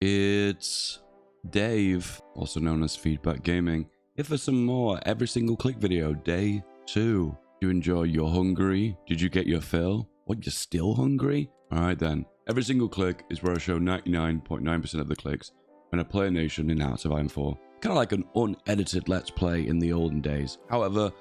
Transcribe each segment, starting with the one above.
It's Dave, also known as FeedBackGaming, here for some more every single click video, day 2. You enjoy your hungry? Did you get your fill? What, you're still hungry? Alright then, every single click is where I show 99.9% of the clicks when I play a nation in Hearts of Iron 4. Kind of like an unedited let's play in the olden days. However,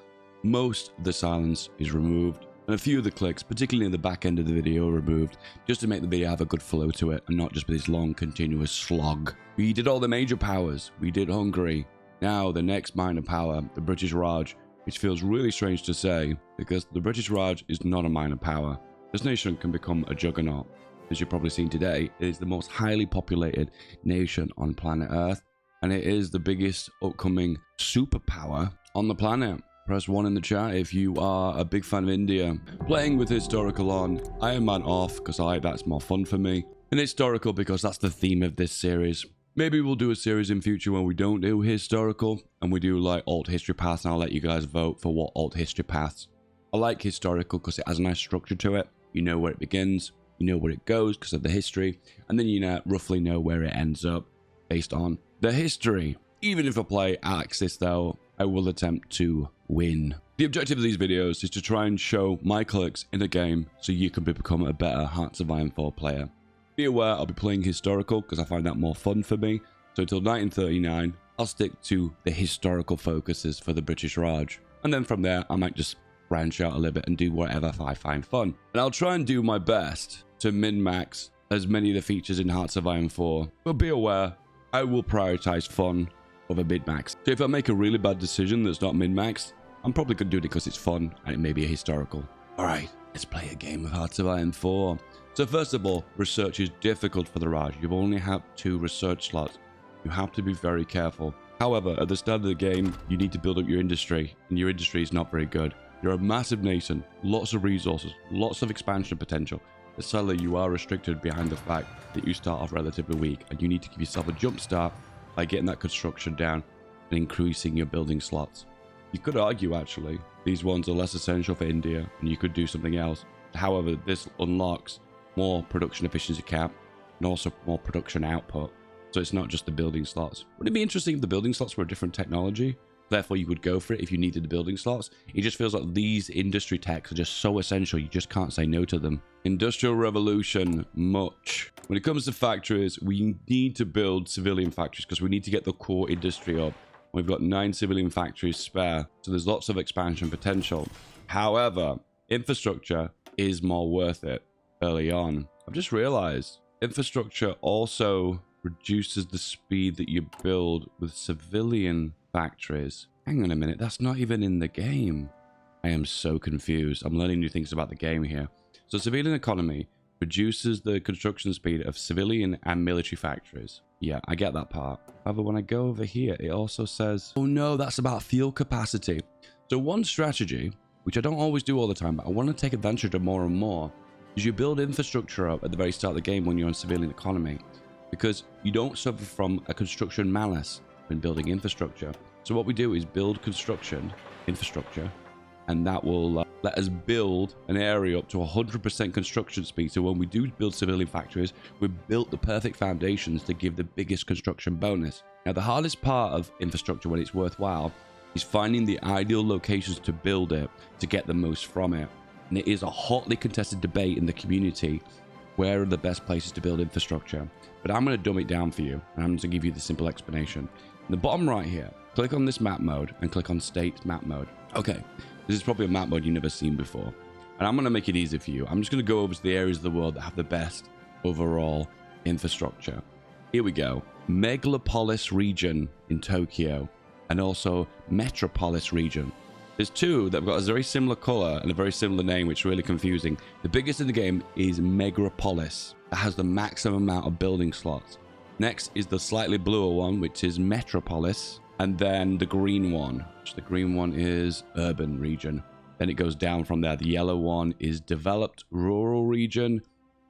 most of the silence is removed, and a few of the clicks, particularly in the back end of the video, are removed, just to make the video have a good flow to it, and not just be this long, continuous slog. We did all the major powers. We did Hungary. Now, the next minor power, the British Raj, which feels really strange to say, because the British Raj is not a minor power. This nation can become a juggernaut. As you've probably seen today, it is the most highly populated nation on planet Earth, and it is the biggest upcoming superpower on the planet. Press 1 in the chat if you are a big fan of India. Playing with historical on, Iron Man off, because that's more fun for me. And historical because that's the theme of this series. Maybe we'll do a series in future when we don't do historical, and we do like alt history paths, and I'll let you guys vote for what alt history paths. I like historical because it has a nice structure to it. You know where it begins, you know where it goes because of the history, and then you roughly know where it ends up based on the history. Even if I play Axis though, I will attempt to win. The objective of these videos is to try and show my clicks in a game so you can become a better Hearts of Iron 4 player. Be aware I'll be playing historical because I find that more fun for me. So until 1939, I'll stick to the historical focuses for the British Raj. And then from there, I might just branch out a little bit and do whatever I find fun. And I'll try and do my best to min-max as many of the features in Hearts of Iron 4. But be aware, I will prioritize fun over min-max. So if I make a really bad decision that's not min-maxed, I'm probably going to do it because it's fun and it may be a historical. Alright, let's play a game of Hearts of Iron 4. So first of all, research is difficult for the Raj. You only have 2 research slots. You have to be very careful. However, at the start of the game, you need to build up your industry, and your industry is not very good. You're a massive nation, lots of resources, lots of expansion potential. But sadly, you are restricted behind the fact that you start off relatively weak, and you need to give yourself a jump start by getting that construction down and increasing your building slots. You could argue, actually, these ones are less essential for India, and you could do something else. However, this unlocks more production efficiency cap, and also more production output. So it's not just the building slots. Would it be interesting if the building slots were a different technology? Therefore, you would go for it if you needed the building slots. It just feels like these industry techs are just so essential, you just can't say no to them. Industrial revolution, much. When it comes to factories, we need to build civilian factories because we need to get the core industry up. We've got 9 civilian factories spare, so there's lots of expansion potential. However, infrastructure is more worth it early on. I've just realized infrastructure also reduces the speed that you build with civilian factories. Hang on a minute, that's not even in the game. I am so confused. I'm learning new things about the game here. So civilian economy reduces the construction speed of civilian and military factories. Yeah, I get that part. However, when I go over here, it also says, oh no, that's about fuel capacity. So one strategy, which I don't always do all the time, but I want to take advantage of more and more, is you build infrastructure up at the very start of the game when you're on civilian economy, because you don't suffer from a construction malice when building infrastructure. So what we do is build construction infrastructure, and that will let us build an area up to 100% construction speed. So when we do build civilian factories, we've built the perfect foundations to give the biggest construction bonus. Now, the hardest part of infrastructure when it's worthwhile is finding the ideal locations to build it to get the most from it. And it is a hotly contested debate in the community where are the best places to build infrastructure. But I'm going to dumb it down for you, and I'm going to give you the simple explanation. In the bottom right here, click on this map mode and click on state map mode. Okay, this is probably a map mode you've never seen before, and I'm going to make it easy for you. I'm just going to go over to the areas of the world that have the best overall infrastructure. Here we go. Megalopolis region in Tokyo, and also Metropolis region. There's 2 that have got a very similar color and a very similar name, which is really confusing. The biggest in the game is Megapolis. That has the maximum amount of building slots. Next is the slightly bluer one, which is Metropolis. And then the green one, which the green one is Urban region. Then it goes down from there. The yellow one is Developed Rural region.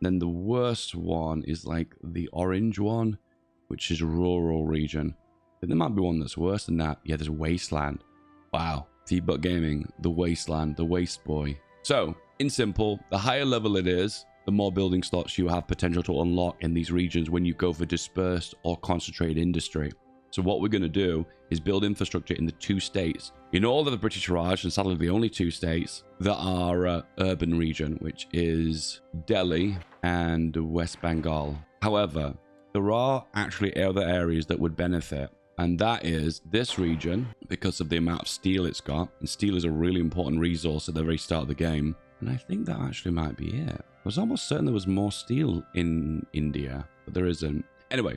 Then the worst one is like the orange one, which is Rural region. Then there might be one that's worse than that. Yeah, there's Wasteland. Wow. FeedBackGaming, the Wasteland, the Waste Boy. So, in simple, the higher level it is, the more building slots you have potential to unlock in these regions when you go for dispersed or concentrated industry. So what we're going to do is build infrastructure in the 2 states, in all of the British Raj, and sadly the only 2 states that are urban region, which is Delhi and West Bengal. However, there are actually other areas that would benefit, and that is this region because of the amount of steel it's got, and steel is a really important resource at the very start of the game. And I think that actually might be it. I was almost certain there was more steel in India, but there isn't. Anyway,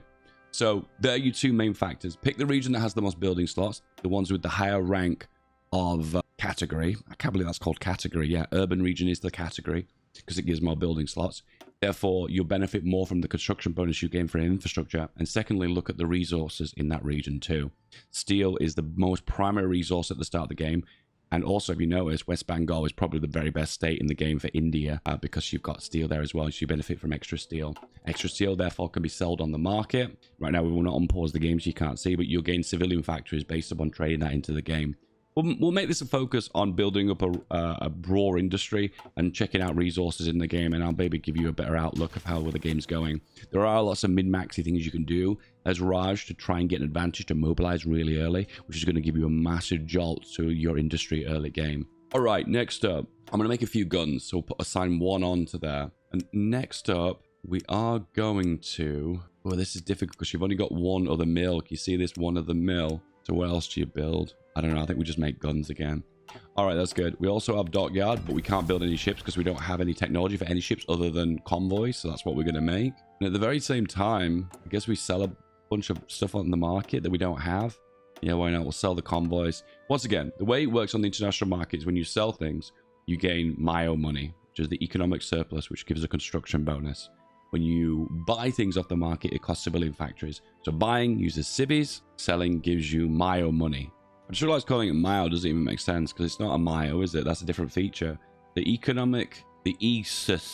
so there are your 2 main factors. Pick the region that has the most building slots, the ones with the higher rank of category. I can't believe that's called category. Yeah, urban region is the category because it gives more building slots. Therefore, you'll benefit more from the construction bonus you gain for infrastructure. And secondly, look at the resources in that region too. Steel is the most primary resource at the start of the game. And also, if you notice, West Bengal is probably the very best state in the game for India because you've got steel there as well. So you benefit from extra steel. Extra steel, therefore, can be sold on the market. Right now, we will not unpause the game, so you can't see, but you'll gain civilian factories based upon trading that into the game. We'll make this a focus on building up a raw industry and checking out resources in the game, and I'll maybe give you a better outlook of how the game's going. There are lots of min-maxy things you can do as Raj to try and get an advantage to mobilize really early, which is going to give you a massive jolt to your industry early game. All right, next up, I'm going to make a few guns, so we'll assign 1 onto there. And next up, we are going to... Well, this is difficult because you've only got 1 other mill. You see this 1 other mill. So what else do you build? I don't know. I think we just make guns again. All right, that's good. We also have dockyard, but we can't build any ships because we don't have any technology for any ships other than convoys. So that's what we're going to make. And at the very same time, I guess we sell a bunch of stuff on the market that we don't have. Yeah, why not? We'll sell the convoys. Once again, the way it works on the international market is when you sell things, you gain MIO money, which is the economic surplus, which gives a construction bonus. When you buy things off the market, it costs civilian factories. So buying uses civvies, selling gives you MIO money. I just realized calling it MIO doesn't even make sense because it's not a MIO, is it? That's a different feature. The economic, the IXUS,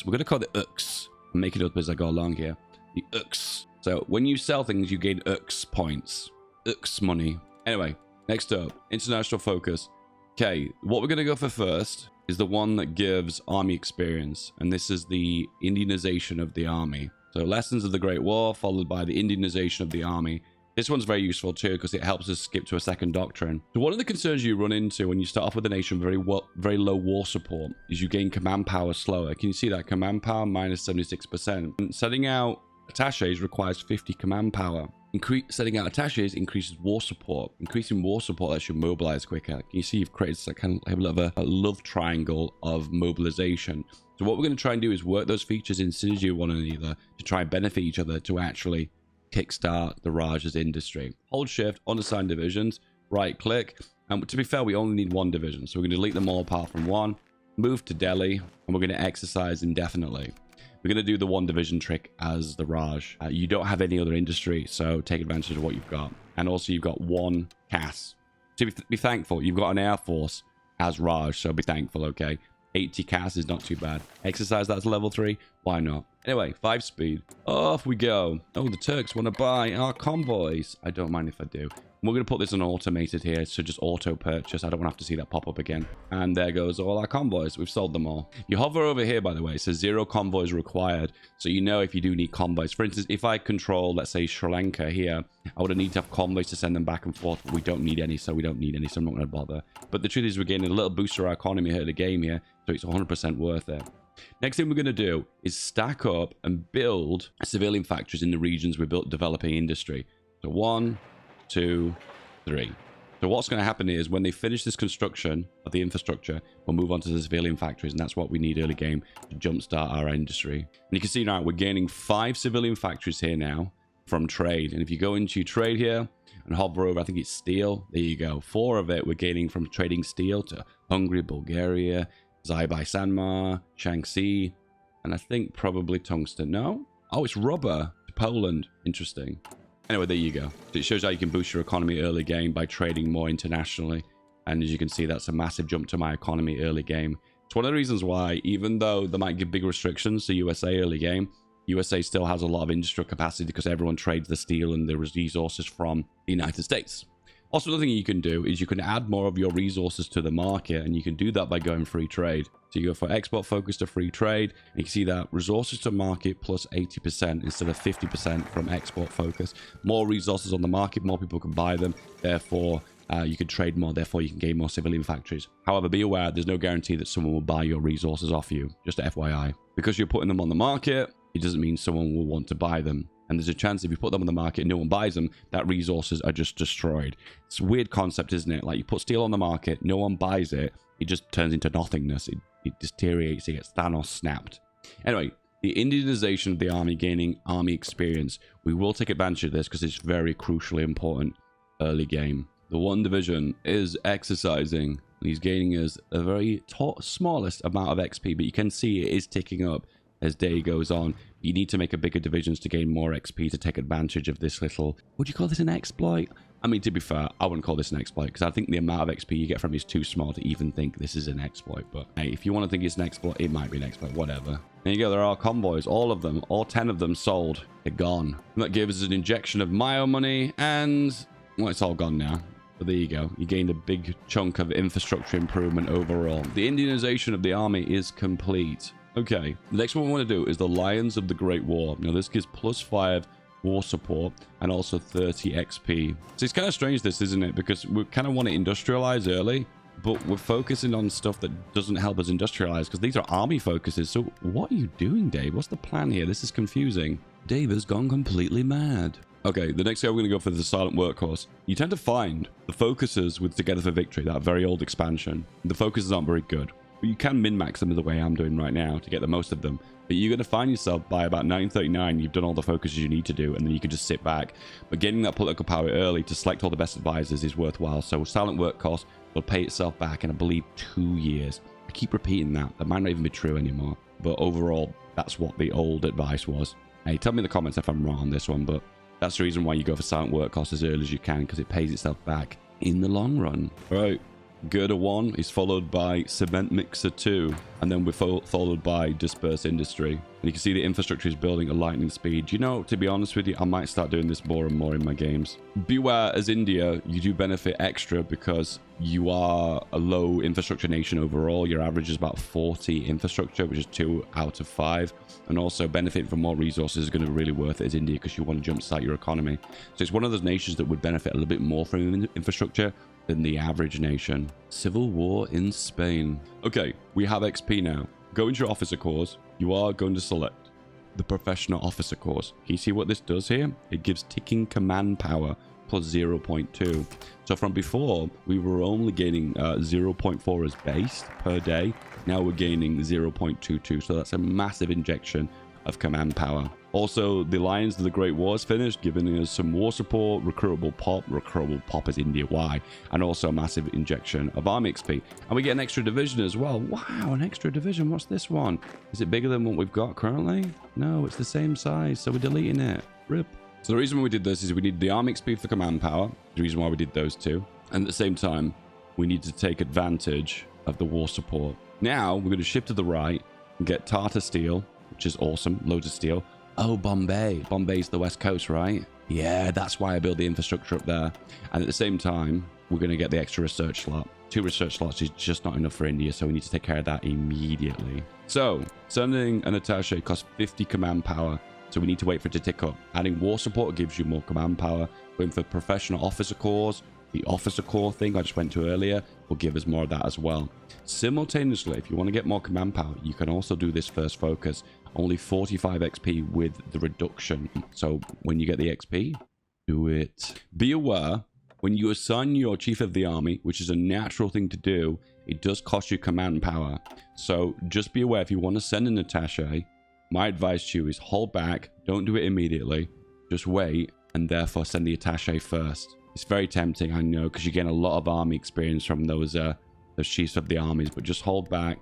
we're going to call it UX. I'm making it up as I go along here. The UX. So when you sell things, you gain UX points. UX money. Anyway, next up, international focus. Okay, what we're going to go for first is the one that gives army experience. And this is the Indianization of the army. So lessons of the Great War, followed by the Indianization of the army. This one's very useful too because it helps us skip to a second doctrine. So one of the concerns you run into when you start off with a nation with very low war support is you gain command power slower. Can you see that? Command power minus 76%. And setting out attaches requires 50 command power. Setting out attaches increases war support. Increasing war support lets you mobilize quicker. Can you see you've created like kind of a love triangle of mobilization. So what we're going to try and do is work those features in synergy with one another to try and benefit each other to actually kickstart the Raj's industry. Hold shift, unassigned divisions, right click, and to be fair, we only need 1 division, so we're going to delete them all apart from 1, move to Delhi, and we're going to exercise indefinitely. We're going to do the 1 division trick as the Raj. You don't have any other industry, so take advantage of what you've got. And also you've got 1 CAS. So be thankful, you've got an air force as Raj, so be thankful, okay? 80 CAS is not too bad. Exercise that's level 3, why not? Anyway, 5 speed. Off we go. Oh, the Turks want to buy our convoys. I don't mind if I do. We're going to put this on automated here, so just auto purchase. I don't want to have to see that pop up again. And there goes all our convoys. We've sold them all. You hover over here, by the way, it says 0 convoys required. So you know if you do need convoys. For instance, if I control, let's say, Sri Lanka here, I would need to have convoys to send them back and forth. But we don't need any, so we don't need any, so I'm not going to bother. But the truth is we're getting a little boost to our economy here at the game here, so it's 100% worth it. Next thing we're going to do is stack up and build civilian factories in the regions we're developing industry. So 1, 2, 3. So what's going to happen is when they finish this construction of the infrastructure, we'll move on to the civilian factories, and that's what we need early game to jumpstart our industry. And you can see now we're gaining 5 civilian factories here now from trade. And if you go into trade here and hover over, I think it's steel. There you go. 4 of it we're gaining from trading steel to Hungary, Bulgaria, Zaibai-Sanmar, Shaanxi, and I think probably tungsten. No? Oh, it's rubber to Poland. Interesting. Anyway, there you go. So it shows how you can boost your economy early game by trading more internationally. And as you can see, that's a massive jump to my economy early game. It's one of the reasons why, even though they might give big restrictions to USA early game, USA still has a lot of industrial capacity because everyone trades the steel and the resources from the United States. Also, another thing you can do is you can add more of your resources to the market, and you can do that by going free trade. So you go for export focus to free trade, and you can see that resources to market plus 80% instead of 50% from export focus. More resources on the market, more people can buy them. Therefore, you can trade more. Therefore, you can gain more civilian factories. However, be aware, there's no guarantee that someone will buy your resources off you. Just FYI. Because you're putting them on the market, it doesn't mean someone will want to buy them. And there's a chance if you put them on the market and no one buys them, that resources are just destroyed. It's a weird concept, isn't it? Like, you put steel on the market, no one buys it, it just turns into nothingness. It deteriorates, it gets Thanos snapped. Anyway, the Indianization of the army, gaining army experience. We will take advantage of this because it's very crucially important early game. The 1 division is exercising. He's gaining us a very smallest amount of XP, but you can see it is ticking up as day goes on. You need to make a bigger divisions to gain more XP to take advantage of this little... Would you call this an exploit? I mean, to be fair, I wouldn't call this an exploit because I think the amount of XP you get from it is too small to even think this is an exploit. But hey, if you want to think it's an exploit, it might be an exploit, whatever. There you go, there are convoys, all of them, all 10 of them sold. They're gone. And that gives us an injection of Mayo money and... well, it's all gone now. But there you go. You gained a big chunk of infrastructure improvement overall. The Indianization of the army is complete. Okay, the next one we want to do is the Lions of the Great War. Now, this gives +5 war support and also 30 XP. So it's kind of strange, this, isn't it? Because we kind of want to industrialize early, but we're focusing on stuff that doesn't help us industrialize because these are army focuses. So what are you doing, Dave? What's the plan here? This is confusing. Dave has gone completely mad. Okay, the next guy we're going to go for is the Silent Workhorse. You tend to find the focuses with Together for Victory, that very old expansion. The focuses aren't very good. But you can min-max them the way I'm doing right now to get the most of them. But you're going to find yourself by about 1939, you've done all the focuses you need to do, and then you can just sit back. But getting that political power early to select all the best advisors is worthwhile. So Silent Workhorse will pay itself back in, I believe, 2 years. I keep repeating that. That might not even be true anymore. But overall, that's what the old advice was. Hey, tell me in the comments if I'm wrong on this one, but that's the reason why you go for Silent Workhorse as early as you can, because it pays itself back in the long run. All right. Girder 1 is followed by Cement Mixer 2, and then we're followed by Disperse Industry. And you can see the infrastructure is building at lightning speed. You know, to be honest with you, I might start doing this more and more in my games. Beware, as India, you do benefit extra because you are a low infrastructure nation overall. Your average is about 40 infrastructure, which is 2 out of 5. And also benefiting from more resources is going to be really worth it as India because you want to jumpstart your economy. So it's one of those nations that would benefit a little bit more from infrastructure than the average nation. Civil War in Spain. Okay, we have XP now. Go into your officer course. You are going to select the professional officer course. Can you see what this does here? It gives ticking command power plus 0.2. So from before, we were only gaining 0.4 as base per day. Now we're gaining 0.22. So that's a massive injection of command power. Also, the Lions of the Great War is finished, giving us some war support, recruitable pop is India Y, and also a massive injection of army XP. And we get an extra division as well. Wow, an extra division. What's this one? Is it bigger than what we've got currently? No, it's the same size, so we're deleting it. RIP. So the reason why we did this is we need the army XP for command power. The reason why we did those two. And at the same time, we need to take advantage of the war support. Now, we're going to shift to the right and get Tata Steel, which is awesome. Loads of steel. Oh, Bombay. Bombay's the west coast, right? Yeah, that's why I built the infrastructure up there. And at the same time, we're going to get the extra research slot. 2 research slots is just not enough for India, so we need to take care of that immediately. So, sending an attaché costs 50 command power, so we need to wait for it to tick up. Adding war support gives you more command power. Going for professional officer corps, the officer corps thing I just went to earlier, will give us more of that as well. Simultaneously, if you want to get more command power, you can also do this first focus. Only 45 XP with the reduction. So when you get the XP, do it. Be aware, when you assign your chief of the army, which is a natural thing to do, it does cost you command power. So just be aware, if you want to send an attaché, my advice to you is hold back. Don't do it immediately. Just wait, and therefore send the attaché first. It's very tempting, I know, because you get a lot of army experience from those chiefs of the armies, but just hold back,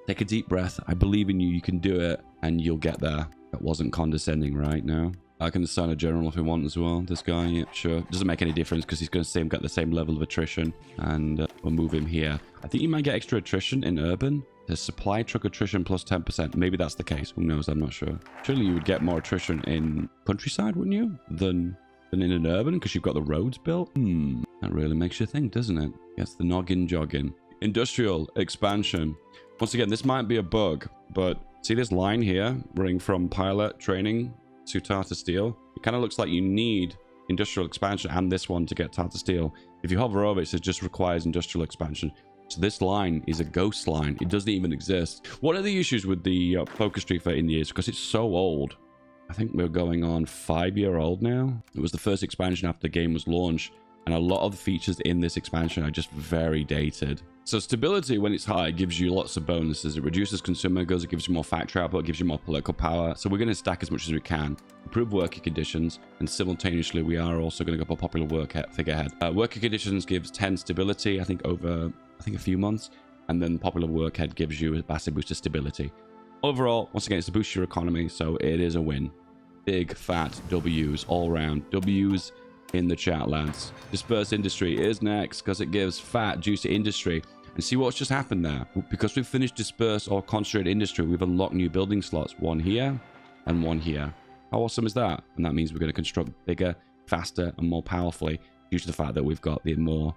take a deep breath. I believe in you, you can do it, and you'll get there. That wasn't condescending, right? No. I can assign a general if we want as well. This guy, yeah, sure. Doesn't make any difference because he's going to get the same level of attrition, and we'll move him here. I think you might get extra attrition in urban. There's supply truck attrition plus 10%. Maybe that's the case. Who knows? I'm not sure. Surely you would get more attrition in countryside, wouldn't you? Than in an urban because you've got the roads built. That really makes you think, doesn't it? Gets the noggin jogging. Industrial expansion. Once again, this might be a bug, but see this line here running from pilot training to Tata Steel? It kind of looks like you need industrial expansion and this one to get Tata Steel. If you hover over it, it just requires industrial expansion. So this line is a ghost line. It doesn't even exist. One of the issues with the focus tree for India is because it's so old. I think we're going on 5-year-old now. It was the first expansion after the game was launched, and a lot of the features in this expansion are just very dated. So stability, when it's high, gives you lots of bonuses. It reduces consumer goods, it gives you more factory output, it gives you more political power. So we're going to stack as much as we can, improve working conditions, and simultaneously we are also going to go for popular work figurehead. Working conditions gives 10 stability, I think over a few months, and then popular workhead gives you a massive boost of stability. Overall, once again, it's to boost your economy, so it is a win. Big fat W's all around. W's in the chat, lads. Disperse industry is next because it gives fat, juicy industry. And see what's just happened there. Because we've finished disperse or concentrated industry, we've unlocked new building slots. One here and one here. How awesome is that? And that means we're going to construct bigger, faster, and more powerfully due to the fact that we've got the more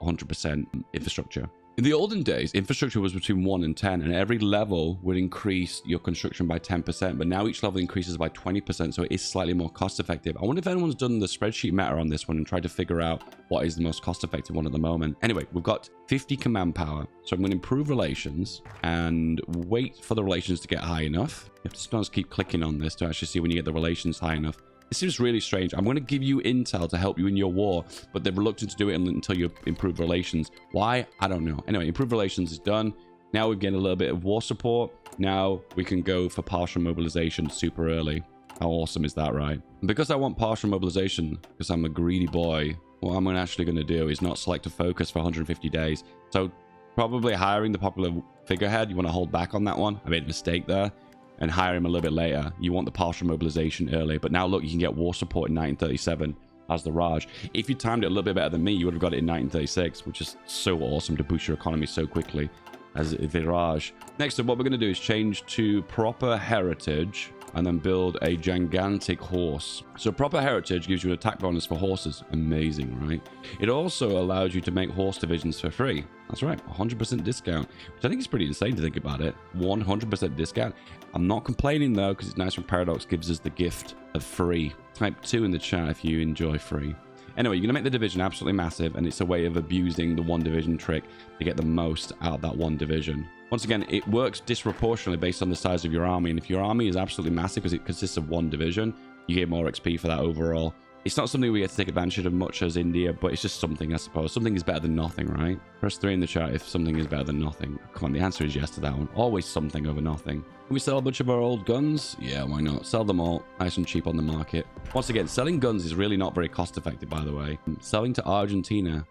100% infrastructure. In the olden days, infrastructure was between 1 and 10, and every level would increase your construction by 10%, but now each level increases by 20%, so it is slightly more cost-effective. I wonder if anyone's done the spreadsheet meta on this one and tried to figure out what is the most cost-effective one at the moment. Anyway, we've got 50 command power, so I'm going to improve relations and wait for the relations to get high enough. You have to sometimes keep clicking on this to actually see when you get the relations high enough. It seems really strange. I'm going to give you intel to help you in your war, but they're reluctant to do it until you improve relations. Why? I don't know. Anyway, improved relations is done. Now we're getting a little bit of war support. Now we can go for partial mobilization super early. How awesome is that, right? And because I want partial mobilization, because I'm a greedy boy, what I'm actually going to do is not select a focus for 150 days. So probably hiring the popular figurehead, you want to hold back on that one. I made a mistake there. And hire him a little bit later. You want the partial mobilization early. But now look, you can get war support in 1937 as the Raj. If you timed it a little bit better than me, you would have got it in 1936, which is so awesome to boost your economy so quickly as the Raj. Next up, what we're going to do is change to proper heritage and then build a gigantic horse. So proper heritage gives you an attack bonus for horses. Amazing, right? It also allows you to make horse divisions for free. That's right, 100% discount, which I think is pretty insane to think about it. 100% discount. I'm not complaining though, because it's nice when Paradox gives us the gift of free. Type 2 in the chat if you enjoy free. Anyway, you're going to make the division absolutely massive, and it's a way of abusing the one division trick to get the most out of that one division. Once again, it works disproportionately based on the size of your army, and if your army is absolutely massive because it consists of one division, you get more XP for that overall. It's not something we get to take advantage of much as India, but it's just something, I suppose. Something is better than nothing, right? Press 3 in the chat if something is better than nothing. Come on, the answer is yes to that one. Always something over nothing. Can we sell a bunch of our old guns? Yeah, why not? Sell them all. Nice and cheap on the market. Once again, selling guns is really not very cost effective, by the way. Selling to Argentina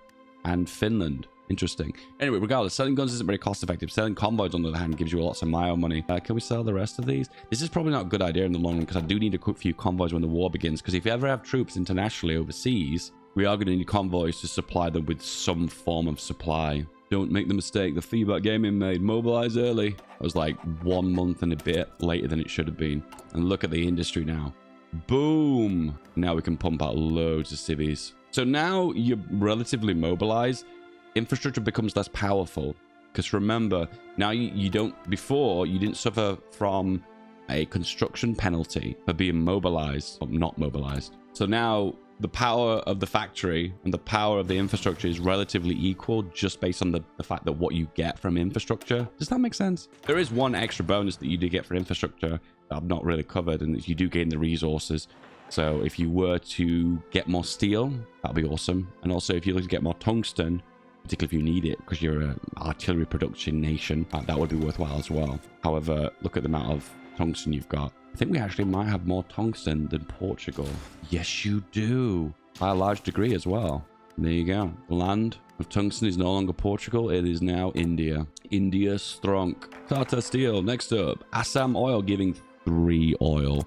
and Finland. Interesting. Anyway, regardless, selling guns isn't very cost effective. Selling convoys, on the other hand, gives you lots of mile money. Can we sell the rest of these? This is probably not a good idea in the long run because I do need a quick few convoys when the war begins. Because if you ever have troops internationally overseas, we are going to need convoys to supply them with some form of supply. Don't make the mistake the FeedBackGaming made. Mobilize early. It was like 1 month and a bit later than it should have been. And look at the industry now. Boom! Now we can pump out loads of civvies. So now you're relatively mobilized. Infrastructure becomes less powerful because remember, now you don't, before you didn't suffer from a construction penalty for being mobilized or not mobilized. So now the power of the factory and the power of the infrastructure is relatively equal just based on the fact that what you get from infrastructure. Does that make sense? There is one extra bonus that you do get for infrastructure that I've not really covered, and you do gain the resources. So if you were to get more steel, that'd be awesome. And also if you look to get more tungsten, particularly if you need it because you're an artillery production nation, that would be worthwhile as well. However, look at the amount of tungsten you've got. I think we actually might have more tungsten than Portugal. Yes, you do. By a large degree as well. There you go. The land of tungsten is no longer Portugal. It is now India. India strong. Tata Steel. Next up. Assam Oil giving 3 oil.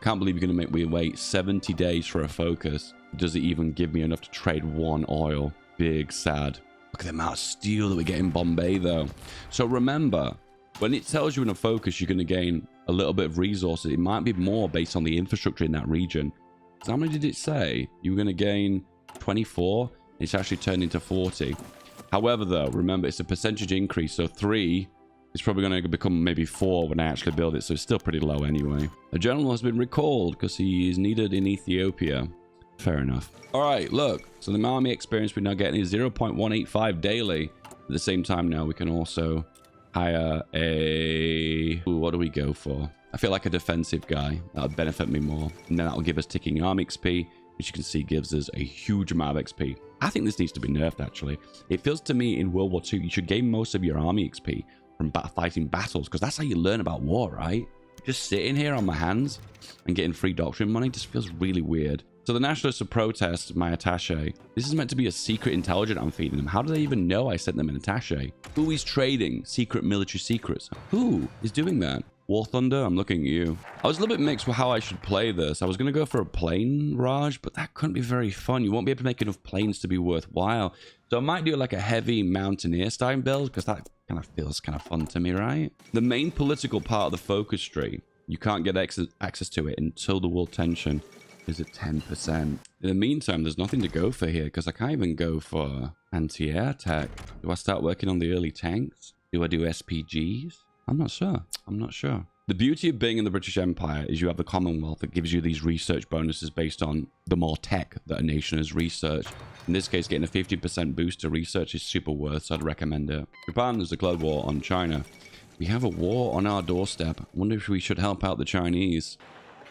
Can't believe you're going to make me wait 70 days for a focus. Does it even give me enough to trade 1 oil? Big sad. Look at the amount of steel that we get in Bombay, though. So remember, when it tells you in a focus you're going to gain a little bit of resources, it might be more based on the infrastructure in that region. So how many did it say? You were going to gain 24. It's actually turned into 40. However, though, remember, it's a percentage increase. So 3 is probably going to become maybe 4 when I actually build it. So it's still pretty low anyway. A general has been recalled because he is needed in Ethiopia. Fair enough. All right, look. So the army experience we're now getting is 0.185 daily. At the same time now, we can also hire a... Ooh, what do we go for? I feel like a defensive guy. That would benefit me more. And then that will give us ticking army XP, which you can see gives us a huge amount of XP. I think this needs to be nerfed, actually. It feels to me in World War II, you should gain most of your army XP from fighting battles, because that's how you learn about war, right? Just sitting here on my hands and getting free doctrine money just feels really weird. So the Nationalists have protested my attaché. This is meant to be a secret intelligence I'm feeding them. How do they even know I sent them an attaché? Who is trading secret military secrets? Who is doing that? War Thunder, I'm looking at you. I was a little bit mixed with how I should play this. I was going to go for a plane Raj, but that couldn't be very fun. You won't be able to make enough planes to be worthwhile. So I might do like a heavy mountaineer style build, because that kind of feels kind of fun to me, right? The main political part of the focus tree, you can't get access to it until the world tension is at 10%. In the meantime, there's nothing to go for here, because I can't even go for anti-air tech. Do I start working on the early tanks? Do I do SPGs? I'm not sure. I'm not sure. The beauty of being in the British Empire is you have the Commonwealth that gives you these research bonuses based on the more tech that a nation has researched. In this case, getting a 50% boost to research is super worth, so I'd recommend it. Japan, there's a close war on China. We have a war on our doorstep. I wonder if we should help out the Chinese.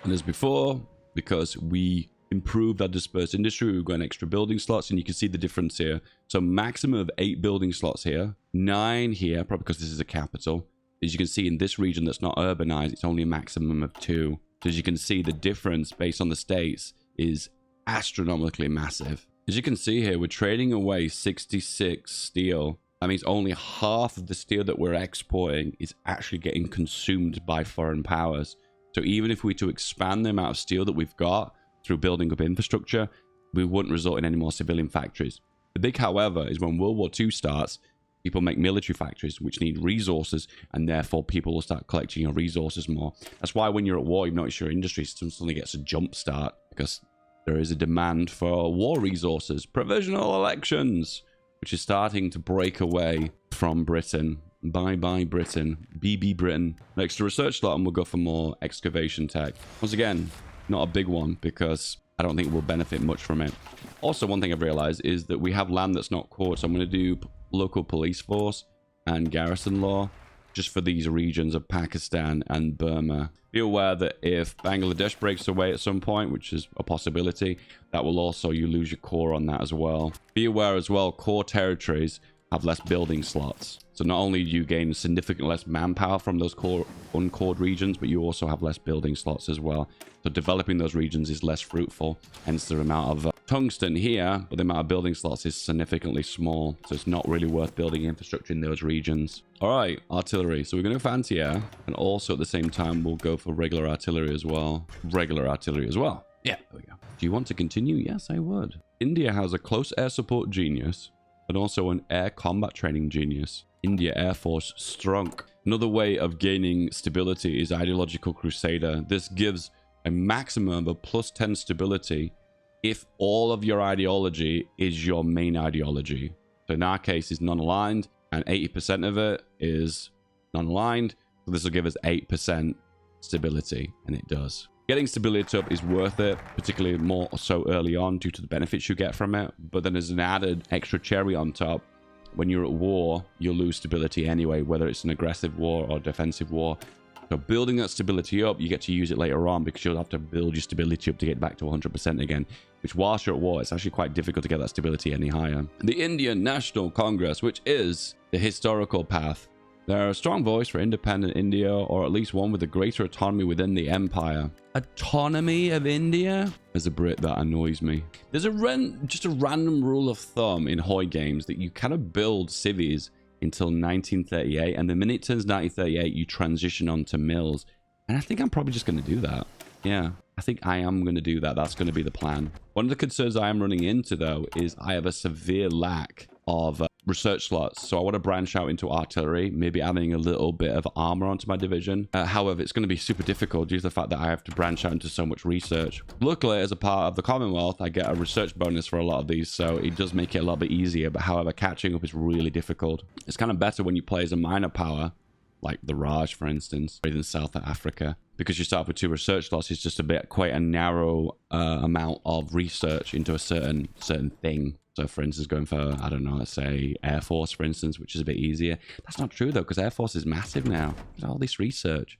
And as before, because we improved our dispersed industry, we've got an extra building slots, and you can see the difference here. So maximum of 8 building slots here, 9 here, probably because this is a capital. As you can see in this region that's not urbanized, it's only a maximum of 2. So as you can see, the difference based on the states is astronomically massive. As you can see here, we're trading away 66 steel. That means only half of the steel that we're exporting is actually getting consumed by foreign powers. So even if we were to expand the amount of steel that we've got through building up infrastructure, we wouldn't result in any more civilian factories. The big however is when World War II starts, people make military factories which need resources, and therefore people will start collecting your resources more. That's why when you're at war, you notice your industry suddenly gets a jump start, because there is a demand for war resources. Provisional elections, which is starting to break away from Britain. Bye-bye Britain. BB Britain. Next to research slot, and we'll go for more excavation tech. Once again, not a big one, because I don't think we'll benefit much from it. Also, one thing I've realized is that we have land that's not caught, so I'm going to do local police force and garrison law just for these regions of Pakistan and Burma. Be aware that if Bangladesh breaks away at some point, which is a possibility, that will also, you lose your core on that as well. Be aware as well, core territories have less building slots. So not only do you gain significantly less manpower from those core uncored regions, but you also have less building slots as well. So developing those regions is less fruitful, hence the amount of tungsten here, but the amount of building slots is significantly small. So it's not really worth building infrastructure in those regions. All right, artillery. So we're going to go for anti-air, and also at the same time, we'll go for regular artillery as well. Regular artillery as well. Yeah, there we go. Do you want to continue? Yes, I would. India has a close air support genius, and also an air combat training genius. India Air Force Strunk. Another way of gaining stability is Ideological Crusader. This gives a maximum of plus 10 stability if all of your ideology is your main ideology. So in our case, is non-aligned, and 80% of it is non-aligned. So this will give us 8% stability, and it does. Getting stability up is worth it, particularly more so early on due to the benefits you get from it. But then as an added extra cherry on top, when you're at war, you'll lose stability anyway, whether it's an aggressive war or defensive war. So building that stability up, you get to use it later on, because you'll have to build your stability up to get back to 100% again, which whilst you're at war, it's actually quite difficult to get that stability any higher. The Indian National Congress, which is the historical path. They're a strong voice for independent India, or at least one with a greater autonomy within the empire. Autonomy of India? As a Brit, that annoys me. There's just a random rule of thumb in Hoi games that you cannot build civies until 1938, and the minute it turns 1938, you transition on to mills. And I think I'm probably just going to do that. Yeah, I think I am going to do that. That's going to be the plan. One of the concerns I am running into, though, is I have a severe lack of research slots. So I want to branch out into artillery, maybe adding a little bit of armor onto my division. However, it's going to be super difficult due to the fact that I have to branch out into so much research. Luckily, as a part of the Commonwealth, I get a research bonus for a lot of these, so it does make it a little bit easier. But however, catching up is really difficult. It's kind of better when you play as a minor power, like the Raj, for instance, or even South Africa, because you start with 2 research slots. It's just quite a narrow amount of research into a certain thing. So, for instance, going for, I don't know, let's say Air Force, for instance, which is a bit easier. That's not true, though, because Air Force is massive now. There's all this research.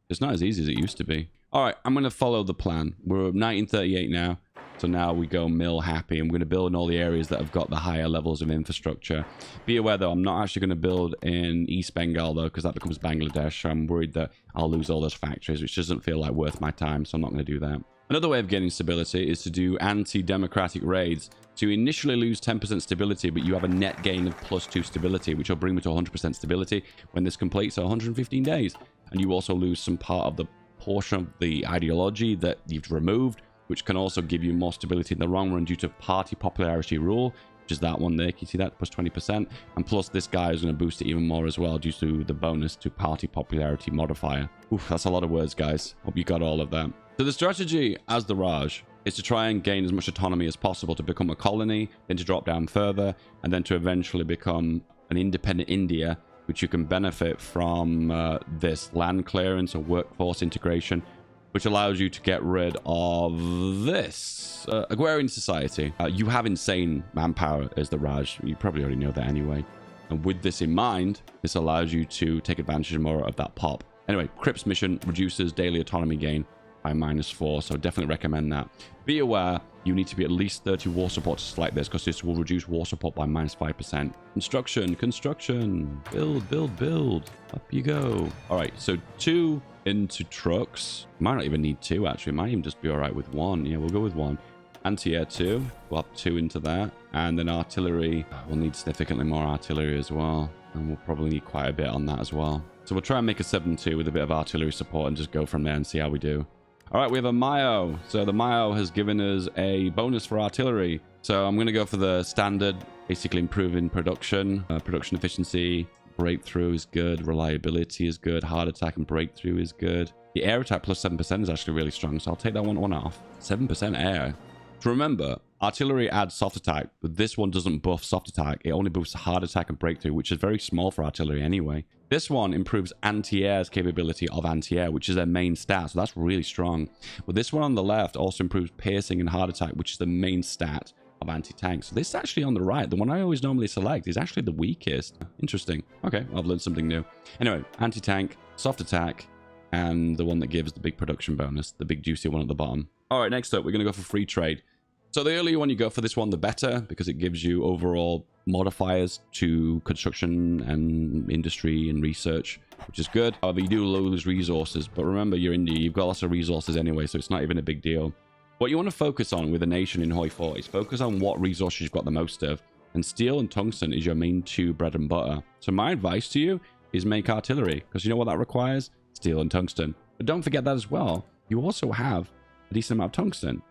It's not as easy as it used to be. All right, I'm going to follow the plan. We're 1938 now. So now we go mill happy. I'm going to build in all the areas that have got the higher levels of infrastructure. Be aware, though, I'm not actually going to build in East Bengal, though, because that becomes Bangladesh. So I'm worried that I'll lose all those factories, which doesn't feel like worth my time. So I'm not going to do that. Another way of getting stability is to do anti-democratic raids. So you initially lose 10% stability, but you have a net gain of +2 stability, which will bring me to 100% stability when this completes, so 115 days. And you also lose some part of the portion of the ideology that you've removed, which can also give you more stability in the long run due to party popularity rule, which is that one there. Can you see that? +20%. And plus this guy is going to boost it even more as well due to the bonus to party popularity modifier. Oof, that's a lot of words, guys. Hope you got all of that. So the strategy as the Raj is to try and gain as much autonomy as possible to become a colony, then to drop down further, and then to eventually become an independent India, which you can benefit from this land clearance or workforce integration, which allows you to get rid of this agrarian society. You have insane manpower as the Raj. You probably already know that anyway. And with this in mind, this allows you to take advantage more of that pop. Anyway, Cripps mission reduces daily autonomy gain by -4, so definitely recommend that. Be aware, you need to be at least 30 war support to select this, because this will reduce war support by -5%. Construction, build, up you go. All right, so 2 into trucks. Might not even need 2, actually. Might even just be all right with 1. Yeah, we'll go with 1. Anti-air 2, we'll have 2 into that. And then artillery, we'll need significantly more artillery as well, and we'll probably need quite a bit on that as well. So we'll try and make a 7-2 with a bit of artillery support and just go from there and see how we do. All right, we have a Mayo. So the Mayo has given us a bonus for artillery. So I'm going to go for the standard, basically improving production, production efficiency. Breakthrough is good. Reliability is good. Hard attack and breakthrough is good. The air attack +7% is actually really strong, so I'll take that one off. 7% air. To remember, artillery adds soft attack, but this one doesn't buff soft attack. It only boosts hard attack and breakthrough, which is very small for artillery anyway. This one improves anti-air's capability of anti-air, which is their main stat, so that's really strong. But this one on the left also improves piercing and hard attack, which is the main stat of anti-tank. So this is actually on the right. The one I always normally select is actually the weakest. Interesting. Okay, I've learned something new. Anyway, anti-tank, soft attack, and the one that gives the big production bonus, the big juicy one at the bottom. All right, next up, we're going to go for free trade. So the earlier one you go for this one, the better, because it gives you overall modifiers to construction and industry and research, which is good. However, you do lose resources, but remember, you're India, you've got lots of resources anyway, so it's not even a big deal. What you want to focus on with a nation in Hoi 4 is focus on what resources you've got the most of, and steel and tungsten is your main 2 bread and butter. So my advice to you is make artillery, because you know what that requires? Steel and tungsten. But don't forget that as well, you also have a decent amount of tungsten.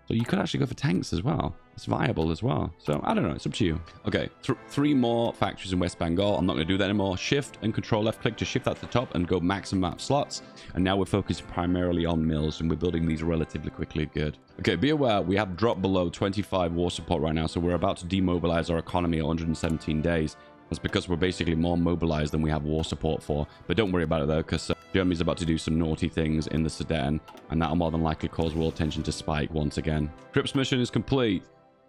So you could actually go for tanks as well. It's viable as well. So I don't know. It's up to you. Okay, 3 more factories in West Bengal. I'm not going to do that anymore. Shift and control left click to shift that to the top and go maximum map slots. And now we're focused primarily on mills, and we're building these relatively quickly. Good. Okay, be aware, we have dropped below 25 war support right now. So we're about to demobilize our economy at 117 days. That's because we're basically more mobilized than we have war support for. But don't worry about it though, because Germany's about to do some naughty things in the Sudan, and that'll more than likely cause world tension to spike once again. Cripps mission is complete.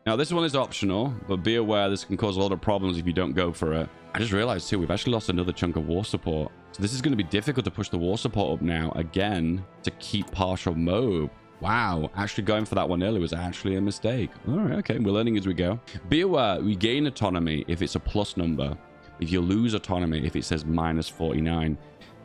Now this one is optional, but be aware this can cause a lot of problems if you don't go for it. I just realized too, we've actually lost another chunk of war support. So this is going to be difficult to push the war support up now again to keep partial mob. Wow, actually going for that one earlier was actually a mistake. All right, okay, we're learning as we go. Be aware, we gain autonomy if it's a plus number. If you lose autonomy, if it says -49.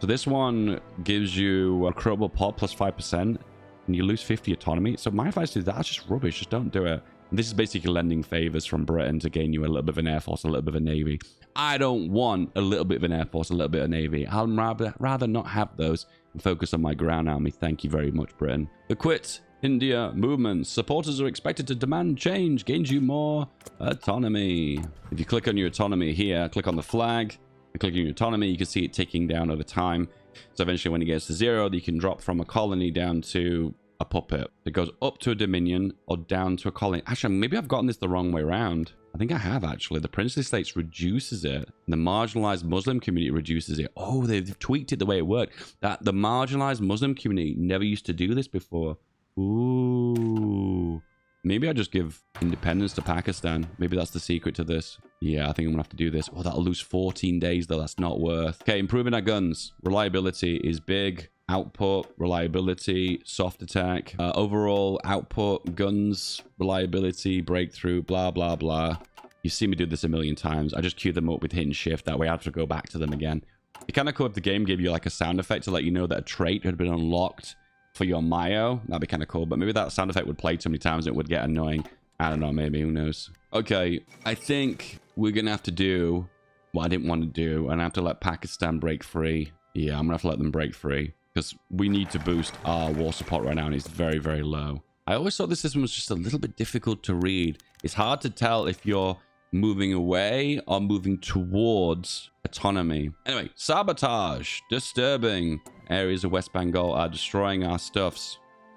So this one gives you a credible pop +5%, and you lose 50 autonomy. So my advice is that's just rubbish. Just don't do it. And this is basically lending favors from Britain to gain you a little bit of an air force, a little bit of a navy. I don't want a little bit of an air force, a little bit of navy. I'd rather not have those and focus on my ground army. Thank you very much, Britain. The quit India movements. Supporters are expected to demand change. Gains you more autonomy. If you click on your autonomy here, click on the flag, and click on your autonomy, you can see it ticking down over time. So eventually when it gets to 0, you can drop from a colony down to a puppet. It goes up to a dominion or down to a colony. Actually, maybe I've gotten this the wrong way around. I think I have, actually. The princely states reduces it. The marginalized Muslim community reduces it. Oh, they've tweaked it the way it worked. That the marginalized Muslim community never used to do this before. Ooh. Maybe I just give independence to Pakistan. Maybe that's the secret to this. Yeah, I think I'm gonna have to do this. Oh, that'll lose 14 days though. That's not worth. Okay, improving our guns. Reliability is big. Output, reliability, soft attack, overall output, guns, reliability, breakthrough, blah, blah, blah. You've seen me do this a million times. I just queue them up with hit and shift. That way I have to go back to them again. It kind of cool if the game gave you like a sound effect to let you know that a trait had been unlocked for your Mayo. That'd be kind of cool. But maybe that sound effect would play too many times and it would get annoying. I don't know, maybe. Who knows? Okay, I think we're going to have to do what I didn't want to do. And I have to let Pakistan break free. Yeah, I'm going to have to let them break free. Because we need to boost our war support right now, and it's very, very low. I always thought this system was just a little bit difficult to read. It's hard to tell if you're moving away or moving towards autonomy. Anyway, sabotage, disturbing. Areas of West Bengal are destroying our stuffs.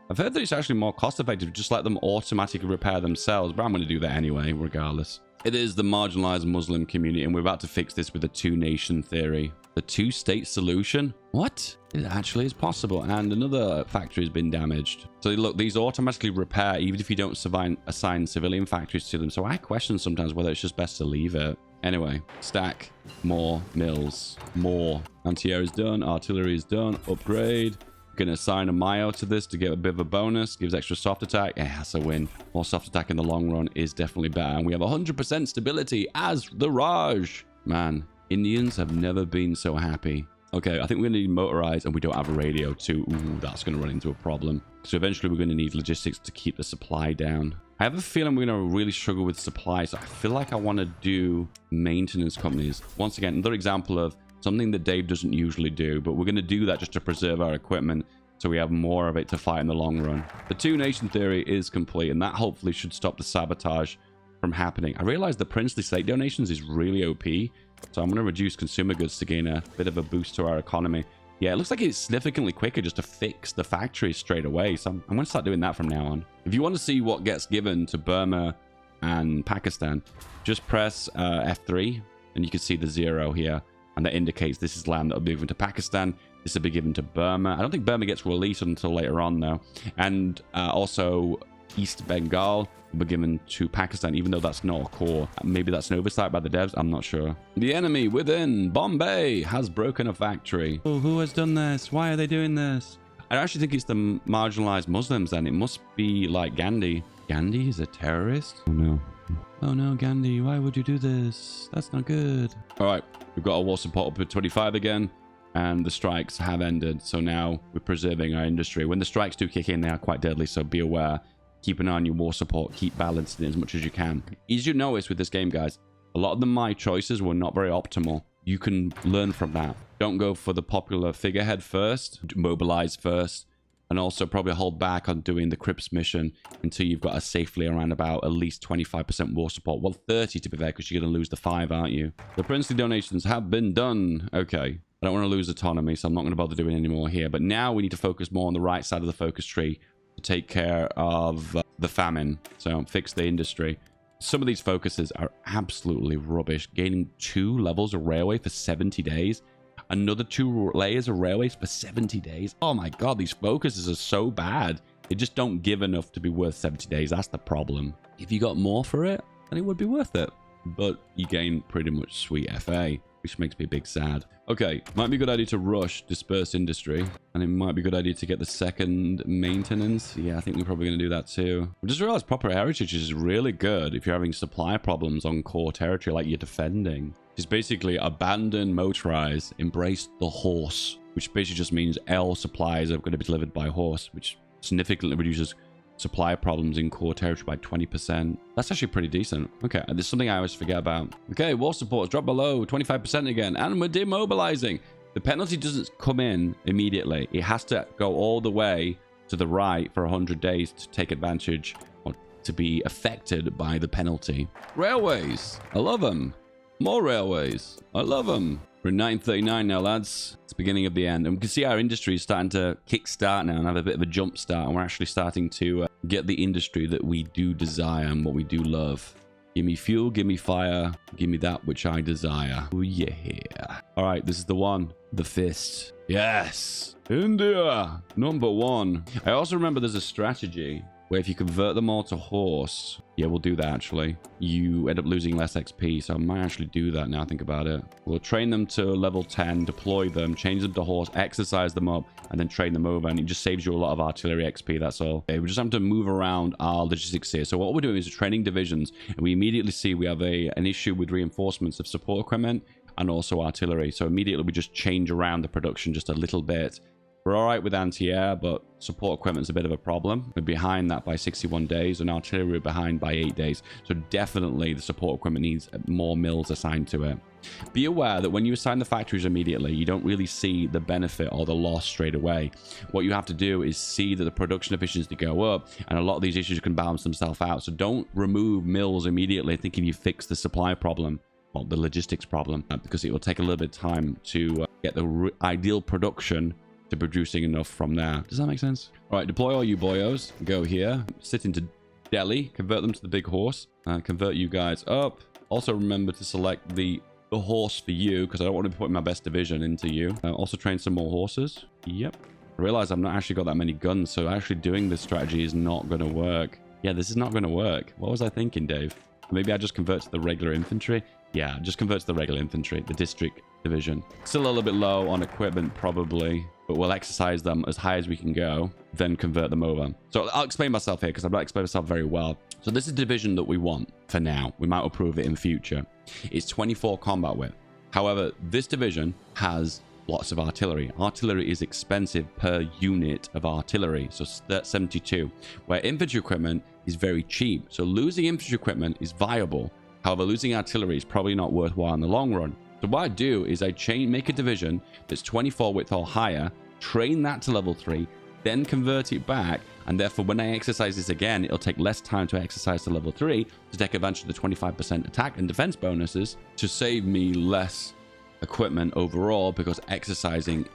I've heard that it's actually more cost-effective to just let them automatically repair themselves, but I'm going to do that anyway, regardless. It is the marginalized Muslim community, and we're about to fix this with the two-nation theory. The two-state solution? What? It actually is possible, and another factory has been damaged. So look, these automatically repair even if you don't assign civilian factories to them. So I question sometimes whether it's just best to leave it. Anyway, stack more mills. More. Anti-air is done. Artillery is done. Upgrade. Going to assign a Mayo to this to get a bit of a bonus. Gives extra soft attack. Yeah, that's a win. More soft attack in the long run is definitely better. And we have 100% stability as the Raj. Man, Indians have never been so happy. Okay, I think we're going to need motorized, and we don't have a radio too. Ooh, that's going to run into a problem. So eventually we're going to need logistics to keep the supply down. I have a feeling we're going to really struggle with supply. So I feel like I want to do maintenance companies. Once again, another example of something that Dave doesn't usually do, but we're going to do that just to preserve our equipment so we have more of it to fight in the long run. The two-nation theory is complete, and that hopefully should stop the sabotage from happening. I realize the princely state donations is really OP, so I'm going to reduce consumer goods to gain a bit of a boost to our economy. Yeah, it looks like it's significantly quicker just to fix the factories straight away, so I'm going to start doing that from now on. If you want to see what gets given to Burma and Pakistan, just press F3, and you can see the 0 here. And that indicates this is land that will be given to Pakistan. This will be given to Burma. I don't think Burma gets released until later on, though. And also, East Bengal will be given to Pakistan, even though that's not a core. Maybe that's an oversight by the devs. I'm not sure. The enemy within Bombay has broken a factory. Oh, who has done this? Why are they doing this? I actually think it's the marginalized Muslims, then. It must be like Gandhi. Gandhi is a terrorist? Oh, no. Oh no, Gandhi, why would you do this? That's not good. All right, we've got our war support up to 25 again, and the strikes have ended. So now we're preserving our industry. When the strikes do kick in, they are quite deadly, so be aware. Keep an eye on your war support. Keep balancing it as much as you can. As you notice with this game, guys, a lot of my choices were not very optimal. You can learn from that. Don't go for the popular figurehead first. Mobilize first. And also probably hold back on doing the Crips mission until you've got a safely around about at least 25% war support. Well, 30 to be fair, because you're going to lose the 5, aren't you? The princely donations have been done. Okay. I don't want to lose autonomy, so I'm not going to bother doing any more here. But now we need to focus more on the right side of the focus tree to take care of the famine. So fix the industry. Some of these focuses are absolutely rubbish. Gaining 2 levels of railway for 70 days. Another 2 layers of railways for 70 days. Oh my god, these focuses are so bad. They just don't give enough to be worth 70 days. That's the problem. If you got more for it, then it would be worth it. But you gain pretty much sweet FA, which makes me a big sad. Okay, might be a good idea to rush disperse industry. And it might be a good idea to get the second maintenance. Yeah, I think we're probably going to do that too. I just realized proper heritage is really good if you're having supply problems on core territory like you're defending. It's basically abandon motorize, embrace the horse, which basically just means L supplies are going to be delivered by horse, which significantly reduces supply problems in core territory by 20%. That's actually pretty decent. Okay, there's something I always forget about. Okay, war support has dropped below 25% again, and we're demobilizing. The penalty doesn't come in immediately. It has to go all the way to the right for 100 days to take advantage or to be affected by the penalty. Railways. I love them. More railways. I love them. We're in 1939 now, lads. It's the beginning of the end. And we can see our industry is starting to kickstart now and have a bit of a jump start. And we're actually starting to get the industry that we do desire and what we do love. Give me fuel, give me fire, give me that which I desire. Oh, yeah. All right, this is the one. The fist. Yes. India. #1. I also remember there's a strategy where if you convert them all to horse, yeah, we'll do that actually. You end up losing less XP, so I might actually do that now I think about it. We'll train them to level 10, deploy them, change them to horse, exercise them up, and then train them over, and it just saves you a lot of artillery XP, that's all. Okay, we just have to move around our logistics here. So what we're doing is training divisions, and we immediately see we have an issue with reinforcements of support equipment and also artillery. So immediately we just change around the production just a little bit. We're all right with anti-air, but support equipment's a bit of a problem. We're behind that by 61 days, and artillery we're behind by 8 days. So definitely the support equipment needs more mills assigned to it. Be aware that when you assign the factories immediately, you don't really see the benefit or the loss straight away. What you have to do is see that the production efficiency go up, and a lot of these issues can balance themselves out. So don't remove mills immediately thinking you fix the supply problem, or the logistics problem, because it will take a little bit of time to get the ideal production to producing enough from there. Does that make sense? All right, deploy all you boyos. Go here, sit into Delhi, convert them to the big horse, and convert you guys up. Also remember to select the horse for you, because I don't want to be putting my best division into you. Also train some more horses. Yep. I realize I've not actually got that many guns, so actually doing this strategy is not going to work. Yeah, this is not going to work. What was I thinking, Dave? Maybe I just convert to the regular infantry? Yeah, just convert to the regular infantry, the district division. Still a little bit low on equipment, probably, but we'll exercise them as high as we can go, then convert them over. So I'll explain myself here, because I've not explained myself very well. So this is the division that we want for now. We might approve it in future. It's 24 combat width. However, this division has lots of artillery. Artillery is expensive per unit of artillery, so that's 72, where infantry equipment is very cheap. So losing infantry equipment is viable. However, losing artillery is probably not worthwhile in the long run. So what I do is I make a division that's 24 width or higher, train that to level 3, then convert it back, and therefore when I exercise this again, it'll take less time to exercise to level 3 to take advantage of the 25% attack and defense bonuses to save me less equipment overall, because exercising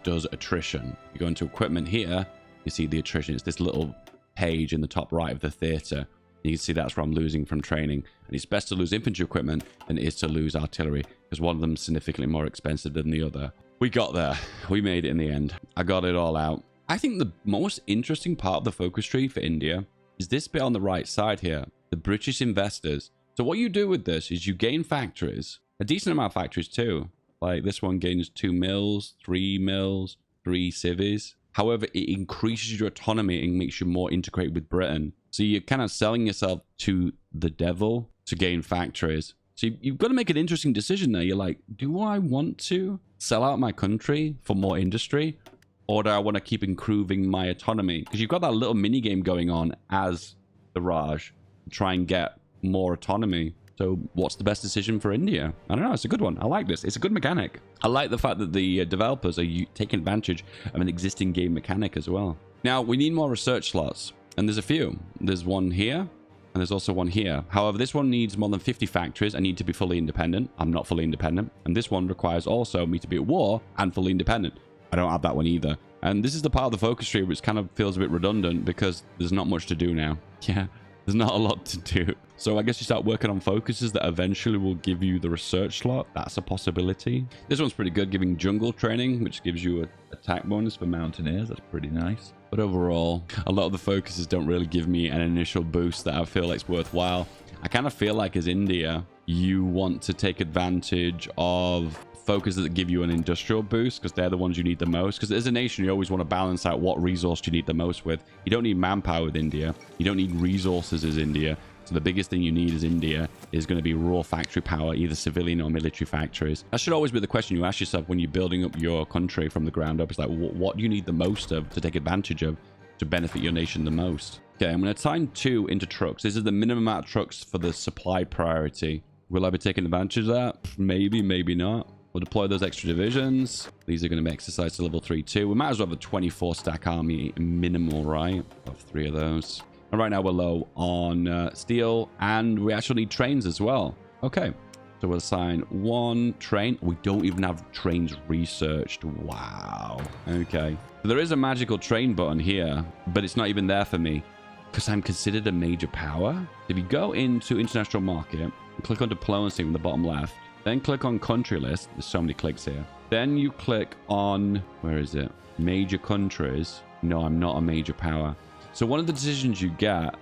does attrition. You go into equipment here, you see the attrition. It's this little page in the top right of the theater. You can see that's where I'm losing from training. And it's best to lose infantry equipment than it is to lose artillery, because one of them is significantly more expensive than the other. We got there. We made it in the end. I got it all out. I think the most interesting part of the focus tree for India is this bit on the right side here, the British investors. So what you do with this is you gain factories, a decent amount of factories too. Like this one gains 2 mills, 3 mills, 3 cities. However, it increases your autonomy and makes you more integrated with Britain. So you're kind of selling yourself to the devil to gain factories. So you've got to make an interesting decision there. You're like, do I want to sell out my country for more industry? Or do I want to keep improving my autonomy? Because you've got that little mini game going on as the Raj to try and get more autonomy. So what's the best decision for India? I don't know. It's a good one. I like this. It's a good mechanic. I like the fact that the developers are taking advantage of an existing game mechanic as well. Now, we need more research slots. And there's a few. There's one here, and there's also one here. However, this one needs more than 50 factories. I need to be fully independent. I'm not fully independent. And this one requires also me to be at war and fully independent. I don't have that one either. And this is the part of the focus tree which kind of feels a bit redundant, because there's not much to do now. Yeah, there's not a lot to do. So I guess you start working on focuses that eventually will give you the research slot. That's a possibility. This one's pretty good, giving jungle training, which gives you an attack bonus for mountaineers. That's pretty nice. But overall, a lot of the focuses don't really give me an initial boost that I feel like is worthwhile. I kind of feel like as India, you want to take advantage of focuses that give you an industrial boost, because they're the ones you need the most. Because as a nation, you always want to balance out what resource you need the most with. You don't need manpower with India. You don't need resources as India. So the biggest thing you need as India is going to be raw factory power, either civilian or military factories. That should always be the question you ask yourself when you're building up your country from the ground up. It's like, what do you need the most of to take advantage of to benefit your nation the most? Okay, I'm going to assign 2 into trucks. This is the minimum amount of trucks for the supply priority. Will I be taking advantage of that? Maybe, maybe not. We'll deploy those extra divisions. These are going to be exercised to level 3 too. We might as well have a 24 stack army minimal, right? Of 3 of those. And right now we're low on steel, and we actually need trains as well. Okay. So we'll assign 1 train. We don't even have trains researched. Wow. Okay. So there is a magical train button here, but it's not even there for me because I'm considered a major power. If you go into international market and click on diplomacy in the bottom left, then click on country list. There's so many clicks here. Then you click on, where is it? Major countries. No, I'm not a major power. So one of the decisions you get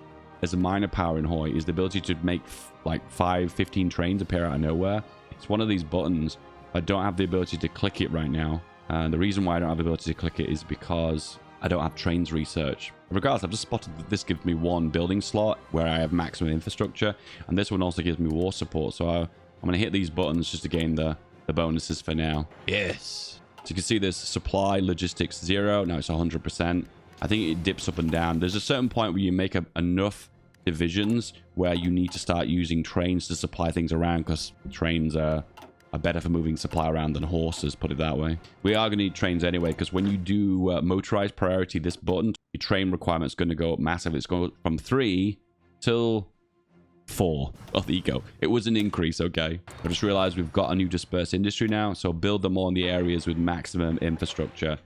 as a minor power in Hawaii is the ability to make like 15 trains appear out of nowhere. It's one of these buttons. I don't have the ability to click it right now. And the reason why I don't have the ability to click it is because I don't have trains research. Regardless, I've just spotted that this gives me 1 building slot where I have maximum infrastructure. And this one also gives me war support. So I'm going to hit these buttons just to gain the bonuses for now. Yes. So you can see this supply logistics 0. Now it's 100%. I think it dips up and down. There's a certain point where you make enough divisions where you need to start using trains to supply things around, because trains are better for moving supply around than horses, put it that way. We are going to need trains anyway, because when you do motorized priority, this button, your train requirement's going to go up massive. It's going from 3 till 4. Oh, there you go. It was an increase, okay. I just realized we've got a new dispersed industry now, so build them all in the areas with maximum infrastructure.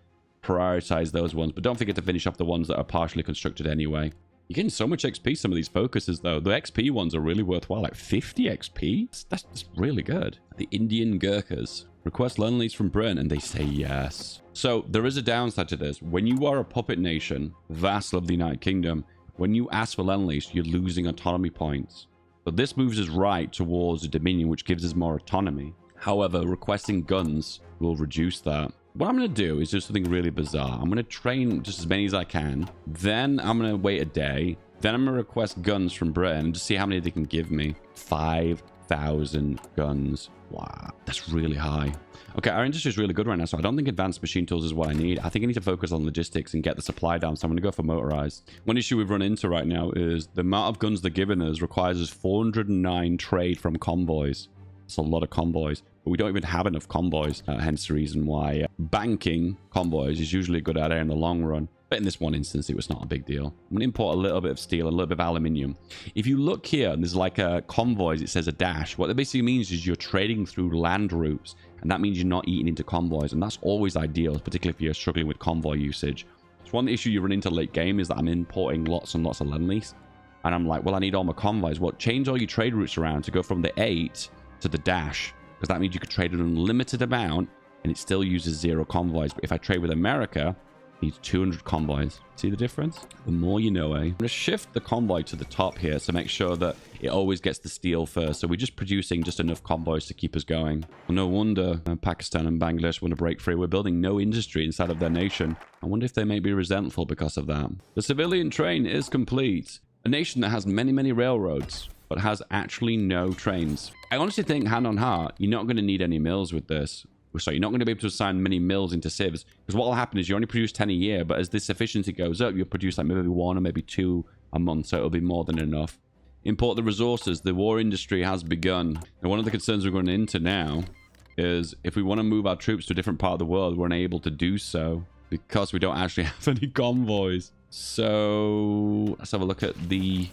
Prioritize those ones, but don't forget to finish off the ones that are partially constructed anyway. You're getting so much XP, some of these focuses, though. The XP ones are really worthwhile, like 50 XP? That's really good. The Indian Gurkhas. Request loan lease from Britain, and they say yes. So there is a downside to this. When you are a puppet nation, vassal of the United Kingdom, when you ask for loan lease, you're losing autonomy points. But this moves us right towards a dominion, which gives us more autonomy. However, requesting guns will reduce that. What I'm going to do is do something really bizarre. I'm going to train just as many as I can. Then I'm going to wait a day. Then I'm going to request guns from Britain and just see how many they can give me. 5,000 guns. Wow, that's really high. Okay, our industry is really good right now, so I don't think advanced machine tools is what I need. I think I need to focus on logistics and get the supply down, so I'm going to go for motorized. One issue we've run into right now is the amount of guns they're giving us requires us 409 trade from convoys. It's a lot of convoys, but we don't even have enough convoys, hence the reason why banking convoys is usually a good idea in the long run. But in this one instance, it was not a big deal. I'm going to import a little bit of steel and a little bit of aluminium. If you look here, and there's like a convoys, it says a dash. What that basically means is you're trading through land routes, and that means you're not eating into convoys, and that's always ideal, particularly if you're struggling with convoy usage. So one issue you run into late game is that I'm importing lots and lots of land lease, and I'm like, well, I need all my convoys. Well, change all your trade routes around to go from the 8 to the dash, because that means you could trade an unlimited amount, and it still uses 0 convoys. But if I trade with America, needs 200 convoys. See the difference? The more you know, eh? I'm going to shift the convoy to the top here to make sure that it always gets the steel first. So we're just producing just enough convoys to keep us going. Well, no wonder Pakistan and Bangladesh want to break free. We're building no industry inside of their nation. I wonder if they may be resentful because of that. The civilian train is complete. A nation that has many, many railroads, but has actually no trains. I honestly think, hand on heart, you're not going to need any mills with this. So you're not going to be able to assign many mills into civs, because what will happen is you only produce 10 a year, but as this efficiency goes up, you'll produce like maybe 1 or maybe 2 a month, so it'll be more than enough. Import the resources. The war industry has begun. And one of the concerns we're going into now is if we want to move our troops to a different part of the world, we're unable to do so because we don't actually have any convoys. So let's have a look at the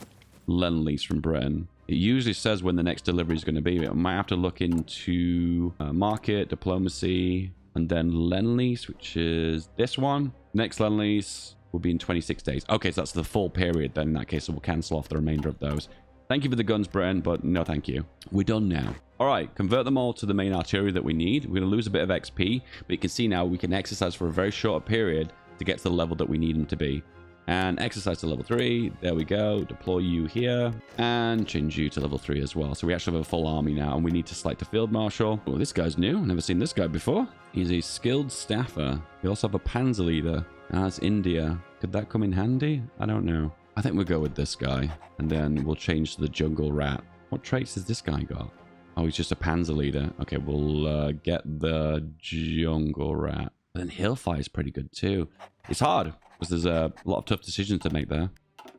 lend lease from Britain. It usually says when the next delivery is going to be. I might have to look into market, diplomacy, and then lend lease, which is this one. Next lend lease will be in 26 days. Okay, so that's the full period then in that case, so we'll cancel off the remainder of those. Thank you for the guns, Britain, but no thank you. We're done now. All right, convert them all to the main artillery that we need. We're going to lose a bit of XP, but you can see now we can exercise for a very short period to get to the level that we need them to be. And exercise to level 3. There we go. Deploy you here. And change you to level 3 as well. So we actually have a full army now. And we need to select a field marshal. Oh, this guy's new. Never seen this guy before. He's a skilled staffer. We also have a panzer leader. As India. Could that come in handy? I don't know. I think we'll go with this guy. And then we'll change to the jungle rat. What traits has this guy got? Oh, he's just a panzer leader. Okay, we'll get the jungle rat. But then Hillfire is pretty good too. It's hard, because there's a lot of tough decisions to make there.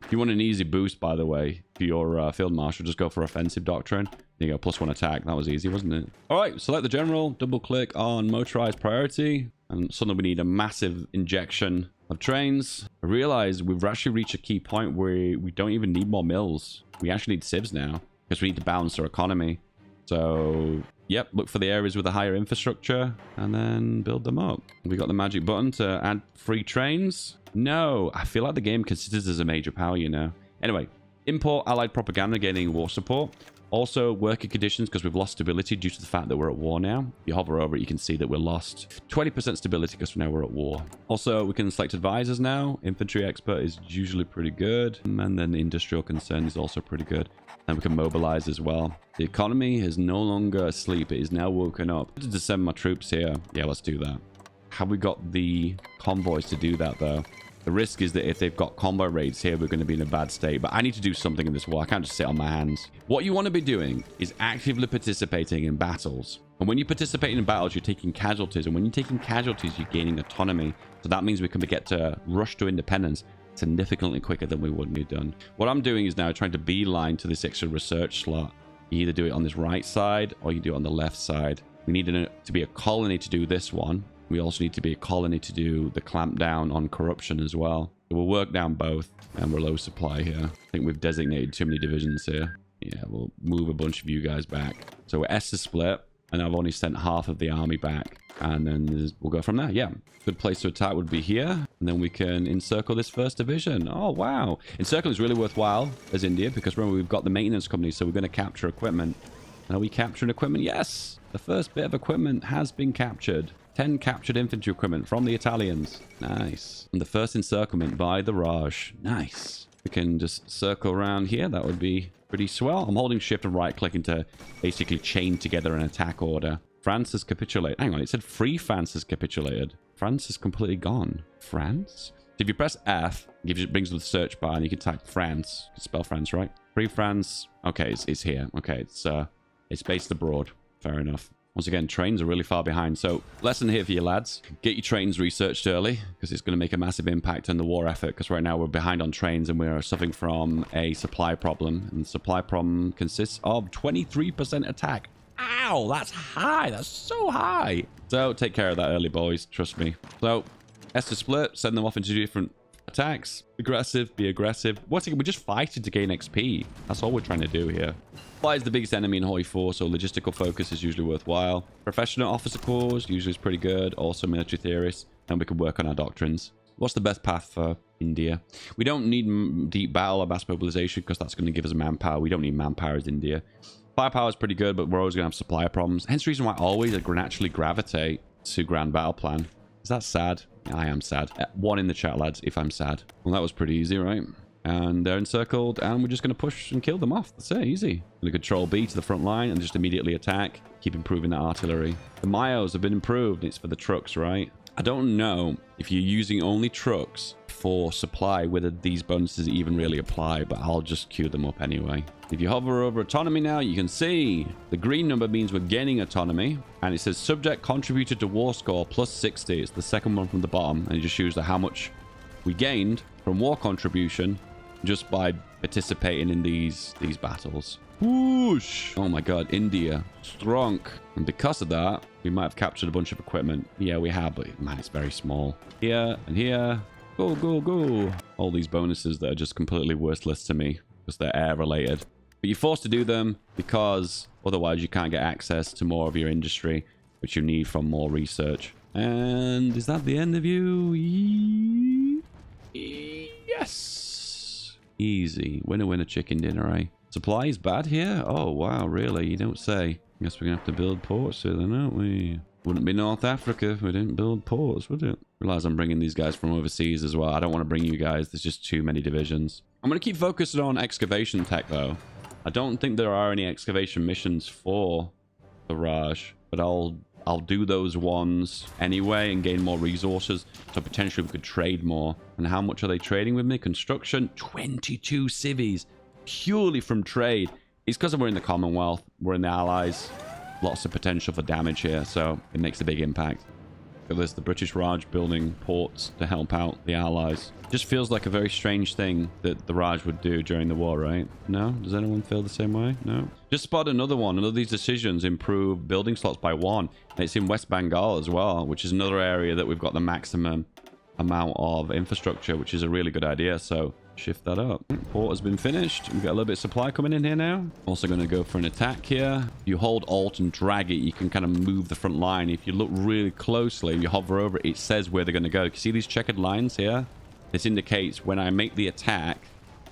If you want an easy boost, by the way, for your field marshal, just go for offensive doctrine. There you go, +1 attack. That was easy, wasn't it? All right, select the general, double click on motorized priority, and suddenly we need a massive injection of trains. I realize we've actually reached a key point where we don't even need more mills. We actually need civs now because we need to balance our economy. So, yep, look for the areas with a higher infrastructure and then build them up. We got the magic button to add free trains. No, I feel like the game considers us a major power, you know. Anyway, import allied propaganda gaining war support. Also, working conditions because we've lost stability due to the fact that we're at war now. If you hover over it, you can see that we're lost 20% stability because now we're at war. Also, we can select advisors now. Infantry expert is usually pretty good. And then industrial concern is also pretty good. And we can mobilize as well. The economy is no longer asleep. It is now woken up. To send my troops here. Yeah, let's do that. Have we got the convoys to do that, though? The risk is that if they've got combo raids here, we're going to be in a bad state. But I need to do something in this war. I can't just sit on my hands. What you want to be doing is actively participating in battles. And when you participate in battles, you're taking casualties. And when you're taking casualties, you're gaining autonomy. So that means we can get to rush to independence significantly quicker than we would have done. What I'm doing is now trying to beeline to this extra research slot. You either do it on this right side or you do it on the left side. We need to be a colony to do this one. We also need to be a colony to do the clamp down on corruption as well. We'll work down both, and we're low supply here. I think we've designated too many divisions here. Yeah, we'll move a bunch of you guys back. So we're S to split, and I've only sent half of the army back. And then we'll go from there. Yeah, good place to attack would be here. And then we can encircle this first division. Oh, wow. Encircling is really worthwhile as India, because remember, we've got the maintenance company, so we're going to capture equipment. And are we capturing equipment? Yes! The first bit of equipment has been captured. 10 captured infantry equipment from the Italians. Nice. And the first encirclement by the Raj. Nice. We can just circle around here. That would be pretty swell. I'm holding shift and right clicking to basically chain together an attack order. France has capitulated. Hang on, it said Free France has capitulated. France is completely gone. France? So if you press F, it brings up the search bar and you can type France. You can spell France, right? Free France. Okay, it's here. Okay, it's based abroad. Fair enough. Once again, trains are really far behind. So, lesson here for you lads. Get your trains researched early, because it's going to make a massive impact on the war effort. Because right now we're behind on trains and we're suffering from a supply problem. And the supply problem consists of 23% attack. Ow, that's high. That's so high. So, take care of that early, boys. Trust me. So, S to split. Send them off into different attacks. Aggressive. Be aggressive. Once again, we're just fighting to gain XP. That's all we're trying to do here. Supply is the biggest enemy in Hoi 4, so logistical focus is usually worthwhile. Professional officer corps usually is pretty good. Also military theorists, and we can work on our doctrines. What's the best path for India? We don't need deep battle or mass mobilization because that's going to give us manpower. We don't need manpower as India. Firepower is pretty good, but we're always going to have supply problems. Hence the reason why I always naturally gravitate to Grand Battle Plan. Is that sad? I am sad. One in the chat, lads, if I'm sad. Well, that was pretty easy, right? And they're encircled, and we're just going to push and kill them off. That's it, easy. Going to control B to the front line and just immediately attack. Keep improving that artillery. The Mayos have been improved. It's for the trucks, right? I don't know if you're using only trucks for supply, whether these bonuses even really apply, but I'll just queue them up anyway. If you hover over autonomy now, you can see the green number means we're gaining autonomy, and it says subject contributed to war score plus 60. It's the second one from the bottom, and it just shows how much we gained from war contribution just by participating in these battles. Whoosh! Oh my god, India. Strong. And because of that, we might have captured a bunch of equipment. Yeah, we have, but man, it's very small. Here and here. Go, go, go. All these bonuses that are just completely worthless to me because they're air related. But you're forced to do them because otherwise you can't get access to more of your industry, which you need from more research. And is that the end of you? Yes. Easy. Winner, winner, chicken dinner, eh? Supply is bad here? Oh, wow, really? You don't say. Guess we're going to have to build ports here then, aren't we? Wouldn't be North Africa if we didn't build ports, would it? Realize I'm bringing these guys from overseas as well. I don't want to bring you guys. There's just too many divisions. I'm going to keep focusing on excavation tech, though. I don't think there are any excavation missions for the Raj, but I'll do those ones anyway and gain more resources, so potentially we could trade more. And how much are they trading with me? Construction, 22 civies, purely from trade. It's because we're in the Commonwealth, we're in the Allies. Lots of potential for damage here, so it makes a big impact. Look at this, the British Raj building ports to help out the Allies. Just feels like a very strange thing that the Raj would do during the war, right? No? Does anyone feel the same way? No? Just spot another one. Another of these decisions improve building slots by 1. And it's in West Bengal as well, which is another area that we've got the maximum amount of infrastructure, which is a really good idea. So shift that up. Port has been finished. We've got a little bit of supply coming in here now. Also going to go for an attack here. You hold Alt and drag it, you can kind of move the front line. If you look really closely, you hover over it, it says where they're going to go. You see these checkered lines here? This indicates when I make the attack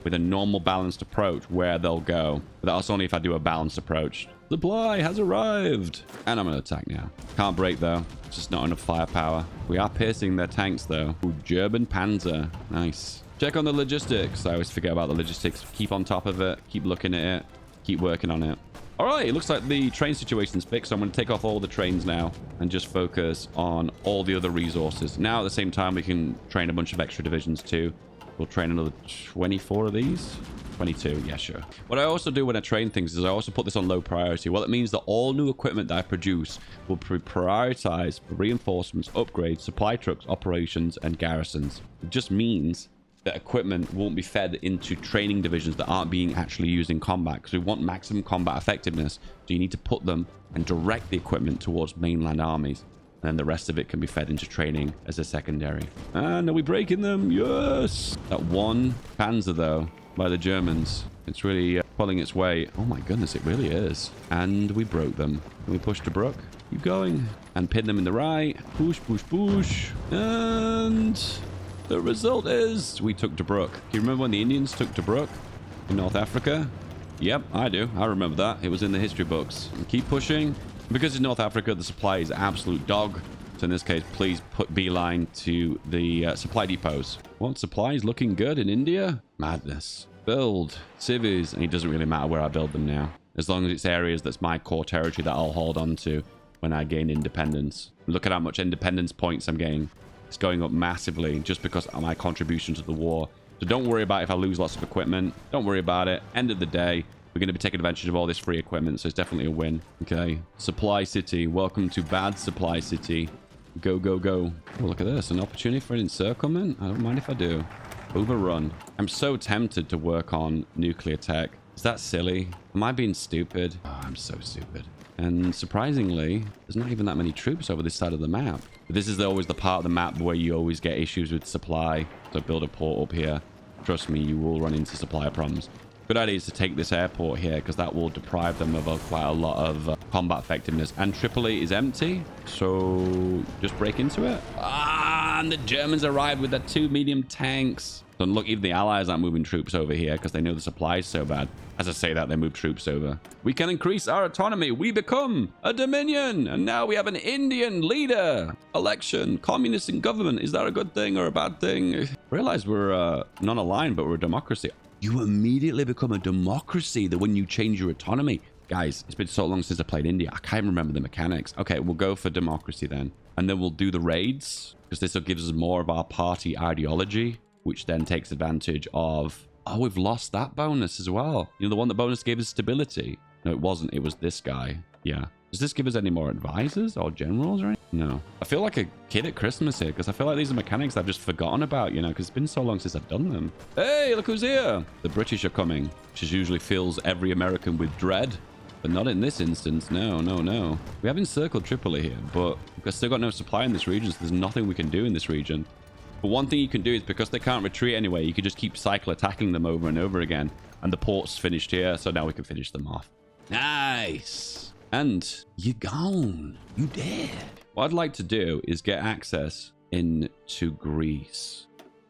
with a normal balanced approach where they'll go. But that's only if I do a balanced approach. Supply has arrived. And I'm going to attack now. Can't break though. It's just not enough firepower. We are piercing their tanks though. Ooh, German Panzer. Nice. Check on the logistics. I always forget about the logistics. Keep on top of it. Keep looking at it. Keep working on it. All right, it looks like the train situation's fixed. So I'm going to take off all the trains now and just focus on all the other resources. Now, at the same time, we can train a bunch of extra divisions too. We'll train another 24 of these. 22, yeah, sure. What I also do when I train things is I also put this on low priority. Well, it means that all new equipment that I produce will be prioritized for reinforcements, upgrades, supply trucks, operations, and garrisons. It just means that equipment won't be fed into training divisions that aren't being actually used in combat, because we want maximum combat effectiveness. So you need to put them and direct the equipment towards mainland armies, and then the rest of it can be fed into training as a secondary. And are we breaking them? Yes. That one Panzer though by the Germans, it's really pulling its weight. Oh my goodness, it really is. And we broke them. Can we push to Brook? Keep going and pin them in the right. Push, push, push. And the result is we took Tobruk. Do you remember when the Indians took Tobruk in North Africa? Yep, I do. I remember that. It was in the history books. And keep pushing. Because in North Africa, the supply is absolute dog. So in this case, please put beeline to the supply depots. What supply is looking good in India? Madness. Build cities. And it doesn't really matter where I build them now. As long as it's areas that's my core territory that I'll hold on to when I gain independence. Look at how much independence points I'm getting. It's going up massively just because of my contribution to the war. So don't worry about if I lose lots of equipment. Don't worry about it. End of the day, we're going to be taking advantage of all this free equipment. So it's definitely a win. Okay. Supply City. Welcome to Bad Supply City. Go, go, go. Oh, look at this. An opportunity for an encirclement. I don't mind if I do. Overrun. I'm so tempted to work on nuclear tech. Is that silly? Am I being stupid? Oh, I'm so stupid. And surprisingly, there's not even that many troops over this side of the map. But this is always the part of the map where you always get issues with supply. So build a port up here. Trust me, you will run into supply problems. Good idea is to take this airport here because that will deprive them of quite a lot of combat effectiveness. And Tripoli is empty. So just break into it. Ah, and the Germans arrived with their 2 medium tanks. So look, even the Allies aren't moving troops over here because they know the supply is so bad. As I say that, they move troops over. We can increase our autonomy. We become a dominion. And now we have an Indian leader. Election. Communist in government. Is that a good thing or a bad thing? I realize we're non-aligned, but we're a democracy. You immediately become a democracy that when you change your autonomy. Guys, it's been so long since I played India. I can't remember the mechanics. Okay, we'll go for democracy then. And then we'll do the raids because this will give us more of our party ideology, which then takes advantage of... Oh, we've lost that bonus as well. You know, the one that bonus gave us stability. No, it wasn't. It was this guy. Yeah. Does this give us any more advisors or generals or anything? No. I feel like a kid at Christmas here because I feel like these are mechanics I've just forgotten about, you know, because it's been so long since I've done them. Hey, look who's here. The British are coming, which usually fills every American with dread. But not in this instance. No, no, no. We have encircled Tripoli here, but we've still got no supply in this region, so there's nothing we can do in this region. But one thing you can do is because they can't retreat anyway, you can just keep cycle attacking them over and over again. And the port's finished here, so now we can finish them off. Nice. And you're gone. You dead. What I'd like to do is get access into Greece.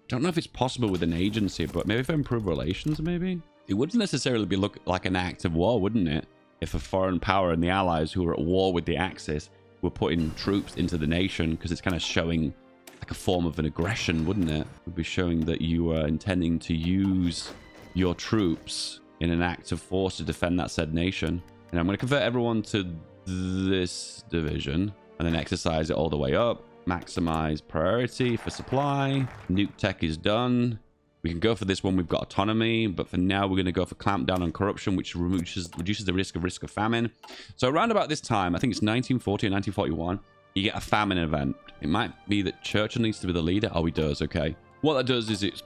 Don't know if it's possible with an agency, but maybe if I improve relations, maybe? It wouldn't necessarily be look like an act of war, wouldn't it? If a foreign power and the allies who are at war with the Axis were putting troops into the nation, because it's kind of showing like a form of an aggression, wouldn't it? It would be showing that you are intending to use your troops in an act of force to defend that said nation. And I'm going to convert everyone to this division and then exercise it all the way up. Maximize priority for supply. Nuke tech is done. We can go for this one. We've got autonomy, but for now we're going to go for clamp down on corruption, which reduces the risk of famine. So around about this time, I think it's 1940 or 1941, you get a famine event. It might be that Churchill needs to be the leader. Oh, he does. Okay. What that does is it's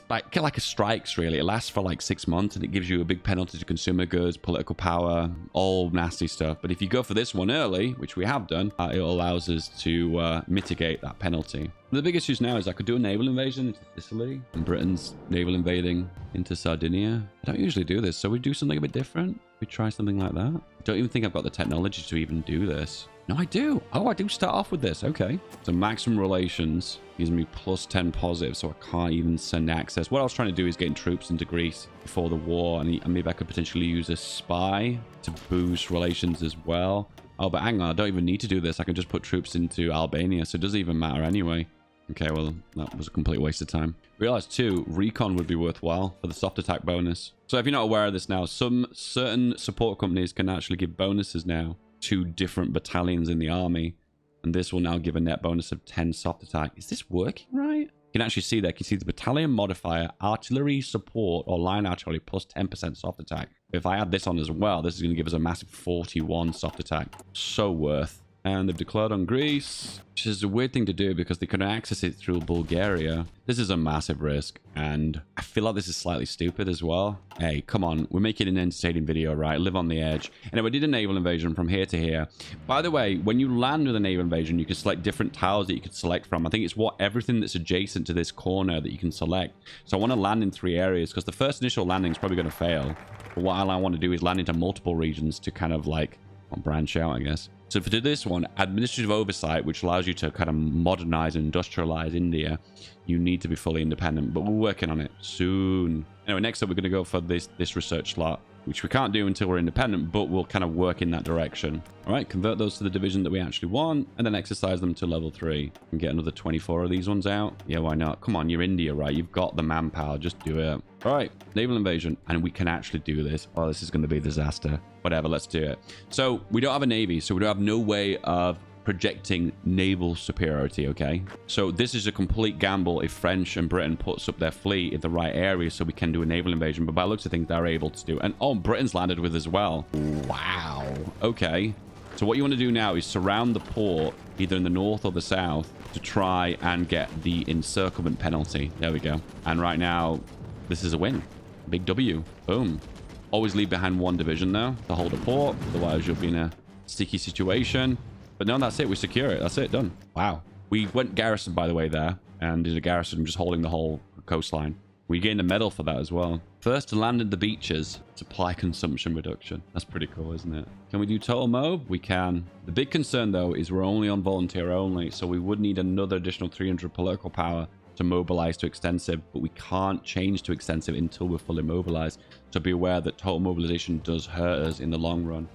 like a strikes, really. It lasts for like 6 months, and it gives you a big penalty to consumer goods, political power, all nasty stuff. But if you go for this one early, which we have done, it allows us to mitigate that penalty. The big issues now is I could do a naval invasion into Sicily, and Britain's naval invading into Sardinia. I don't usually do this, so we do something a bit different. We try something like that. I don't even think I've got the technology to even do this. No, I do. Oh, I do start off with this. Okay. So maximum relations gives me plus 10 positive, so I can't even send access. What I was trying to do is getting troops into Greece before the war, and maybe I could potentially use a spy to boost relations as well. Oh, but hang on. I don't even need to do this. I can just put troops into Albania, so it doesn't even matter anyway. Okay, well, that was a complete waste of time. Realized too, recon would be worthwhile for the soft attack bonus. So if you're not aware of this now, some certain support companies can actually give bonuses now to different battalions in the army, and this will now give a net bonus of 10 soft attack. Is this working right? You can actually see that. You can see the battalion modifier, artillery support, or line artillery plus 10% soft attack. If I add this on as well, this is going to give us a massive 41 soft attack. So worth. And they've declared on Greece, which is a weird thing to do because they can access it through Bulgaria. This is a massive risk, and I feel like this is slightly stupid as well. Hey, come on. We're making an entertaining video, right? Live on the edge. Anyway, we did a naval invasion from here to here. By the way, when you land with a naval invasion, you can select different tiles that you could select from. I think it's everything that's adjacent to this corner that you can select. So I want to land in 3 areas because the first initial landing is probably going to fail. But what I want to do is land into multiple regions to kind of like branch out, I guess. So for this one, administrative oversight, which allows you to kind of modernize and industrialize India, you need to be fully independent, but we're working on it soon. Anyway, next up, we're going to go for this research slot, which we can't do until we're independent, but we'll kind of work in that direction. All right, convert those to the division that we actually want, and then exercise them to level 3 and get another 24 of these ones out. Yeah, why not? Come on, you're India, right? You've got the manpower. Just do it. All right, naval invasion, and we can actually do this. Oh, this is going to be a disaster. Whatever, let's do it. So we don't have a navy, so we don't have no way of projecting naval superiority, okay? So this is a complete gamble if French and Britain puts up their fleet in the right area so we can do a naval invasion, but by the looks of things, they're able to do. And oh, Britain's landed with as well. Wow. Okay. So what you want to do now is surround the port, either in the north or the south, to try and get the encirclement penalty. There we go. And right now, this is a win. Big W. Boom. Always leave behind 1 division, though, to hold a port. Otherwise, you'll be in a sticky situation. But no, that's it. We secure it. That's it. Done. Wow. We went garrison, by the way, there. And did a garrison just holding the whole coastline. We gained a medal for that as well. First to land at the beaches. Supply consumption reduction. That's pretty cool, isn't it? Can we do total mob? We can. The big concern, though, is we're only on volunteer only. So we would need another additional 300 political power to mobilize to extensive, but we can't change to extensive until we're fully mobilized. So be aware that total mobilization does hurt us in the long run.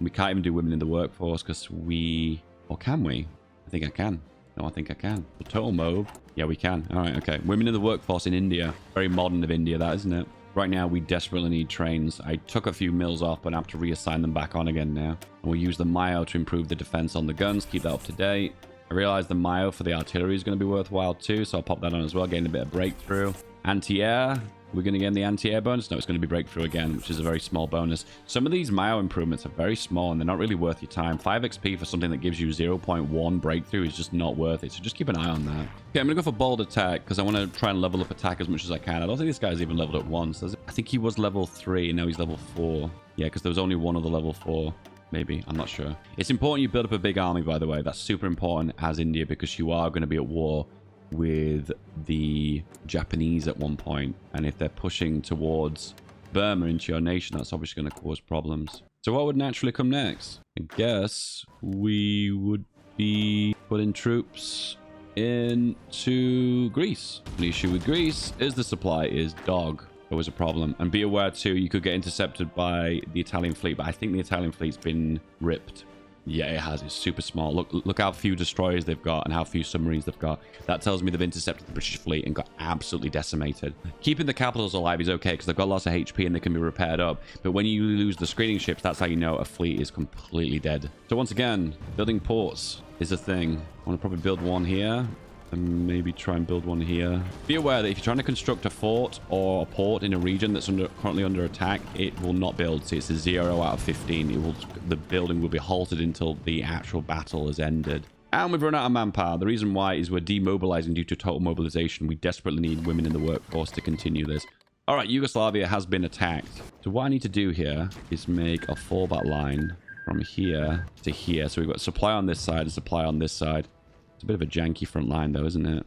We can't even do women in the workforce because or can we? I think I can. No, I think I can. The total mob. Yeah, we can. All right, okay. Women in the workforce in India. Very modern of India, that, isn't it? Right now, we desperately need trains. I took a few mills off, but I have to reassign them back on again now. And we'll use the Mayo to improve the defense on the guns, keep that up to date. I realize the Mayo for the artillery is going to be worthwhile too, so I'll pop that on as well, getting a bit of breakthrough. Anti-air. We're going to get the anti-air bonus. No, it's going to be breakthrough again, which is a very small bonus. Some of these Mayo improvements are very small and they're not really worth your time. 5 XP for something that gives you 0.1 breakthrough is just not worth it. So just keep an eye on that. Okay, I'm going to go for bold attack because I want to try and level up attack as much as I can. I don't think this guy's even leveled up once. I think he was level 3 and now he's level 4. Yeah, because there was only one other level 4. Maybe. I'm not sure. It's important you build up a big army, by the way. That's super important as India because you are going to be at war with the Japanese at one point, and if they're pushing towards Burma into your nation, that's obviously going to cause problems. So what would naturally come next? I guess we would be putting troops into Greece. The issue with Greece is the supply is dog. Always a problem. And be aware too, you could get intercepted by the Italian fleet, but I think the Italian fleet's been ripped. Yeah, it has. It's super small. Look how few destroyers they've got and how few submarines they've got. That tells me they've intercepted the British fleet and got absolutely decimated. Keeping the capitals alive is okay because they've got lots of HP and they can be repaired up. But when you lose the screening ships, that's how you know a fleet is completely dead. So once again, building ports is a thing. I want to probably build one here. And maybe try and build one here. Be aware that if you're trying to construct a fort or a port in a region that's currently under attack, it will not build. So it's a 0 out of 15. The building will be halted until the actual battle has ended. And we've run out of manpower. The reason why is we're demobilizing due to total mobilization. We desperately need women in the workforce to continue this. All right, Yugoslavia has been attacked. So what I need to do here is make a fallback line from here to here. So we've got supply on this side and supply on this side. It's a bit of a janky front line though, isn't it?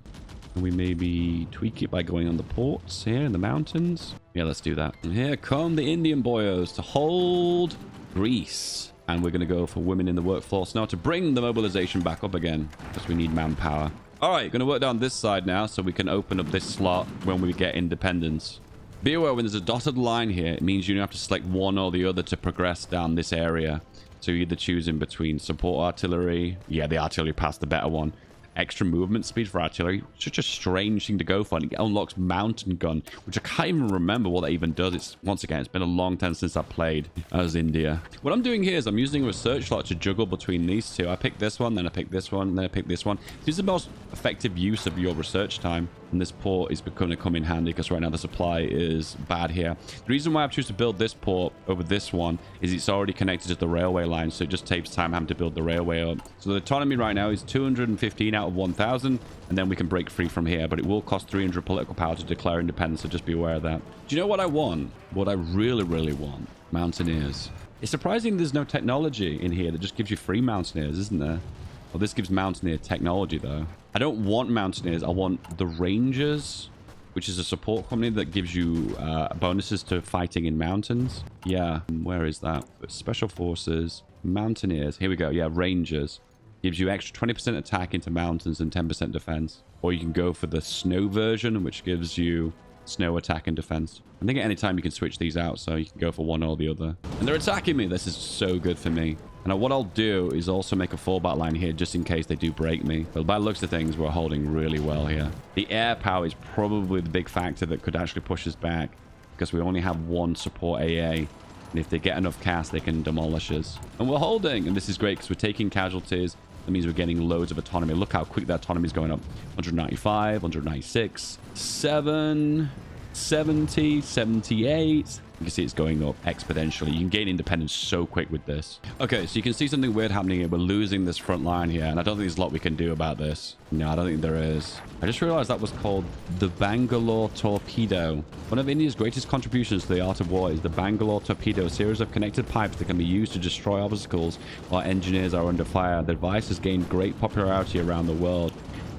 Can we maybe tweak it by going on the ports here in the mountains? Yeah, let's do that. And here come the Indian boyos to hold Greece. And we're going to go for women in the workforce now to bring the mobilization back up again because we need manpower. All right, going to work down this side now so we can open up this slot when we get independence. Be aware when there's a dotted line here, it means you have to select one or the other to progress down this area. So you're either choosing between support artillery. Yeah, the artillery passed the better one. Extra movement speed for artillery. Such a strange thing to go for. And it unlocks mountain gun, which I can't even remember what that even does. It's once again, it's been a long time since I played as India. What I'm doing here is I'm using a research slot to juggle between these two. I pick this one, then I pick this one, then I pick this one. This is the most effective use of your research time. And this port is going to come in handy because right now the supply is bad here. The reason why I've chosen to build this port over this one is it's already connected to the railway line, so it just takes time having to build the railway up. So the autonomy right now is 215 out of 1,000, and then we can break free from here, but it will cost 300 political power to declare independence, so just be aware of that. Do you know what I want? What I really, really want? Mountaineers. It's surprising there's no technology in here that just gives you free mountaineers, isn't there? Well, this gives mountaineer technology, though. I don't want mountaineers. I want the Rangers, which is a support company that gives you bonuses to fighting in mountains. Yeah, where is that? Special Forces, Mountaineers. Here we go. Yeah, Rangers. Gives you extra 20% attack into mountains and 10% defense. Or you can go for the snow version, which gives you snow attack and defense. I think at any time you can switch these out, so you can go for one or the other. And they're attacking me. This is so good for me. And what I'll do is also make a fallback line here just in case they do break me. But by the looks of things, we're holding really well here. The air power is probably the big factor that could actually push us back because we only have one support AA. And if they get enough cast, they can demolish us. And we're holding. And this is great because we're taking casualties. That means we're getting loads of autonomy. Look how quick that autonomy is going up. 195, 196, 7, 70, 78. You can see it's going up exponentially. You can gain independence so quick with this. Okay, so you can see something weird happening here. We're losing this front line here, and I don't think there's a lot we can do about this. No, I don't think there is. I just realized that was called the Bangalore Torpedo. One of India's greatest contributions to the art of war is the Bangalore Torpedo, a series of connected pipes that can be used to destroy obstacles while engineers are under fire. The device has gained great popularity around the world.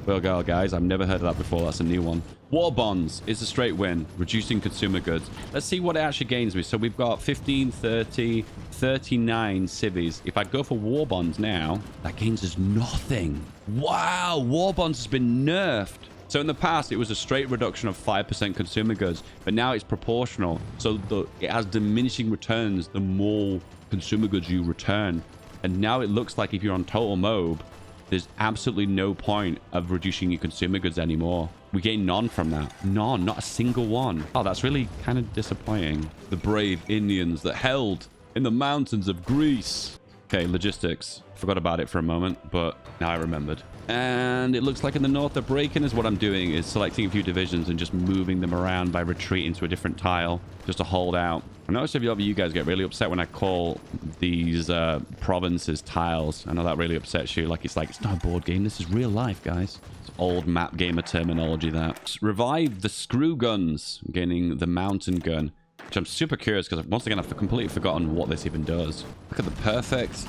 Well, guys, I've never heard of that before. That's a new one. War bonds is a straight win, reducing consumer goods. Let's see what it actually gains me. So we've got 15, 30, 39 civvies. If I go for war bonds now, that gains us nothing. Wow, war bonds has been nerfed. So in the past, it was a straight reduction of 5% consumer goods, but now it's proportional. So it has diminishing returns the more consumer goods you return. And now it looks like if you're on total mob, there's absolutely no point of reducing your consumer goods anymore. We gain none from that. None, not a single one. Oh, that's really kind of disappointing. The brave Indians that held in the mountains of Greece. Okay, logistics. Forgot about it for a moment, but now I remembered. And it looks like in the north they're breaking. Is what I'm doing is selecting a few divisions and just moving them around by retreating to a different tile just to hold out. I noticed a few of you guys get really upset when I call these provinces tiles. I know that really upsets you. It's not a board game. This is real life, guys. It's old map gamer terminology that. Revive the screw guns, gaining the mountain gun, which I'm super curious because once again, I've completely forgotten what this even does. Look at the perfect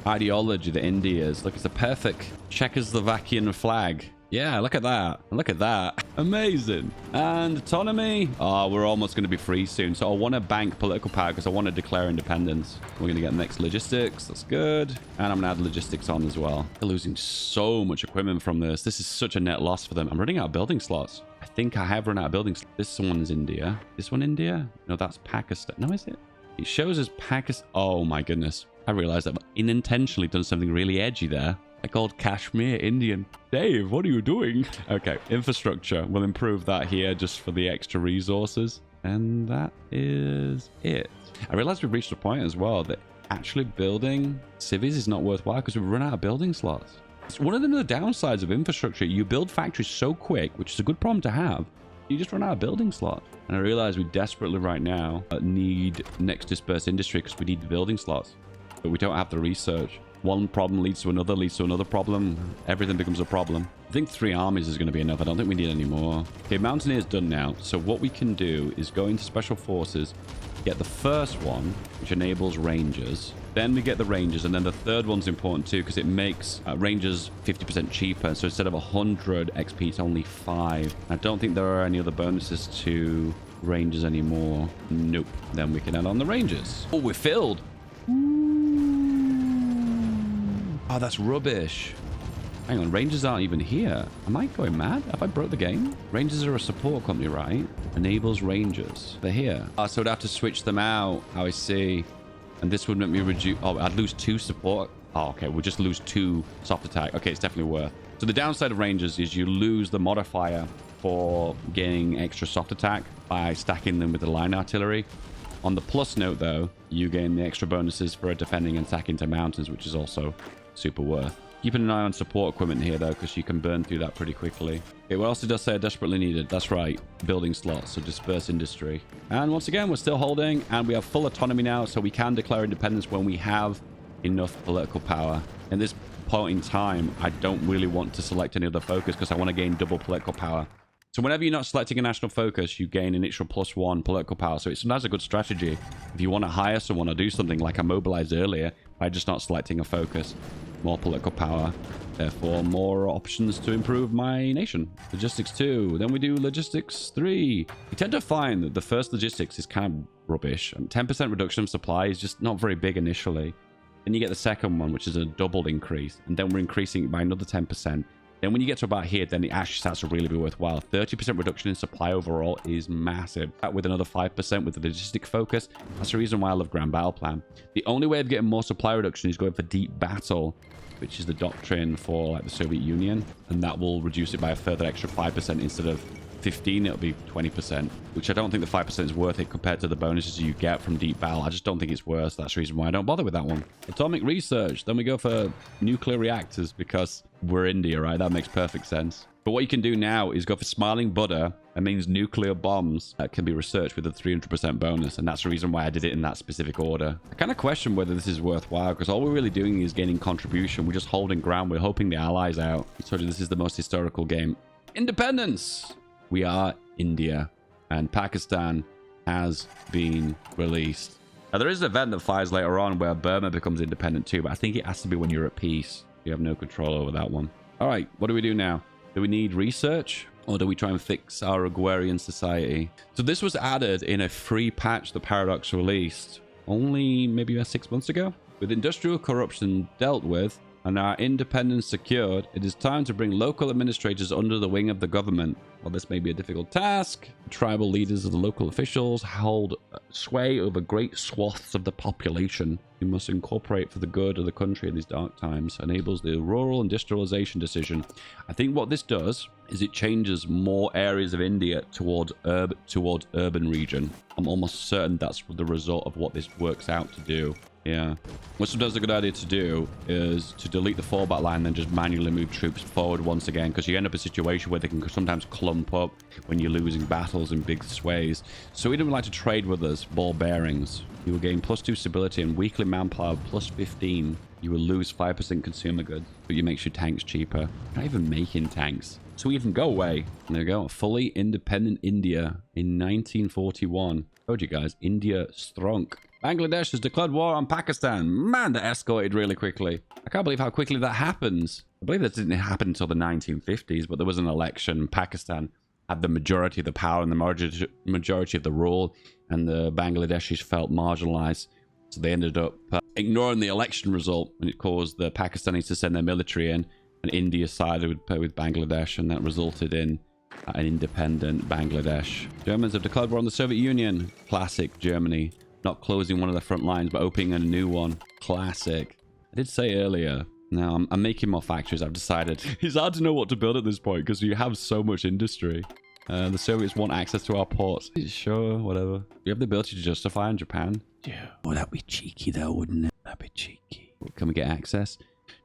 ideology that India is. Look, it's the perfect Czechoslovakian flag. Yeah, look at that. Look at that. Amazing. And autonomy. Oh, we're almost going to be free soon. So I want to bank political power because I want to declare independence. We're going to get next logistics. That's good. And I'm going to add logistics on as well. They're losing so much equipment from this. This is such a net loss for them. I'm running out of building slots. I think I have run out of building slots. This one's India. This one India? No, that's Pakistan. No, is it? It shows as Pakistan. Oh my goodness. I realized I've unintentionally done something really edgy there. I called Kashmir Indian. Dave, what are you doing? Okay, infrastructure. We'll improve that here just for the extra resources. And that is it. I realized we've reached a point as well that actually building cities is not worthwhile because we've run out of building slots. It's one of the downsides of infrastructure. You build factories so quick, which is a good problem to have. You just run out of building slots. And I realize we desperately right now need next dispersed industry because we need the building slots. But we don't have the research. one problem leads to another problem. Everything becomes a problem. I think 3 armies is going to be enough. I don't think we need any more. Okay, Mountaineer's done now. So what we can do is go into Special Forces, get the first one, which enables Rangers. Then we get the Rangers, and then the third one's important too, because it makes Rangers 50% cheaper. So instead of 100 XP, it's only 5. I don't think there are any other bonuses to Rangers anymore. Nope. Then we can add on the Rangers. Oh, we're filled. Oh, that's rubbish. Hang on, Rangers aren't even here. Am I going mad? Have I broke the game? Rangers are a support company, right? Enables Rangers. They're here. Oh, so I'd have to switch them out. Oh, I see. And this would make me reduce... Oh, I'd lose 2 support. Oh, okay. We'll just lose 2 soft attack. Okay, it's definitely worth. So the downside of Rangers is you lose the modifier for gaining extra soft attack by stacking them with the line artillery. On the plus note, though, you gain the extra bonuses for defending and stacking to mountains, which is also super worth. Keeping an eye on support equipment here, though, because you can burn through that pretty quickly. Okay, what else it does say desperately needed? That's right, building slots, so disperse industry. And once again, we're still holding, and we have full autonomy now, so we can declare independence when we have enough political power. In this point in time, I don't really want to select any other focus because I want to gain double political power. So whenever you're not selecting a national focus, you gain an extra +1 political power. So it's sometimes a good strategy if you want to hire someone or do something like I mobilized earlier by just not selecting a focus. More political power, therefore more options to improve my nation. Logistics 2, then we do logistics 3. We tend to find that the first logistics is kind of rubbish. 10% reduction of supply is just not very big initially. Then you get the second one, which is a doubled increase, and then we're increasing it by another 10%. Then when you get to about here, then it actually starts to really be worthwhile. 30% reduction in supply overall is massive. With another 5% with the logistic focus. That's the reason why I love Grand Battle Plan. The only way of getting more supply reduction is going for deep battle, which is the doctrine for like the Soviet Union. And that will reduce it by a further extra 5% instead of 15, it'll be 20%, which I don't think the 5% is worth it compared to the bonuses you get from deep battle. I just don't think it's worth. That's the reason why I don't bother with that one. Atomic research. Then we go for nuclear reactors because we're India, right? That makes perfect sense. But what you can do now is go for smiling Buddha. That means nuclear bombs that can be researched with a 300% bonus. And that's the reason why I did it in that specific order. I kind of question whether this is worthwhile because all we're really doing is gaining contribution. We're just holding ground. We're hoping the allies out. I told you this is the most historical game. Independence. We are India, and Pakistan has been released. Now, there is an event that fires later on where Burma becomes independent too, but I think it has to be when you're at peace. You have no control over that one. All right, what do we do now? Do we need research, or do we try and fix our agrarian society? So this was added in a free patch the Paradox released only maybe 6 months ago. With industrial corruption dealt with, and our independence secured, it is time to bring local administrators under the wing of the government. While this may be a difficult task, tribal leaders of the local officials hold sway over great swaths of the population. We must incorporate for the good of the country in these dark times. Enables the rural industrialization decision. I think what this does is it changes more areas of India towards urban region. I'm almost certain that's the result of what this works out to do. Yeah. What sometimes a good idea to do is to delete the fallback line and then just manually move troops forward once again, because you end up in a situation where they can sometimes clump up when you're losing battles in big sways. So we don't like to trade with us ball bearings. You will gain +2 stability and weekly manpower +15. You will lose 5% consumer goods, but you makes your tanks cheaper. Not even making tanks. So we even go away. And there we go. Fully independent India in 1941. Told you guys, India strong. Bangladesh has declared war on Pakistan. Man, that escalated really quickly. I can't believe how quickly that happens. I believe that didn't happen until the 1950s, but there was an election. Pakistan had the majority of the power and the majority of the rule, and the Bangladeshis felt marginalized. So they ended up ignoring the election result, and it caused the Pakistanis to send their military in, and India sided with Bangladesh, and that resulted in an independent Bangladesh. Germans have declared war on the Soviet Union. Classic Germany. Not closing one of the front lines, but opening a new one. Classic. I did say earlier. Now, I'm making more factories. I've decided. It's hard to know what to build at this point because you have so much industry. The Soviets want access to our ports. Sure, whatever. You have the ability to justify in Japan? Yeah. Oh, that'd be cheeky though, wouldn't it? That'd be cheeky. Can we get access?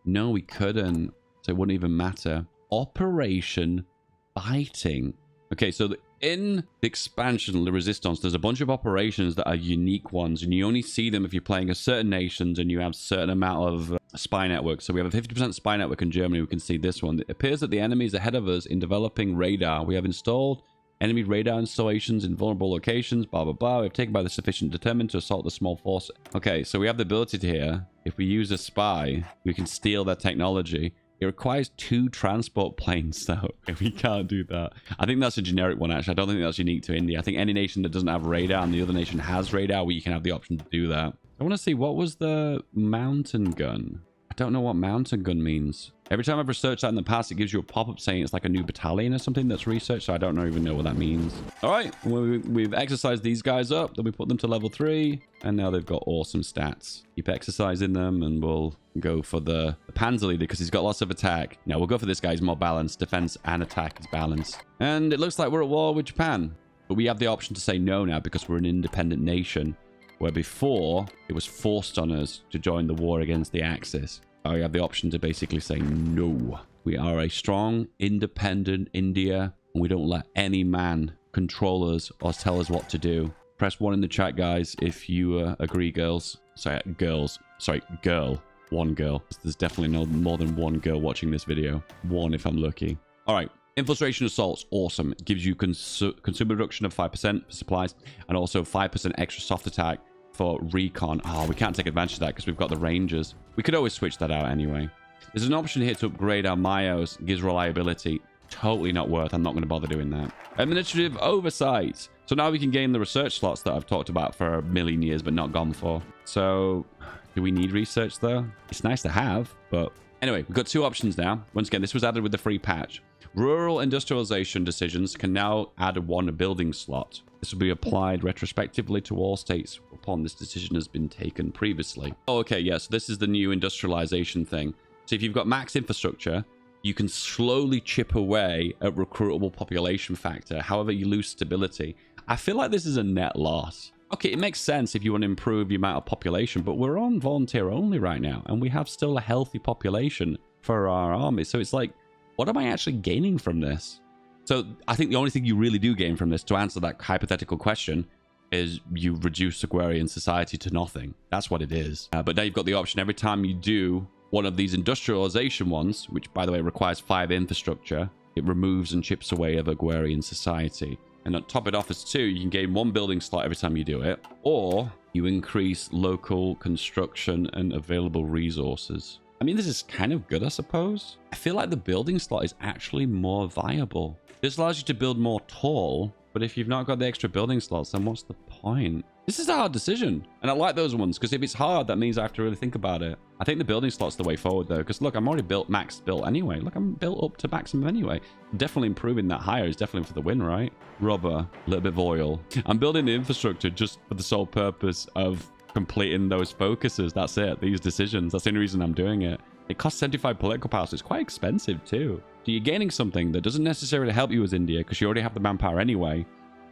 No, we couldn't. So it wouldn't even matter. Operation Biting. Okay, so in the expansion, the resistance, there's a bunch of operations that are unique ones, and you only see them if you're playing a certain nations and you have a certain amount of spy network. So we have a 50% spy network in Germany. We can see this one. It appears that the enemy is ahead of us in developing radar. We have installed enemy radar installations in vulnerable locations, blah, blah, blah. We've taken by the sufficient determined to assault the small force. Okay, so we have the ability to here. If we use a spy, we can steal their technology. It requires 2 transport planes, though. We can't do that. I think that's a generic one, actually. I don't think that's unique to India. I think any nation that doesn't have radar and the other nation has radar, well, you can have the option to do that. I want to see, what was the mountain gun? I don't know what mountain gun means. Every time I've researched that in the past, it gives you a pop-up saying it's like a new battalion or something that's researched, so I don't even know what that means. All right, we've exercised these guys up, then we put them to level 3, and now they've got awesome stats. Keep exercising them, and we'll go for the Panzer leader because he's got lots of attack. Now we'll go for this guy. He's more balanced. Defense and attack is balanced. And it looks like we're at war with Japan, but we have the option to say no now because we're an independent nation, where before it was forced on us to join the war against the Axis. I have the option to basically say no. We are a strong, independent India, and we don't let any man control us or tell us what to do. Press 1 in the chat, guys, if you agree, girls. Sorry, girls. Sorry, girl. 1 girl. There's definitely no more than 1 girl watching this video. 1 if I'm lucky. All right. Infiltration assaults, awesome. It gives you consumer reduction of 5% for supplies, and also 5% extra soft attack for recon. Oh, we can't take advantage of that because we've got the Rangers. We could always switch that out anyway. There's an option here to upgrade our Mayos. Gives reliability. Totally not worth. I'm not going to bother doing that. Administrative oversight. So now we can gain the research slots that I've talked about for a million years but not gone for. So do we need research though? It's nice to have, but anyway, we've got 2 options now. Once again, this was added with the free patch. Rural industrialization decisions can now add 1 building slot. This will be applied retrospectively to all states upon this decision has been taken previously. Oh, okay, yes, this is the new industrialization thing. So if you've got max infrastructure, you can slowly chip away at recruitable population factor. However, you lose stability. I feel like this is a net loss. Okay, it makes sense if you want to improve the amount of population, but we're on volunteer only right now, and we have still a healthy population for our army. So it's like, what am I actually gaining from this? So I think the only thing you really do gain from this, to answer that hypothetical question, is you reduce agrarian society to nothing. That's what it is. But now you've got the option every time you do one of these industrialization ones, which by the way requires 5 infrastructure, it removes and chips away of agrarian society. And on top it off as 2, you can gain 1 building slot every time you do it, or you increase local construction and available resources. I mean, this is kind of good, I suppose. I feel like the building slot is actually more viable. This allows you to build more tall, but if you've not got the extra building slots, then what's the point? This is a hard decision. And I like those ones, because if it's hard, that means I have to really think about it. I think the building slot's the way forward, though, because look, I'm already max built anyway. Look, I'm built up to maximum anyway. Definitely improving that higher is definitely for the win, right? Rubber, a little bit of oil. I'm building the infrastructure just for the sole purpose of completing those focuses. That's it. These decisions. That's the only reason I'm doing it. It costs 75 political power, so it's quite expensive too. So you're gaining something that doesn't necessarily help you as India because you already have the manpower anyway.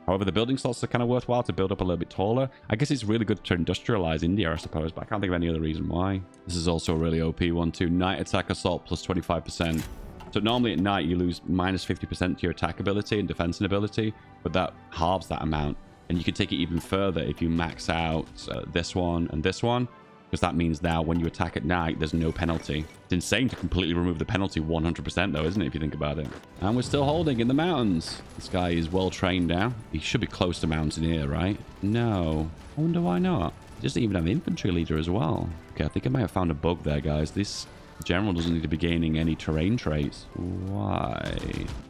However, the building slots are kind of worthwhile to build up a little bit taller. I guess it's really good to industrialize India, I suppose, but I can't think of any other reason why. This is also a really OP one too. Night attack assault plus 25%. So normally at night you lose minus 50% to your attack ability and defense ability, but that halves that amount. And you can take it even further if you max out this one and this one, because that means now when you attack at night, there's no penalty. It's insane to completely remove the penalty 100% though, isn't it, if you think about it? And we're still holding in the mountains. This guy is well trained now. He should be close to Mountaineer, right? No. I wonder why not. He doesn't even have infantry leader as well. Okay, I think I might have found a bug there, guys. This general doesn't need to be gaining any terrain traits. Why?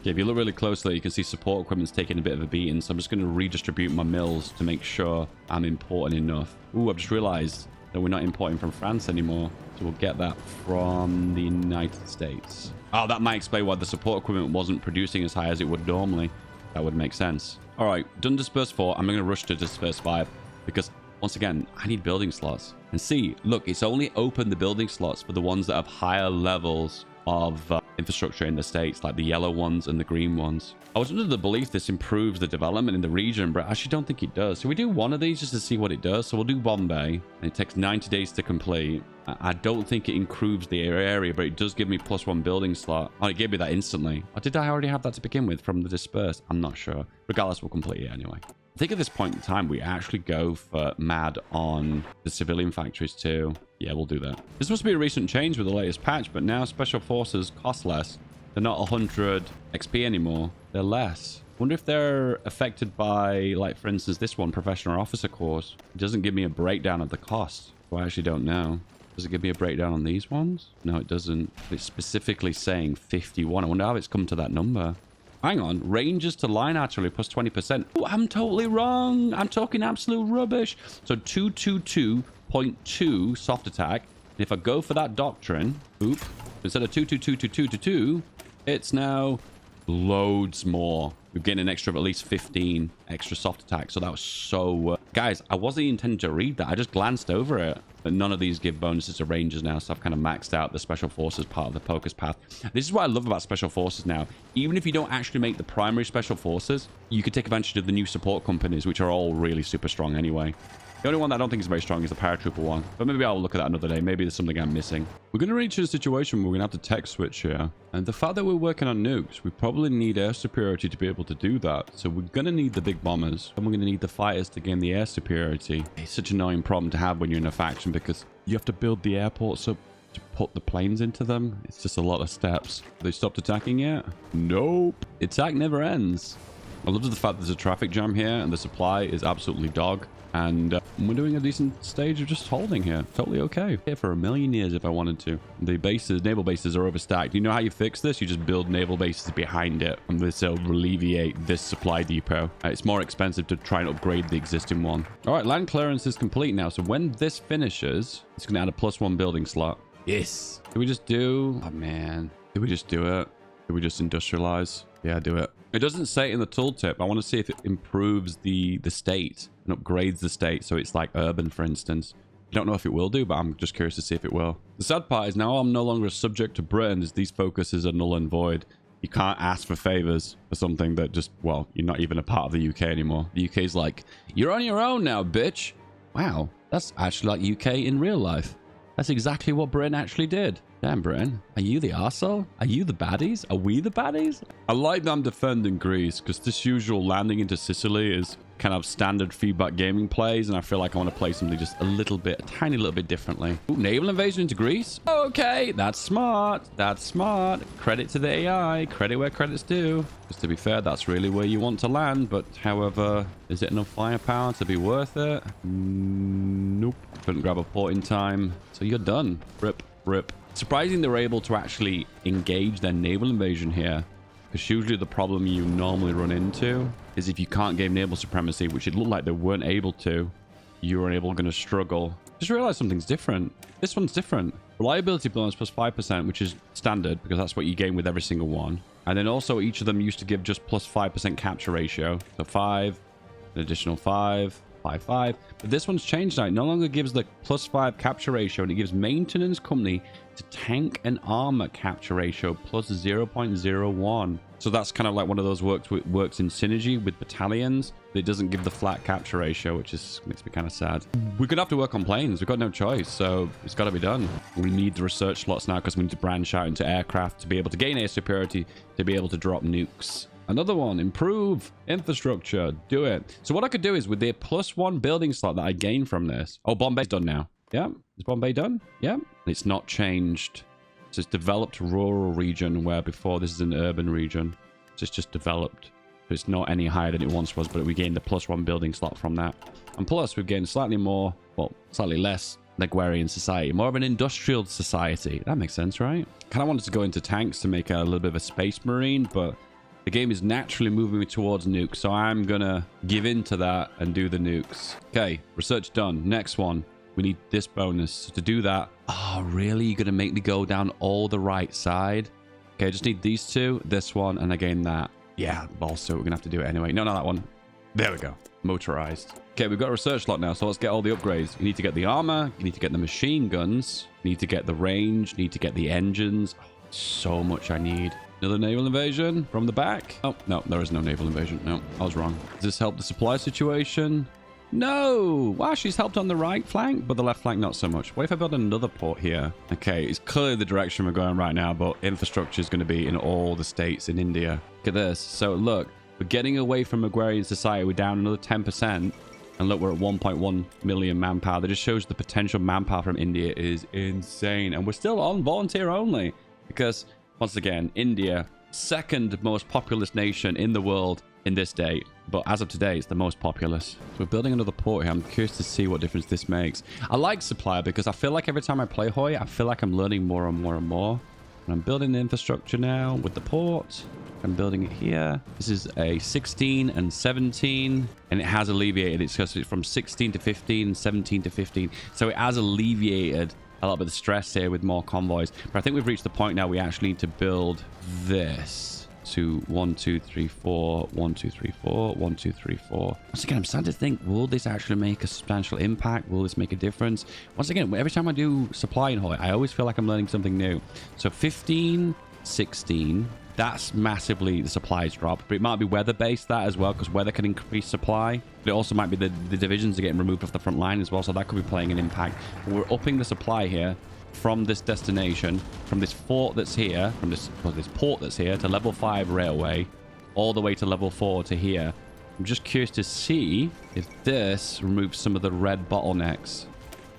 Okay, if you look really closely, you can see support equipment's taking a bit of a beating, so I'm just going to redistribute my mills to make sure I'm important enough. Ooh, I've just realized that we're not importing from France anymore, so we'll get that from the United States. Oh, that might explain why the support equipment wasn't producing as high as it would normally. That would make sense. All right, done disperse 4. I'm going to rush to disperse 5 because once again, I need building slots. And see, look, it's only opened the building slots for the ones that have higher levels of infrastructure in the States, like the yellow ones and the green ones. I was under the belief this improves the development in the region, but I actually don't think it does. So we do one of these just to see what it does. So we'll do Bombay, and it takes 90 days to complete. I don't think it improves the area, but it does give me +1 building slot. Oh, it gave me that instantly. Or did I already have that to begin with from the disperse? I'm not sure. Regardless, we'll complete it anyway. I think at this point in time, we actually go for mad on the civilian factories too. Yeah, we'll do that. This must be a recent change with the latest patch, but now special forces cost less. They're not 100 XP anymore. They're less. Wonder if they're affected by, like, for instance, this one, professional officer course. It doesn't give me a breakdown of the cost. So I actually don't know. Does it give me a breakdown on these ones? No, it doesn't. It's specifically saying 51. I wonder how it's come to that number. Hang on. Rangers to line artillery plus 20%. Oh, I'm totally wrong. I'm talking absolute rubbish. So 222.2 soft attack. And if I go for that doctrine, oop, instead of 222 it's now loads more. We've gained an extra of at least 15 extra soft attack. So that was so... guys, I wasn't intending to read that. I just glanced over it. But none of these give bonuses to rangers now. So I've kind of maxed out the special forces part of the focus path. This is what I love about special forces now. Even if you don't actually make the primary special forces, you could take advantage of the new support companies, which are all really super strong anyway. The only one that I don't think is very strong is the paratrooper one. But maybe I'll look at that another day. Maybe there's something I'm missing. We're going to reach a situation where we're going to have to tech switch here. And the fact that we're working on nukes, we probably need air superiority to be able to do that. So we're going to need the big bombers. And we're going to need the fighters to gain the air superiority. It's such an annoying problem to have when you're in a faction because you have to build the airports up to put the planes into them. It's just a lot of steps. Have they stopped attacking yet? Nope. Attack never ends. I love the fact there's a traffic jam here and the supply is absolutely dog. And we're doing a decent stage of just holding here. Totally okay. Here for a million years if I wanted to. The bases, naval bases are overstacked. You know how you fix this? You just build naval bases behind it. And this will alleviate this supply depot. It's more expensive to try and upgrade the existing one. All right, land clearance is complete now. So when this finishes, it's going to add a +1 building slot. Yes. Did we just do... Oh, man. Did we just do it? Did we just industrialize? Yeah, do it. It doesn't say it in the tooltip. I want to see if it improves the state and upgrades the state. So it's like urban, for instance. I don't know if it will do, but I'm just curious to see if it will. The sad part is now I'm no longer a subject to Britain as these focuses are null and void. You can't ask for favors for something that just, well, you're not even a part of the UK anymore. The UK's like, you're on your own now, bitch. Wow, that's actually like UK in real life. That's exactly what Britain actually did. Damn, Britain. Are you the arsehole? Are you the baddies? Are we the baddies? I like that I'm defending Greece because this usual landing into Sicily is kind of standard feedback gaming plays, and I feel like I want to play something just a little bit, a tiny little bit differently. Ooh, naval invasion into Greece? Okay, that's smart. That's smart. Credit to the AI. Credit where credit's due. Just to be fair, that's really where you want to land, but however, is it enough firepower to be worth it? Nope. Couldn't grab a port in time. So you're done. Rip, rip. Surprising they're able to actually engage their naval invasion here, because usually the problem you normally run into is if you can't gain naval supremacy, which it looked like they weren't able to, you were going to struggle. Just realized something's different. This one's different. Reliability bonus plus 5%, which is standard because that's what you gain with every single one. And then also each of them used to give just plus 5% capture ratio. So 5, an additional 5. 5. But this one's changed now. It no longer gives the plus 5 capture ratio, and it gives maintenance company to tank and armor capture ratio plus 0.01. So that's kind of like one of those works in synergy with battalions, but it doesn't give the flat capture ratio, which makes me kind of sad. We're gonna have to work on planes. We've got no choice, so it's got to be done. We need the research slots now because we need to branch out into aircraft to be able to gain air superiority, to be able to drop nukes. Another one, improve infrastructure. Do it. So what I could do is with the +1 building slot that I gained from this. Oh, Bombay's done now. Yeah. Is Bombay done? Yeah. It's not changed. So it's developed rural region where before this is an urban region. So it's just developed. So it's not any higher than it once was, but we gained the +1 building slot from that. And plus we've gained slightly more, well, slightly less Agrarian society. More of an industrial society. That makes sense, right? Kind of wanted to go into tanks to make a little bit of a space marine, but the game is naturally moving me towards nukes, so I'm gonna give in to that and do the nukes. Okay, research done. Next one. We need this bonus. So to do that... Oh, really? You're gonna make me go down all the right side? Okay, I just need these two, this one, and again that. Yeah, also, we're gonna have to do it anyway. No, not that one. There we go. Motorized. Okay, we've got a research slot now, so let's get all the upgrades. You need to get the armor, you need to get the machine guns, you need to get the range, you need to get the engines. So much I need. Another naval invasion from the back. Oh, no, there is no naval invasion. No, I was wrong. Does this help the supply situation? No. Wow, she's helped on the right flank, but the left flank not so much. What if I build another port here? Okay, it's clearly the direction we're going right now, but infrastructure is going to be in all the states in India. Look at this. So look, we're getting away from agrarian society. We're down another 10%. And look, we're at 1.1 million manpower. That just shows the potential manpower from India is insane. And we're still on volunteer only because, once again, India, second most populous nation in the world in this date. But as of today, it's the most populous. So we're building another port here. I'm curious to see what difference this makes. I like supply because I feel like every time I play Hoi, I feel like I'm learning more and more and more. And I'm building the infrastructure now with the port. I'm building it here. This is a 16 and 17, and it has alleviated. It's because it's from 16 to 15, 17 to 15. So it has alleviated a lot of the stress here with more convoys. But I think we've reached the point now we actually need to build this to 1, 2, 3, 4, 1, 2, 3, 4, 1, 2, 3, 4. Once again, I'm starting to think, will this actually make a substantial impact? Will this make a difference? Once again, every time I do supply in Hoi, I always feel like I'm learning something new. So 15, 16, that's massively the supplies drop, but it might be weather based that as well, because weather can increase supply, but it also might be the divisions are getting removed off the front line as well, so that could be playing an impact. But we're upping the supply here from this destination, from this fort that's here, from this port that's here to level 5 railway, all the way to level 4 to here. I'm just curious to see if this removes some of the red bottlenecks.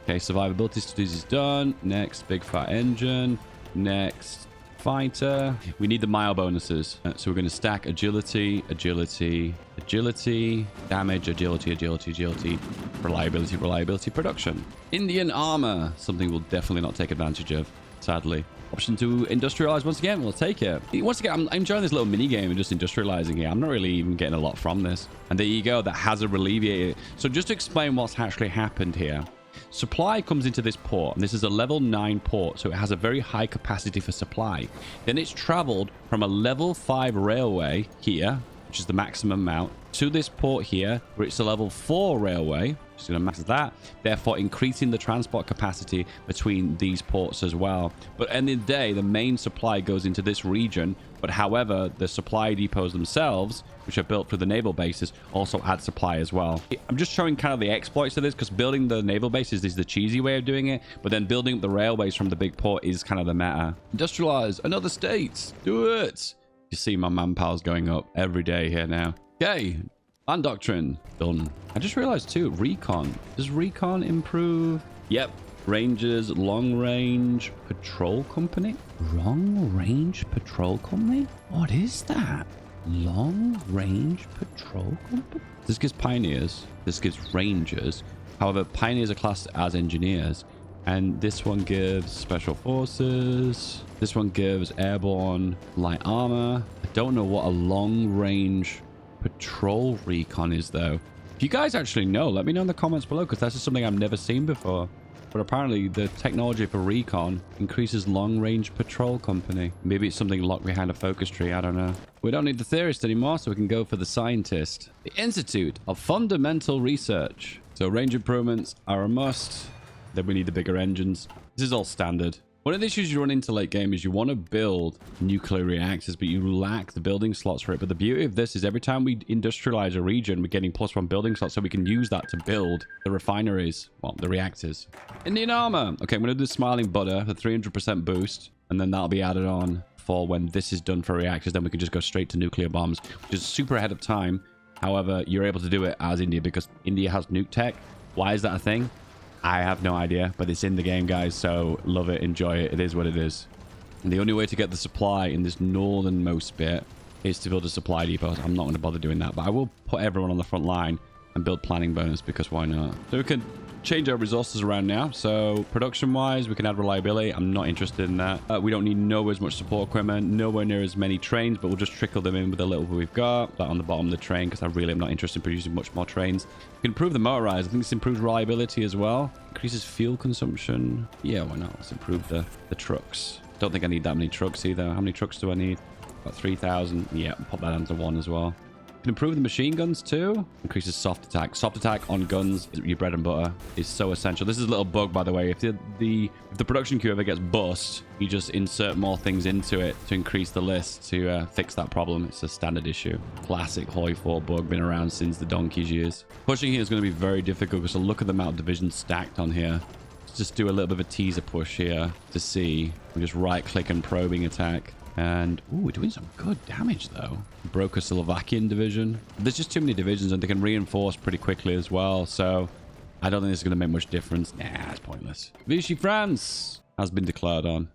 Okay, survivability studies is done. Next, big fat engine. Next, fighter. We need the mile bonuses. So we're going to stack agility, agility, agility, damage, agility, agility, agility, reliability, reliability, production. Indian armor. Something we'll definitely not take advantage of, sadly. Option to industrialize once again. We'll take it. Once again, I'm enjoying this little mini game and just industrializing here. I'm not really even getting a lot from this. And there you go. That has alleviated. So just to explain what's actually happened here. Supply comes into this port, and this is a level 9 port, so it has a very high capacity for supply. Then it's traveled from a level 5 railway here, which is the maximum amount, to this port here, where it's a level 4 railway. Just going to max that, therefore increasing the transport capacity between these ports as well. But at the end of the day, the main supply goes into this region, but however, the supply depots themselves, which are built for the naval bases, also add supply as well. I'm just showing kind of the exploits of this, because building the naval bases is the cheesy way of doing it, but then building up the railways from the big port is kind of the meta. Industrialize another states. Do it. You see my manpower's going up every day here now. Okay. Land doctrine done. I just realized too, recon. Does recon improve? Yep. Rangers, long range patrol company. Long range patrol company? What is that? Long range patrol company? This gives pioneers. This gives rangers. However, pioneers are classed as engineers. And this one gives special forces. This one gives airborne light armor. I don't know what a long range patrol recon is though. If you guys actually know, let me know in the comments below, because that's just something I've never seen before. But apparently the technology for recon increases long range patrol company. Maybe it's something locked behind a focus tree, I don't know. We don't need the theorist anymore, so we can go for the scientist. The Institute of Fundamental Research. So range improvements are a must. Then we need the bigger engines. This is all standard. One of the issues you run into late game is you want to build nuclear reactors, but you lack the building slots for it. But the beauty of this is every time we industrialize a region, we're getting +1 building slots, so we can use that to build the refineries, well, the reactors. Indian armor. Okay, I'm going to do Smiling Butter for 300% boost, and then that'll be added on for when this is done for reactors. Then we can just go straight to nuclear bombs, which is super ahead of time. However, you're able to do it as India because India has nuke tech. Why is that a thing? I have no idea, but it's in the game, guys, so love it, enjoy it. It is what it is. And the only way to get the supply in this northernmost bit is to build a supply depot. I'm not going to bother doing that, but I will put everyone on the front line and build planning bonus, because why not? So we can change our resources around now. So production-wise, we can add reliability. I'm not interested in that. We don't need nowhere as much support equipment, nowhere near as many trains, but we'll just trickle them in with the little we've got, like on the bottom of the train, because I really am not interested in producing much more trains. We can improve the motorized. I think this improves reliability as well. Increases fuel consumption. Yeah, why not? Let's improve the trucks. Don't think I need that many trucks either. How many trucks do I need? About 3,000. Yeah, pop that down to 1 as well. You can improve the machine guns too. Increases soft attack. Soft attack on guns, your bread and butter, is so essential. This is a little bug, by the way. If the production queue ever gets bust, you just insert more things into it to increase the list to fix that problem. It's a standard issue. Classic Hoi 4 bug, been around since the donkey's years. Pushing here is going to be very difficult because look at the amount of divisions stacked on here. Let's just do a little bit of a teaser push here to see. We just right click and probing attack. And, ooh, we're doing some good damage, though. Broke a Slovakian division. There's just too many divisions, and they can reinforce pretty quickly as well. So, I don't think this is going to make much difference. Nah, it's pointless. Vichy France has been declared on.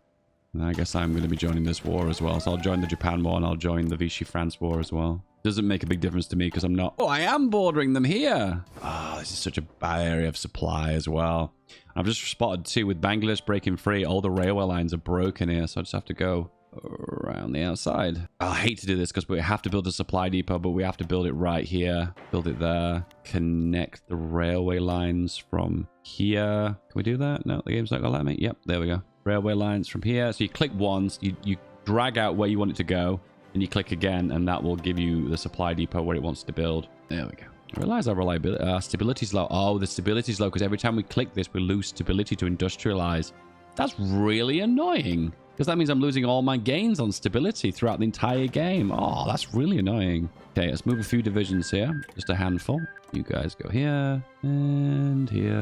And I guess I'm going to be joining this war as well. So, I'll join the Japan war, and I'll join the Vichy France war as well. Doesn't make a big difference to me because I'm not... Oh, I am bordering them here. Ah, this is such a bad area of supply as well. I've just spotted, too, with Bangladesh breaking free, all the railway lines are broken here. So, I just have to go around the outside. I hate to do this because we have to build a supply depot, but we have to build it right here. Build it there. Connect the railway lines from here. Can we do that? No, the game's not gonna let me. Yep, there we go. Railway lines from here. So you click once, you drag out where you want it to go, and you click again, and that will give you the supply depot where it wants to build. There we go. I realize our reliability, stability's low. Oh, the stability's low because every time we click this, we lose stability to industrialize. That's really annoying. Because that means I'm losing all my gains on stability throughout the entire game. Oh, that's really annoying. Okay, let's move a few divisions here. Just a handful. You guys go here and here.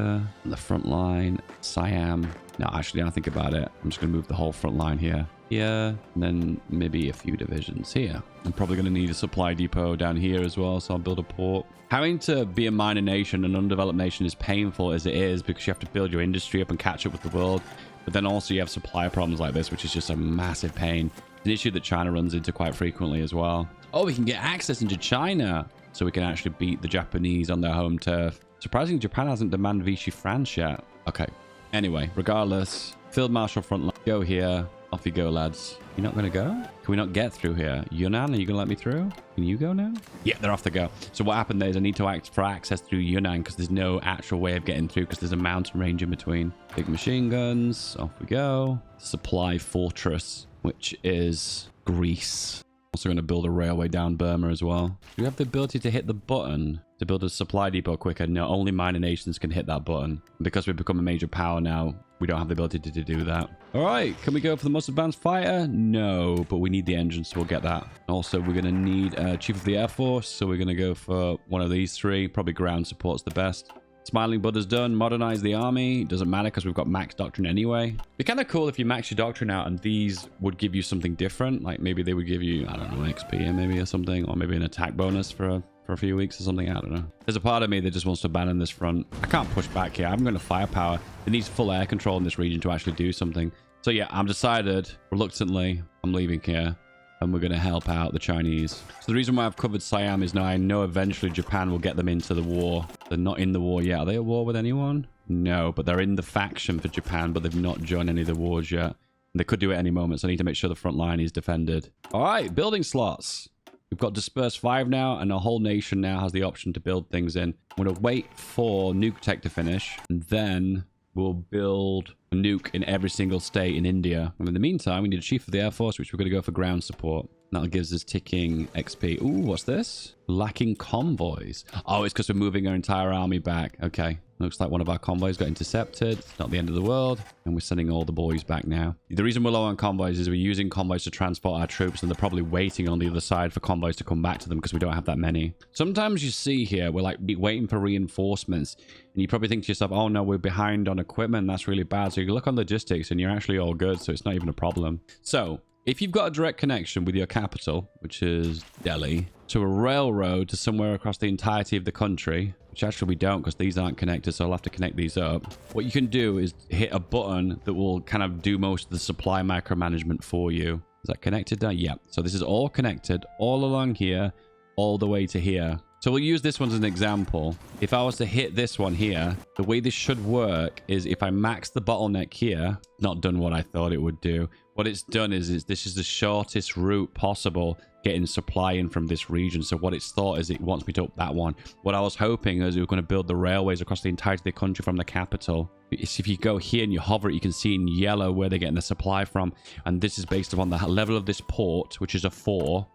On the front line, Siam. No, actually, I think about it. I'm just going to move the whole front line here. Here, and then maybe a few divisions here. I'm probably going to need a supply depot down here as well, so I'll build a port. Having to be a minor nation, an undeveloped nation, is painful as it is because you have to build your industry up and catch up with the world. But then also you have supply problems like this, which is just a massive pain. An issue that China runs into quite frequently as well. Oh, we can get access into China, so we can actually beat the Japanese on their home turf. Surprisingly, Japan hasn't demanded Vichy France yet. Okay. Anyway, regardless, Field Marshal front line. Go here. Off you go, lads. You're not going to go? Can we not get through here? Yunnan, are you going to let me through? Can you go now? Yeah, they're off to go. So what happened there is I need to act for access through Yunnan because there's no actual way of getting through because there's a mountain range in between. Big machine guns. Off we go. Supply fortress, which is Greece. Also going to build a railway down Burma as well. Do we have the ability to hit the button to build a supply depot quicker? No, only minor nations can hit that button. Because we've become a major power now, we don't have the ability to do that. All right, can we go for the most advanced fighter? No, but we need the engines, so we'll get that. Also, we're going to need Chief of the Air Force, so we're going to go for one of these three. Probably ground support's the best. Smiling Buddha's done. Modernize the army. Doesn't matter because we've got max doctrine anyway. It'd be kind of cool if you max your doctrine out and these would give you something different. Like maybe they would give you, I don't know, XP maybe or something. Or maybe an attack bonus for a few weeks or something. I don't know. There's a part of me that just wants to abandon this front. I can't push back here. I'm going to firepower. It needs full air control in this region to actually do something. So yeah, I'm decided reluctantly I'm leaving here. And we're going to help out the Chinese. So the reason why I've covered Siam is now I know eventually Japan will get them into the war. They're not in the war yet. Are they at war with anyone? No, but they're in the faction for Japan, but they've not joined any of the wars yet. They could do it any moment, so I need to make sure the front line is defended. All right, building slots. We've got Disperse 5 now, and our whole nation now has the option to build things in. I'm going to wait for Nuke Tech to finish, and then we'll build a nuke in every single state in India. And in the meantime, we need a Chief of the Air Force, which we're going to go for ground support. That gives us ticking XP. Ooh, what's this? Lacking convoys. Oh, it's because we're moving our entire army back. Okay. Looks like one of our convoys got intercepted. It's not the end of the world. And we're sending all the boys back now. The reason we're low on convoys is we're using convoys to transport our troops, and they're probably waiting on the other side for convoys to come back to them because we don't have that many. Sometimes you see here, we're like waiting for reinforcements. And you probably think to yourself, oh no, we're behind on equipment. That's really bad. So you look on logistics and you're actually all good. So it's not even a problem. So if you've got a direct connection with your capital, which is Delhi, to a railroad to somewhere across the entirety of the country, which actually we don't because these aren't connected, so I'll have to connect these up. What you can do is hit a button that will kind of do most of the supply micromanagement for you. Is that connected now? Yeah. So this is all connected all along here, all the way to here. So we'll use this one as an example. If I was to hit this one here, the way this should work is if I max the bottleneck here, not done what I thought it would do. What it's done is this is the shortest route possible getting supply in from this region. So what it's thought is it wants me to up that one. What I was hoping is we were going to build the railways across the entirety of the country from the capital. If you go here and you hover it, you can see in yellow where they're getting the supply from. And this is based upon the level of this port, which is a 4.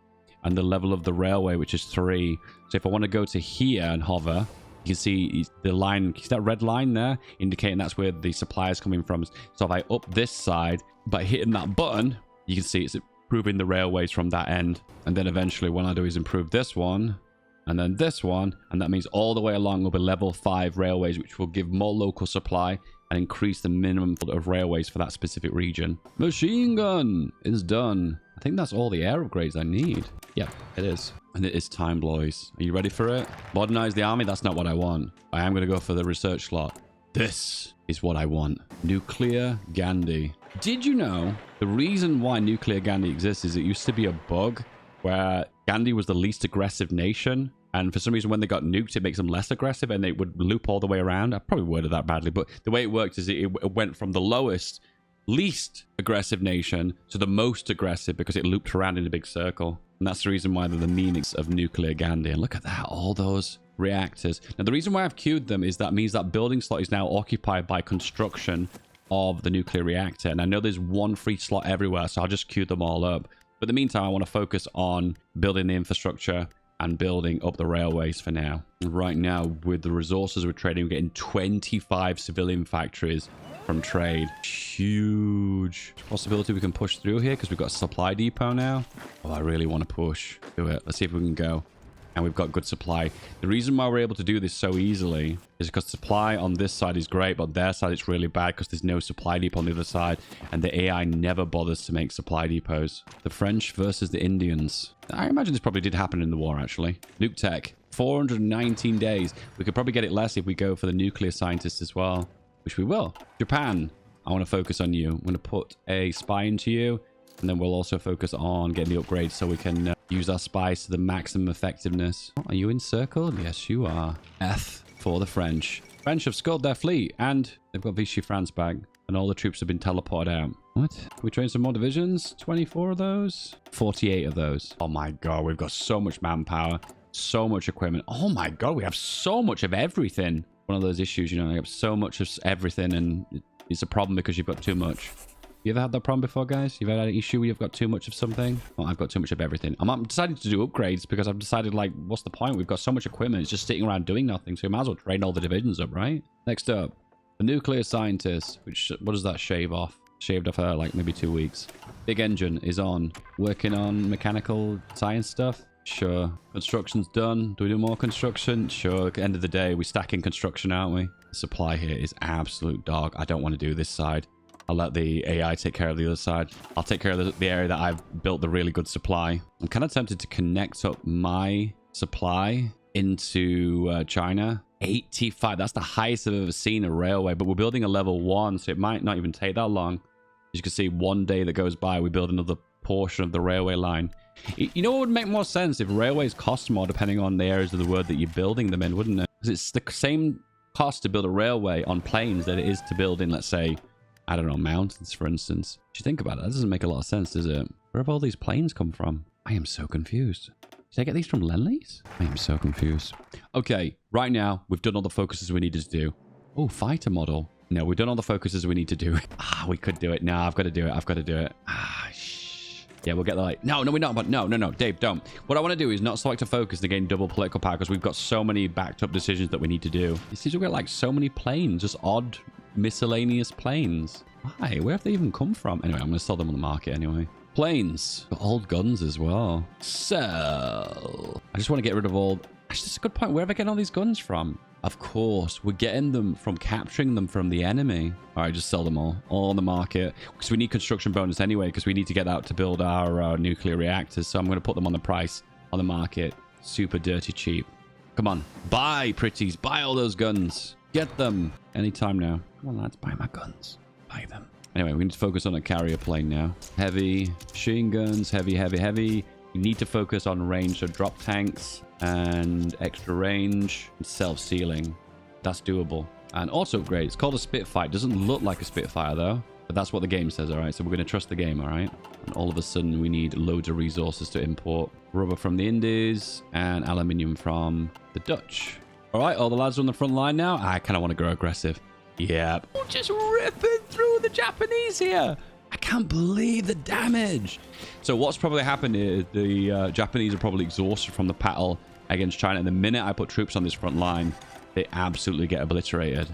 and the level of the railway, which is 3. So if I want to go to here and hover, you can see the line, see that red line there, indicating that's where the supply is coming from. So if I up this side by hitting that button, you can see it's improving the railways from that end. And then eventually what I'll do is improve this one, and then this one, and that means all the way along will be level 5 railways, which will give more local supply and increase the minimum of railways for that specific region. Machine gun is done. I think that's all the air upgrades I need. Yep, it is. And it is time, boys. Are you ready for it? Modernize the army? That's not what I want. I am going to go for the research slot. This is what I want. Nuclear Gandhi. Did you know the reason why Nuclear Gandhi exists is it used to be a bug where Gandhi was the least aggressive nation, and for some reason when they got nuked it makes them less aggressive and they would loop all the way around. I probably worded that badly, but the way it worked is it went from the lowest, least aggressive nation to the most aggressive because it looped around in a big circle. And that's the reason why they're the meanings of Nuclear Gandhi. And look at that, all those reactors. Now the reason why I've queued them is that means that building slot is now occupied by construction of the nuclear reactor. And I know there's one free slot everywhere, so I'll just queue them all up. But in the meantime, I want to focus on building the infrastructure and building up the railways for now. Right now, with the resources we're trading, we're getting 25 civilian factories from trade. Huge possibility we can push through here because we've got a supply depot now. Oh, I really want to push. Do it. Let's see if we can go. And we've got good supply. The reason why we're able to do this so easily is because supply on this side is great, but their side it's really bad because there's no supply depot on the other side, and the AI never bothers to make supply depots. The French versus the Indians. I imagine this probably did happen in the war, actually. Nuke tech, 419 days. We could probably get it less if we go for the nuclear scientists as well, which we will. Japan, I want to focus on you. I'm going to put a spy into you, and then we'll also focus on getting the upgrades so we can use our spies to the maximum effectiveness. Oh, are you encircled? Yes, you are. F for the French. French have sculled their fleet, and they've got Vichy France back, and all the troops have been teleported out. What? Can we train some more divisions? 24 of those? 48 of those. Oh my god, we've got so much manpower, so much equipment. Oh my god, we have so much of everything. One of those issues, you know, you have so much of everything, and it's a problem because you've got too much. You ever had that problem before, guys? You've had an issue where you've got too much of something? Well, I've got too much of everything. I'm deciding to do upgrades because I've decided, like, what's the point? We've got so much equipment. It's just sitting around doing nothing. So we might as well train all the divisions up, right? Next up, the nuclear scientist. Which, what does that shave off? Shaved off her, like, maybe 2 weeks. Big engine is on. Working on mechanical science stuff? Sure. Construction's done. Do we do more construction? Sure. At the end of the day, we're stacking construction, aren't we? The supply here is absolute dog. I don't want to do this side. I'll let the AI take care of the other side. I'll take care of the area that I've built the really good supply. I'm kind of tempted to connect up my supply into China. 85. That's the highest I've ever seen a railway, but we're building a level 1, so it might not even take that long. As you can see, one day that goes by, we build another portion of the railway line. You know what would make more sense if railways cost more depending on the areas of the world that you're building them in, wouldn't it? Because it's the same cost to build a railway on plains that it is to build in, let's say, I don't know, mountains, for instance. If you think about it, that doesn't make a lot of sense, does it? Where have all these planes come from? I am so confused. Did I get these from Lend-Lease? I am so confused. Okay, right now, we've done all the focuses we needed to do. Oh, fighter model. No, we've done all the focuses we need to do. We could do it. No, I've got to do it. I've got to do it. Yeah, we'll get the light. No, we're not. But no, Dave, don't. What I want to do is not select a focus to gain double political power because we've got so many backed up decisions that we need to do. It seems we've got like so many planes, just odd miscellaneous planes. Why? Where have they even come from? Anyway, I'm going to sell them on the market anyway. Planes. Got old guns as well. Sell. I just want to get rid of all... Actually, that's a good point. Where are I getting all these guns from? Of course, we're getting them from capturing them from the enemy. All right, just sell them all on the market. Because we need construction bonus anyway, because we need to get that to build our nuclear reactors. So I'm going to put them on the price on the market. Super dirty cheap. Come on. Buy, pretties. Buy all those guns. Get them. Anytime now. Come on, lads. Buy my guns. Buy them. Anyway, we need to focus on a carrier plane now. Heavy machine guns. Heavy. You need to focus on range, so drop tanks and extra range and self-sealing. That's doable. And auto upgrade. It's called a Spitfire. It doesn't look like a Spitfire though, but that's what the game says. All right, so we're going to trust the game. All right. And all of a sudden we need loads of resources to import. Rubber from the Indies and aluminium from the Dutch. All right, all the lads are on the front line now. I kind of want to go aggressive. Yeah, we're just ripping through the Japanese here. I can't believe the damage. So what's probably happened is the Japanese are probably exhausted from the battle against China. And the minute I put troops on this front line, they absolutely get obliterated.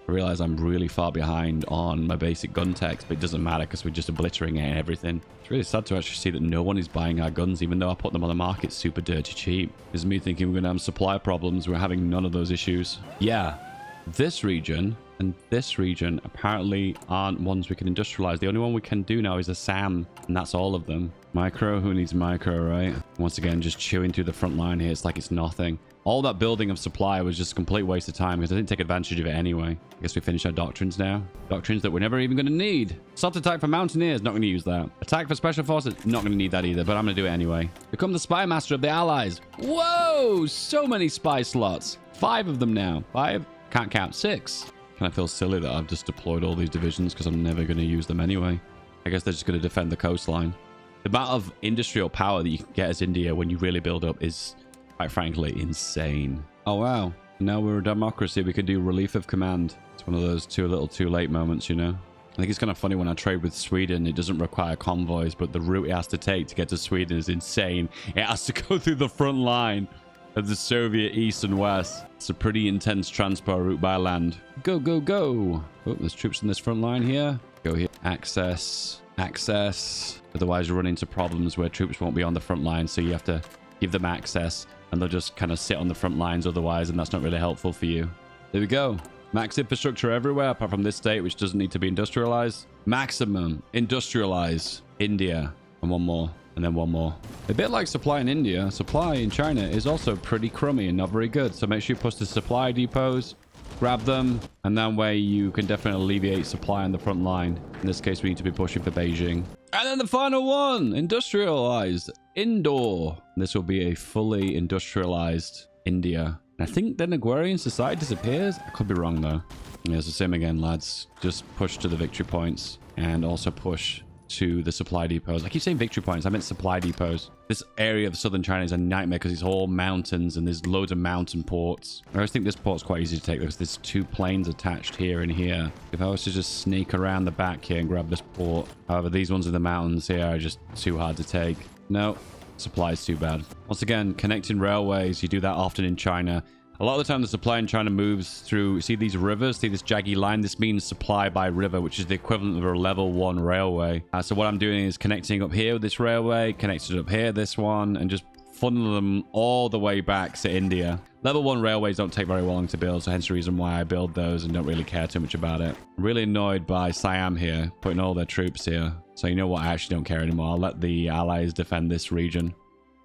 I realize I'm really far behind on my basic gun techs, but it doesn't matter because we're just obliterating everything. It's really sad to actually see that no one is buying our guns, even though I put them on the market super dirty cheap. This is me thinking we're going to have supply problems. We're having none of those issues. Yeah, this region and this region apparently aren't ones we can industrialize. The only one we can do now is Assam, and that's all of them. Micro, who needs micro, right? Once again, just chewing through the front line here. It's like it's nothing. All that building of supply was just a complete waste of time because I didn't take advantage of it anyway. I guess we finish our doctrines now. Doctrines that we're never even going to need. Soft attack for mountaineers, not going to use that. Attack for special forces, not going to need that either, but I'm going to do it anyway. Become the spy master of the allies. Whoa, so many spy slots. 5 of them now. 5, can't count, 6. Kind of feel silly that I've just deployed all these divisions because I'm never going to use them anyway. I guess they're just going to defend the coastline. The amount of industrial power that you can get as India when you really build up is, quite frankly, insane. Oh, wow. Now we're a democracy. We can do relief of command. It's one of those a little too late moments, you know? I think it's kind of funny when I trade with Sweden, it doesn't require convoys, but the route it has to take to get to Sweden is insane. It has to go through the front line of the Soviet East and West. It's a pretty intense transport route by land. Go, go, go. Oh, there's troops in this front line here. Go here. Access. Access. Otherwise, you run into problems where troops won't be on the front line, so you have to give them access, and they'll just kind of sit on the front lines otherwise, and that's not really helpful for you. There we go. Max infrastructure everywhere, apart from this state, which doesn't need to be industrialized. Maximum industrialize India. And one more. And then one more. A bit like supply in India, supply in China is also pretty crummy and not very good. So make sure you push the supply depots, grab them, and that way you can definitely alleviate supply on the front line. In this case, we need to be pushing for Beijing. And then the final one, industrialized indoor. This will be a fully industrialized India. And I think then agrarian society disappears. I could be wrong though. Yeah, it's the same again, lads. Just push to the victory points and also push to the supply depots. I keep saying victory points. I meant supply depots. This area of southern China is a nightmare because it's all mountains and there's loads of mountain ports. I always think this port's quite easy to take because there's 2 planes attached here and here. If I was to just sneak around the back here and grab this port. However, these ones in the mountains here are just too hard to take. No, supply is too bad. Once again, connecting railways. You do that often in China. A lot of the time, the supply in China moves through, see these rivers, see this jaggy line? This means supply by river, which is the equivalent of a level 1 railway. So what I'm doing is connecting up here with this railway, connected up here, this one, and just funnel them all the way back to India. Level 1 railways don't take very long to build, so hence the reason why I build those and don't really care too much about it. I'm really annoyed by Siam here, putting all their troops here. So you know what? I actually don't care anymore. I'll let the allies defend this region.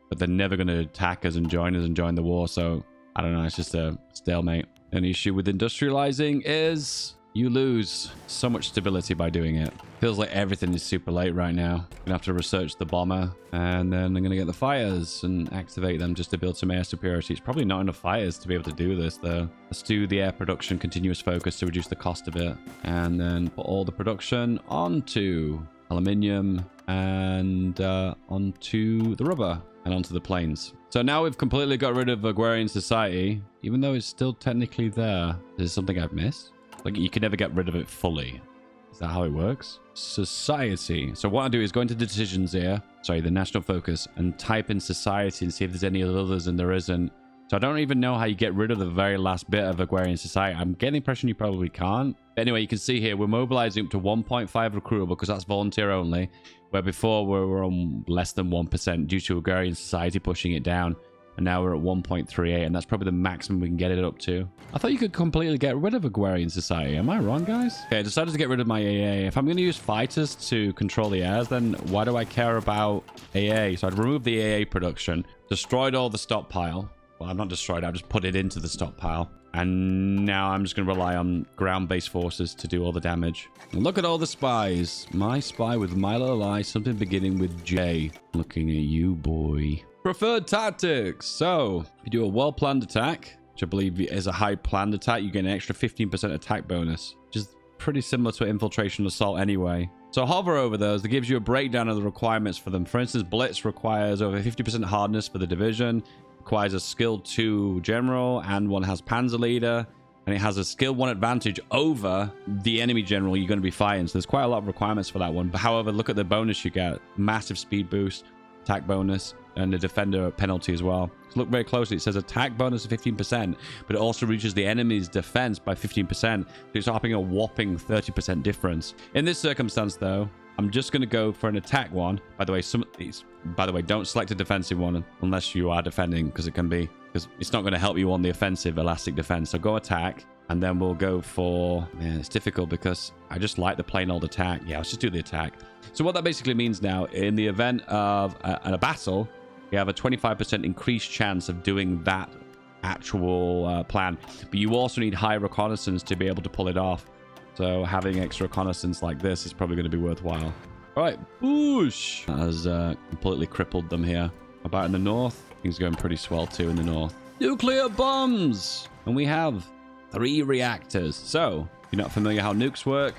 But they're never going to attack us and join the war, so I don't know, it's just a stalemate. An issue with industrializing is you lose so much stability by doing it. Feels like everything is super late right now. I'm gonna have to research the bomber, and then I'm gonna get the fires and activate them just to build some air superiority. It's probably not enough fires to be able to do this though. Let's do the air production continuous focus to reduce the cost of it, and then put all the production onto aluminium and onto the rubber and onto the planes. So now we've completely got rid of agrarian society, even though it's still technically there. Is there something I've missed? Like, you can never get rid of it fully. Is that how it works? Society. So what I do is go into the decisions here, sorry, the national focus, and type in society and see if there's any others, and there isn't. So I don't even know how you get rid of the very last bit of agrarian society. I'm getting the impression you probably can't. But anyway, you can see here, we're mobilizing up to 1.5 recruitable because that's volunteer only, where before we were on less than 1% due to agrarian society pushing it down. And now we're at 1.38, and that's probably the maximum we can get it up to. I thought you could completely get rid of agrarian society. Am I wrong, guys? Okay, I decided to get rid of my AA. If I'm going to use fighters to control the airs, then why do I care about AA? So I'd remove the AA production, destroyed all the stockpile. Well, I've not destroyed it, I've just put it into the stockpile. And now I'm just going to rely on ground-based forces to do all the damage. And look at all the spies. My spy with my little eye, something beginning with J. Looking at you, boy. Preferred tactics. So, if you do a well-planned attack, which I believe is a high-planned attack, you get an extra 15% attack bonus, which is pretty similar to infiltration assault anyway. So hover over those. That gives you a breakdown of the requirements for them. For instance, Blitz requires over 50% hardness for the division, requires a skill 2 general, and one has Panzer leader, and and it has a skill 1 advantage over the enemy general you're going to be fighting. So there's quite a lot of requirements for that one. But however, look at the bonus you get. Massive speed boost, attack bonus, and a defender penalty as well. So look very closely. It says attack bonus of 15%, but it also reaches the enemy's defense by 15%. So it's having a whopping 30% difference. In this circumstance, though, I'm just going to go for an attack one. By the way, don't select a defensive one unless you are defending, because it's not going to help you on the offensive elastic defense. So go attack, and then we'll go for... Man, it's difficult because I just like the plain old attack. Yeah, let's just do the attack. So what that basically means now, in the event of a battle, you have a 25% increased chance of doing that actual plan. But you also need high reconnaissance to be able to pull it off. So having extra reconnaissance like this is probably going to be worthwhile. All right, whoosh! That has completely crippled them here. About in the north, things are going pretty swell too in the north. Nuclear bombs! And we have 3 reactors. So, if you're not familiar how nukes work,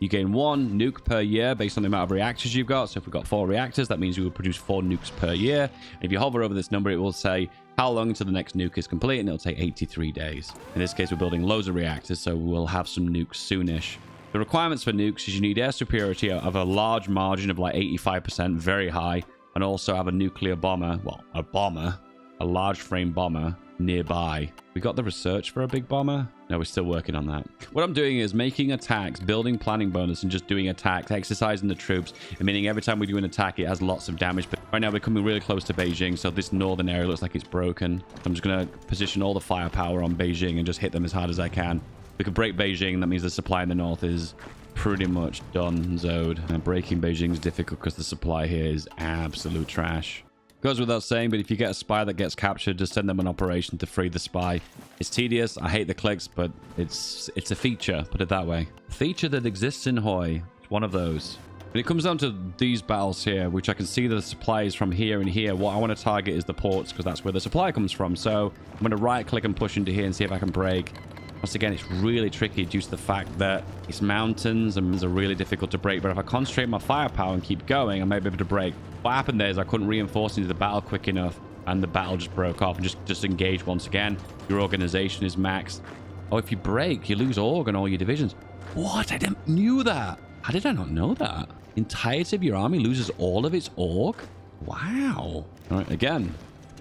you gain 1 nuke per year based on the amount of reactors you've got. So if we've got 4 reactors, that means we will produce 4 nukes per year. And if you hover over this number, it will say how long until the next nuke is complete, and it'll take 83 days. In this case, we're building loads of reactors, so we'll have some nukes soonish. The requirements for nukes is you need air superiority of a large margin of like 85%, very high, and also have a nuclear bomber, well, a large frame bomber nearby. We got the research for a big bomber? No, we're still working on that. What I'm doing is making attacks, building planning bonus, and just doing attacks, exercising the troops, and meaning every time we do an attack, it has lots of damage. But right now, we're coming really close to Beijing, so this northern area looks like it's broken. I'm just going to position all the firepower on Beijing and just hit them as hard as I can. We could break Beijing. That means the supply in the north is pretty much done, Zode. And breaking Beijing is difficult because the supply here is absolute trash. Goes without saying, but if you get a spy that gets captured, just send them an operation to free the spy. It's tedious. I hate the clicks, but it's a feature, put it that way. Feature that exists in Hoi. It's one of those. When it comes down to these battles here, which I can see the supply is from here and here, what I want to target is the ports, because that's where the supply comes from. So I'm going to right click and push into here and see if I can break. Once again, it's really tricky due to the fact that it's mountains and are really difficult to break. But if I concentrate my firepower and keep going, I may be able to break. What happened there is I couldn't reinforce into the battle quick enough, and the battle just broke off and just engage once again. Your organization is maxed. Oh, if you break, you lose org on all your divisions. What? I didn't knew that. How did I not know that? Entirety of your army loses all of its org? Wow. All right, again.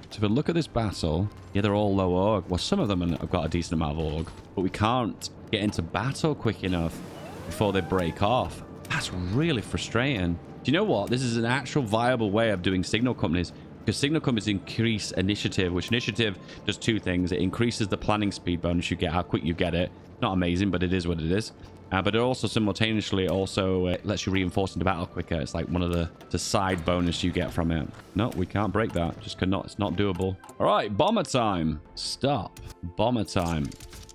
So if we look at this battle, yeah, they're all low org. Well, some of them have got a decent amount of org, but we can't get into battle quick enough before they break off. That's really frustrating. Do you know what? This is an actual viable way of doing signal companies, because signal companies increase initiative, which initiative does 2 things. It increases the planning speed bonus you get, how quick you get it. Not amazing, but it is what it is. But it also simultaneously lets you reinforce into battle quicker. It's like one of the side bonus you get from it. No, we can't break that. Just cannot. It's not doable. All right, bomber time. Stop. Bomber time.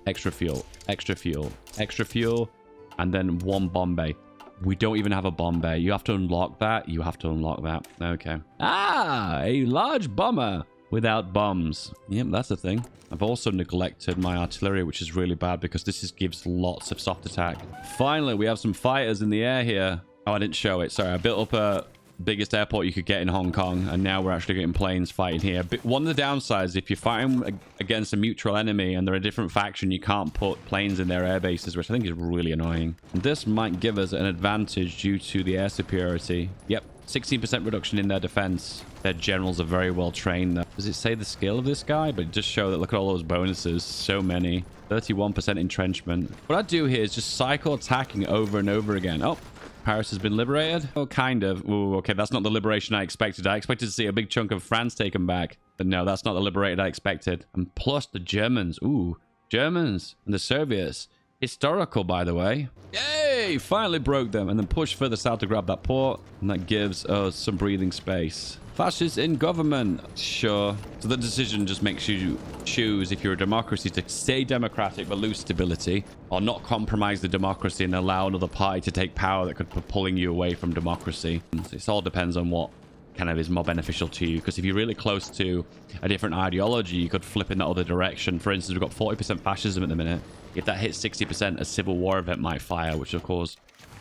Extra fuel. Extra fuel. Extra fuel. And then 1 bomb bay. We don't even have a bomb bay. You have to unlock that. You have to unlock that. Okay. Ah, a large bomber without bombs. Yep, that's the thing. I've also neglected my artillery, which is really bad because this gives lots of soft attack. Finally, we have some fighters in the air here. Oh, I didn't show it. Sorry, I built up a biggest airport you could get in Hong Kong, and now we're actually getting planes fighting here. But one of the downsides, if you're fighting against a mutual enemy and they're a different faction, you can't put planes in their air bases, which I think is really annoying. And this might give us an advantage due to the air superiority. Yep, 16% reduction in their defense. Their generals are very well trained. Does it say the skill of this guy? But just show that, look at all those bonuses. So many. 31% entrenchment. What I do here is just cycle attacking over and over again. Oh, Paris has been liberated. Oh, kind of. Ooh, okay, that's not the liberation I expected. I expected to see a big chunk of France taken back. But no, that's not the liberated I expected. And plus the Germans. Ooh, Germans and the Soviets. Historical, by the way. Yay! Finally broke them. And then push further south to grab that port. And that gives us some breathing space. Fascists in government. Sure. So the decision just makes you choose, if you're a democracy, to stay democratic but lose stability, or not compromise the democracy and allow another party to take power that could be pulling you away from democracy. It all depends on what kind of is more beneficial to you, because if you're really close to a different ideology, you could flip in that other direction. For instance, we've got 40% fascism at the minute. If that hits 60%, a civil war event might fire, which of course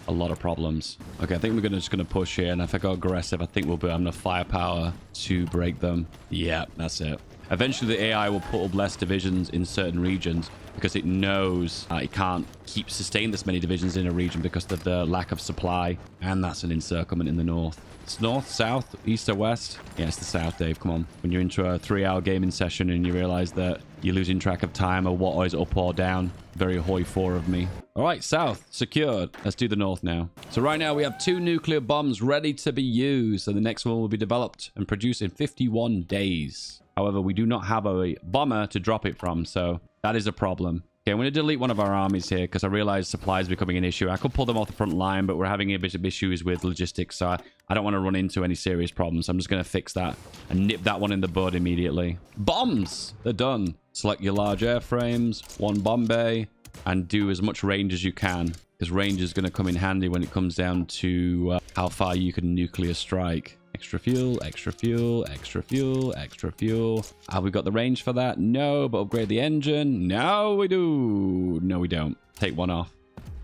a lot of problems. Okay, I think we're just gonna push here, and if I go aggressive, I think we'll have enough firepower to break them. Yeah, that's it. Eventually, the AI will put up less divisions in certain regions because it knows it can't sustain this many divisions in a region because of the lack of supply. And that's an encirclement in the north. It's north, south, east, or west? Yeah, it's the south, Dave. Come on. When you're into a 3-hour gaming session and you realize that you're losing track of time or what is up or down. Very hoi 4 of me. All right, south, secured. Let's do the north now. So right now we have 2 nuclear bombs ready to be used. And the next one will be developed and produced in 51 days. However, we do not have a bomber to drop it from. So that is a problem. Okay, I'm going to delete one of our armies here because I realize supply is becoming an issue. I could pull them off the front line, but we're having a bit of issues with logistics. So I don't want to run into any serious problems. So I'm just going to fix that and nip that one in the bud immediately. Bombs! They're done. Select your large airframes, 1 bomb bay, and do as much range as you can. Because range is going to come in handy when it comes down to how far you can nuclear strike. Extra fuel, extra fuel, extra fuel, extra fuel. Have we got the range for that? No, but upgrade the engine. No, we do. No, we don't. Take one off.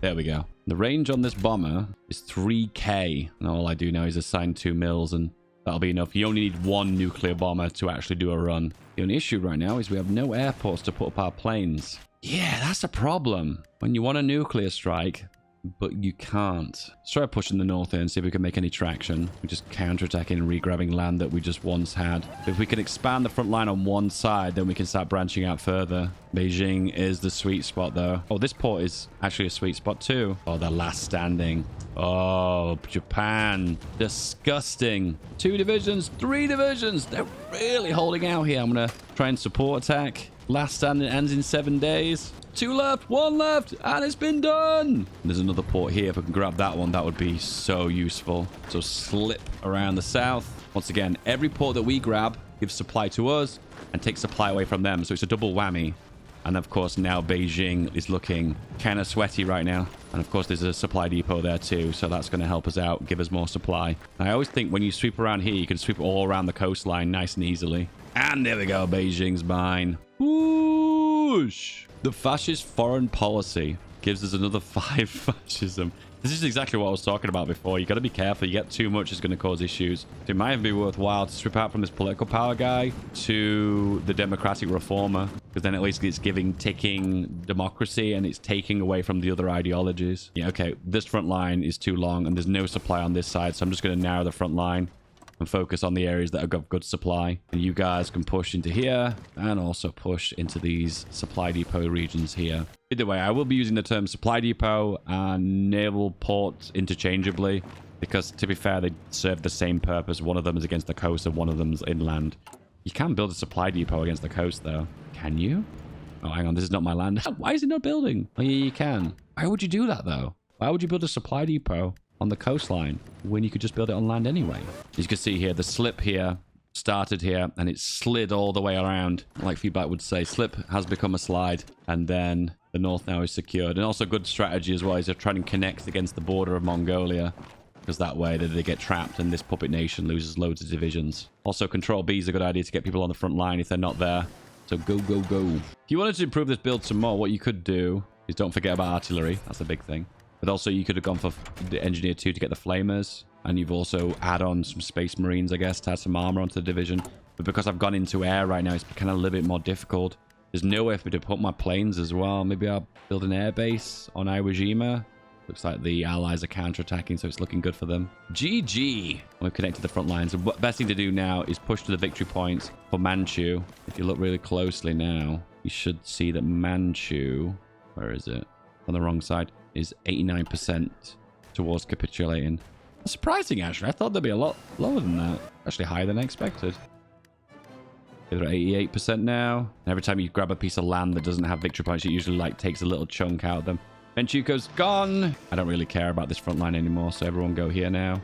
There we go. The range on this bomber is 3K. And all I do now is assign 2 mils and that'll be enough. You only need 1 nuclear bomber to actually do a run. The only issue right now is we have no airports to put up our planes. Yeah, that's a problem. When you want a nuclear strike, but you can't. Let's try pushing the north in and see if we can make any traction. We're just counterattacking and regrabbing land that we just once had. If we can expand the front line on one side, then we can start branching out further. Beijing is the sweet spot, though. Oh, this port is actually a sweet spot, too. Oh, the last standing. Oh, Japan. Disgusting. 2 divisions, 3 divisions. They're really holding out here. I'm going to try and support attack. Last standing ends in 7 days. 2 left, 1 left, and it's been done. There's another port here. If I can grab that one, that would be so useful. So slip around the south. Once again, every port that we grab gives supply to us and takes supply away from them. So it's a double whammy. And of course, now Beijing is looking kind of sweaty right now. And of course, there's a supply depot there too. So that's going to help us out, give us more supply. I always think when you sweep around here, you can sweep all around the coastline nice and easily. And there we go. Beijing's mine. Whoosh! The fascist foreign policy gives us another 5 fascism. This is exactly what I was talking about before. You got to be careful. You get too much, it's going to cause issues. It might even be worthwhile to strip out from this political power guy to the democratic reformer, because then at least it's taking democracy and it's taking away from the other ideologies. Yeah, okay. This front line is too long and there's no supply on this side, so I'm just going to narrow the front line and focus on the areas that have got good supply. And you guys can push into here and also push into these supply depot regions here. Either way, I will be using the term supply depot and naval port interchangeably because, to be fair, they serve the same purpose. One of them is against the coast and one of them is inland. You can build a supply depot against the coast, though. Can you? Oh, hang on. This is not my land. Why is it not building? Oh, yeah, you can. Why would you do that, though? Why would you build a supply depot on the coastline when you could just build it on land anyway? As you can see here, the slip here started here and it slid all the way around. Like feedback would say, slip has become a slide, and then the north now is secured. And also good strategy as well is they're trying to connect against the border of Mongolia, because that way they get trapped and this puppet nation loses loads of divisions. Also, control B is a good idea to get people on the front line if they're not there. So go, go, go. If you wanted to improve this build some more, what you could do is don't forget about artillery. That's a big thing. But also you could have gone for the engineer 2 to get the flamers. And you've also add on some space marines, I guess, to add some armor onto the division. But because I've gone into air right now, it's kind of a little bit more difficult. There's no way for me to put my planes as well. Maybe I'll build an air base on Iwo Jima. Looks like the allies are counterattacking, so it's looking good for them. GG! We've connected the front lines. The best thing to do now is push to the victory points for Manchu. If you look really closely now, you should see that Manchu, where is it? On the wrong side, is 89% towards capitulating. That's surprising, actually. I thought they'd be a lot lower than that. Actually higher than I expected. They're at 88% now. And every time you grab a piece of land that doesn't have victory points, it usually takes a little chunk out of them. Manchukuo's gone. I don't really care about this front line anymore, so everyone go here now.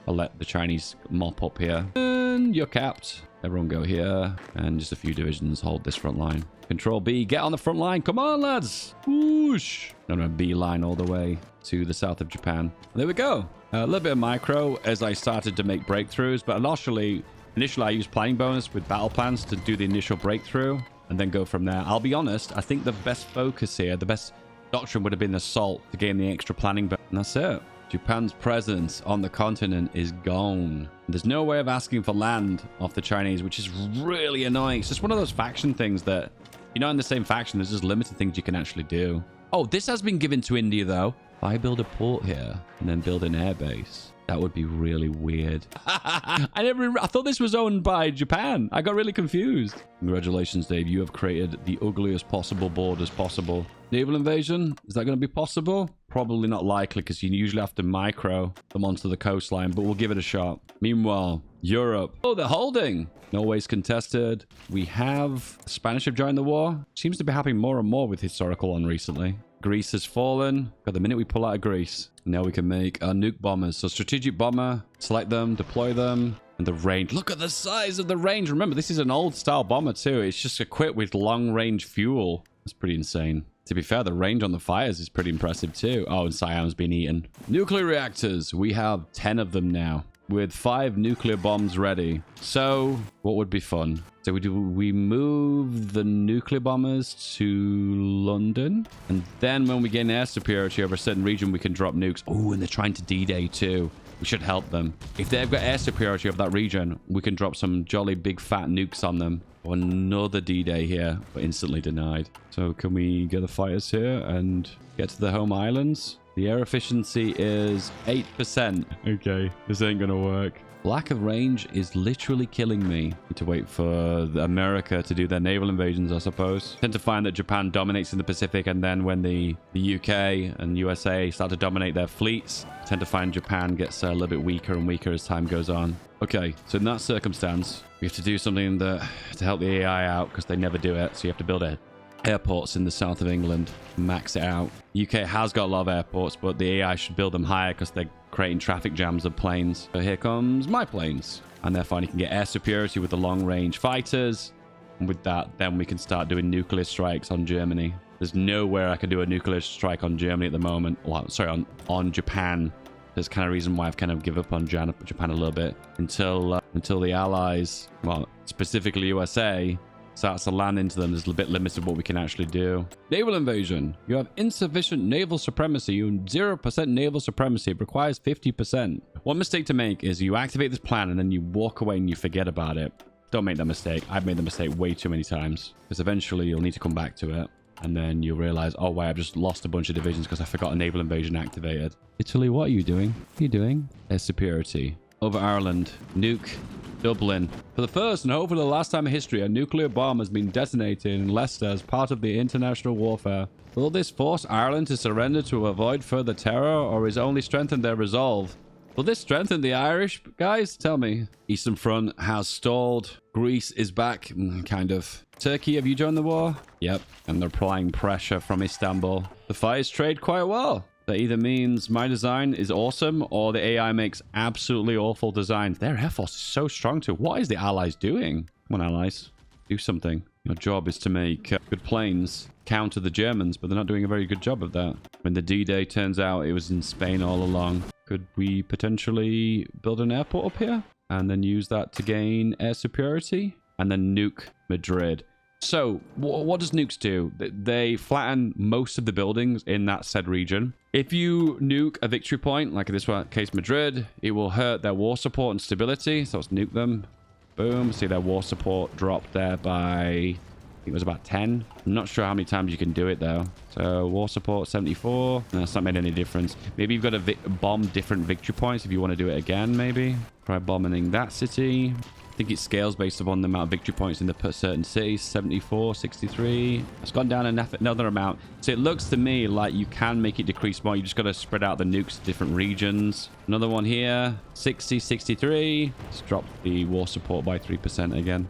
I'll let the Chinese mop up here. And you're capped. Everyone go here. And just a few divisions hold this front line. Control B, get on the front line. Come on, lads. Whoosh. I'm going to beeline all the way to the south of Japan. There we go. A little bit of micro as I started to make breakthroughs, but initially I used planning bonus with battle plans to do the initial breakthrough and then go from there. I'll be honest, I think the best focus here, the best doctrine would have been assault to gain the extra planning bonus. And that's it. Japan's presence on the continent is gone. There's no way of asking for land off the Chinese, which is really annoying. It's just one of those faction things that, you're not in the same faction. There's just limited things you can actually do. Oh, this has been given to India, though. If I build a port here and then build an airbase, that would be really weird. I thought this was owned by Japan. I got really confused. Congratulations, Dave. You have created the ugliest possible borders possible. Naval invasion? Is that going to be possible? Probably not likely, because you usually have to micro them onto the coastline, but we'll give it a shot. Meanwhile, Europe. Oh, they're holding. Norway's contested. We have Spanish have joined the war. Seems to be happening more and more with historical on recently. Greece has fallen. But the minute we pull out of Greece, now we can make our nuke bombers. So strategic bomber, select them, deploy them, and the range. Look at the size of the range. Remember, this is an old style bomber too. It's just equipped with long range fuel. That's pretty insane. To be fair, the range on the fires is pretty impressive too. Oh, and Siam's been eaten. Nuclear reactors. We have 10 of them now, with 5 nuclear bombs ready. So what would be fun? So we move the nuclear bombers to London, and then when we gain air superiority over a certain region, we can drop nukes. Oh, and they're trying to D-Day too. We should help them. If they've got air superiority over that region, we can drop some jolly big fat nukes on them. Another D-Day here, but instantly denied. So can we get the fighters here and get to the home islands? The air efficiency is 8%. Okay, this ain't gonna work. Lack of range is literally killing me. Need to wait for America to do their naval invasions, I suppose. Tend to find that Japan dominates in the Pacific, and then when the UK and USA start to dominate their fleets, tend to find Japan gets a little bit weaker and weaker as time goes on. Okay, so in that circumstance, we have to do something to help the AI out, because they never do it. So you have to build airports in the south of England, max it out. UK has got a lot of airports, but the AI should build them higher because they're creating traffic jams of planes. So here comes my planes, and therefore you can get air superiority with the long range fighters, and with that then we can start doing nuclear strikes on Germany. There's nowhere I can do a nuclear strike on Germany at the moment. Well, sorry, on Japan. There's kind of reason why I've kind of given up on Japan a little bit until the Allies, well, specifically USA, starts to land into them. There's a bit limited what we can actually do. Naval invasion. You have insufficient naval supremacy. You 0% naval supremacy. It requires 50%. One mistake to make is you activate this plan and then you walk away and you forget about it. Don't make that mistake. I've made the mistake way too many times, because eventually you'll need to come back to it. And then you'll realize, oh, wait, I've just lost a bunch of divisions because I forgot a naval invasion activated. Italy, what are you doing? What are you doing? Air superiority. Over Ireland. Nuke. Dublin. For the first and hopefully the last time in history, a nuclear bomb has been detonated in Leicester as part of the international warfare. Will this force Ireland to surrender to avoid further terror, or is only strengthen their resolve? Will this strengthen the Irish? Guys, tell me. Eastern Front has stalled. Greece is back, kind of. Turkey, have you joined the war? Yep. And they're applying pressure from Istanbul. The fighters trade quite well. That either means my design is awesome, or the AI makes absolutely awful designs. Their air force is so strong too. What is the Allies doing? Come on, Allies. Do something. Your job is to make good planes counter the Germans, but they're not doing a very good job of that. When the D-Day turns out it was in Spain all along. Could we potentially build an airport up here? And then use that to gain air superiority? And then nuke Madrid. So, what does nukes do? They flatten most of the buildings in that said region. If you nuke a victory point, like in this case Madrid, it will hurt their war support and stability. So let's nuke them. Boom. See their war support dropped there by, I think it was about 10. I'm not sure how many times you can do it though. So war support 74. No, that's not made any difference. Maybe you've got to bomb different victory points if you want to do it again, maybe. Try bombing that city. I think it scales based upon the amount of victory points in the certain cities. 74, 63. It's gone down another amount. So it looks to me like you can make it decrease more. You just got to spread out the nukes to different regions. Another one here. 60, 63. Let's drop the war support by 3% again.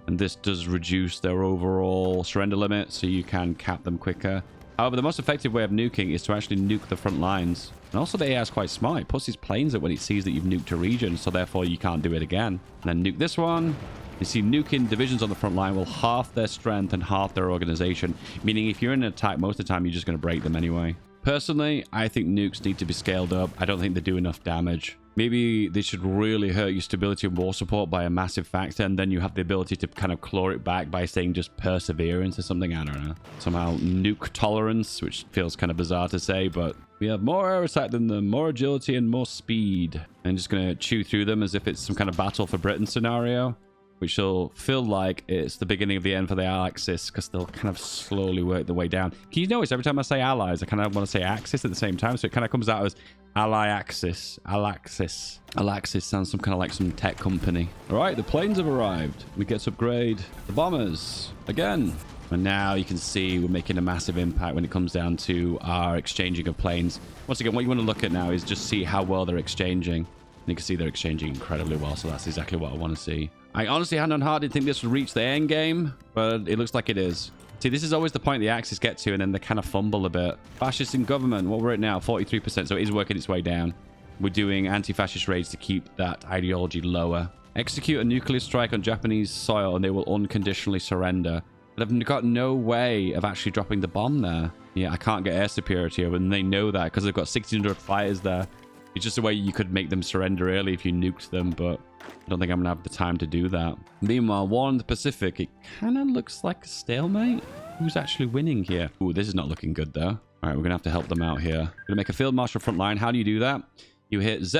And this does reduce their overall surrender limit, so you can cap them quicker. However, the most effective way of nuking is to actually nuke the front lines. And also the AI is quite smart. It puts its planes up when it sees that you've nuked a region, so therefore you can't do it again. And then nuke this one. You see, nuking divisions on the front line will half their strength and half their organization, meaning if you're in an attack most of the time, you're just going to break them anyway. Personally, I think nukes need to be scaled up. I don't think they do enough damage. Maybe they should really hurt your stability and war support by a massive factor, and then you have the ability to kind of claw it back by saying just perseverance or something. I don't know. Somehow nuke tolerance, which feels kind of bizarre to say, but We have more air attack than them, more agility and more speed. I'm just going to chew through them as if it's some kind of battle for Britain scenario, which will feel like it's the beginning of the end for the Axis, because they'll kind of slowly work their way down. Can you notice every time I say allies, I kind of want to say Axis at the same time, so it kind of comes out as Ally Axis. Alaxis. Alaxis sounds some kind of like some tech company. All right, the planes have arrived. We get to upgrade the bombers again. And now you can see we're making a massive impact when it comes down to our exchanging of planes. Once again, what you want to look at now is just see how well they're exchanging. And you can see they're exchanging incredibly well, so that's exactly what I want to see. I honestly, hand on heart, didn't think this would reach the end game, but it looks like it is. See, this is always the point the Axis get to, and then they kind of fumble a bit. Fascists in government, what we're at now, 43%, so it is working its way down. We're doing anti-fascist raids to keep that ideology lower. Execute a nuclear strike on Japanese soil, and they will unconditionally surrender. But I've got no way of actually dropping the bomb there. Yeah, I can't get air superiority over, and they know that because they've got 1,600 fighters there. It's just a way you could make them surrender early if you nuked them, but I don't think I'm going to have the time to do that. Meanwhile, war in the Pacific, it kind of looks like a stalemate. Who's actually winning here? Ooh, this is not looking good, though. All right, we're going to have to help them out here. We're going to make a field marshal front line. How do you do that? You hit Z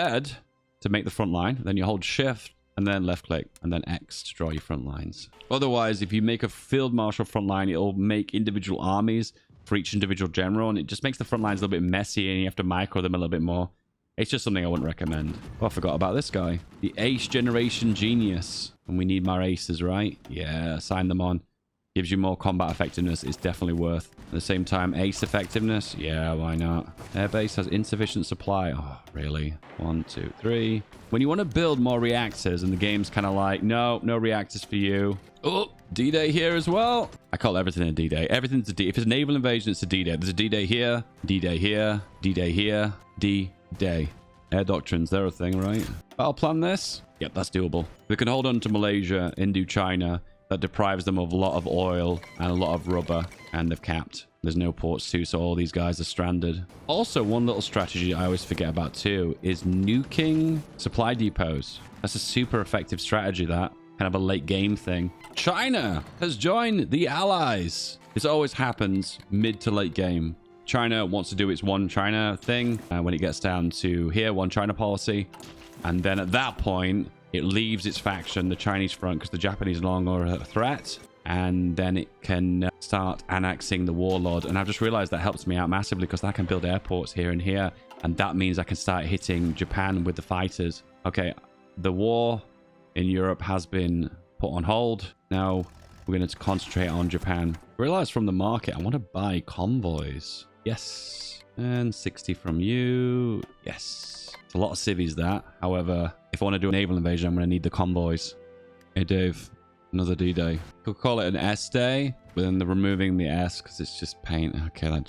to make the front line, then you hold Shift, and then left click, and then X to draw your front lines. Otherwise, if you make a field marshal front line, it'll make individual armies for each individual general, and it just makes the front lines a little bit messy, and you have to micro them a little bit more. It's just something I wouldn't recommend. Oh, I forgot about this guy. The Ace Generation Genius. And we need more aces, right? Yeah, sign them on. Gives you more combat effectiveness. It's definitely worth. At the same time, ace effectiveness. Yeah, why not? Airbase has insufficient supply. Oh, really? 1, 2, 3. When you want to build more reactors and the game's kind of like, no reactors for you. Oh, D-Day here as well. I call everything a D-Day. Everything's a D. If it's a naval invasion, it's a D-Day. There's a D-Day here, D-Day here, D-Day here, D-Day. Air doctrines, they're a thing, right? I'll plan this. Yep, that's doable. We can hold on to Malaysia, Indochina. That deprives them of a lot of oil and a lot of rubber, and they've capped. There's no ports too, so all these guys are stranded. Also, one little strategy I always forget about too is nuking supply depots. That's a super effective strategy, that. Kind of a late game thing. China has joined the Allies. This always happens mid to late game. China wants to do its one China thing when it gets down to here, one China policy. And then at that point, it leaves its faction, the Chinese front, because the Japanese are no longer a threat. And then it can start annexing the warlord. And I've just realized that helps me out massively because I can build airports here and here. And that means I can start hitting Japan with the fighters. Okay, the war in Europe has been put on hold. Now we're going to concentrate on Japan. Realize from the market, I want to buy convoys. Yes. And 60 from you. Yes. It's a lot of civvies, that. However, if I want to do a naval invasion, I'm going to need the convoys. Hey, Dave. Another D-Day. Could call it an S-Day, but then they're removing the S because it's just paint. Okay, that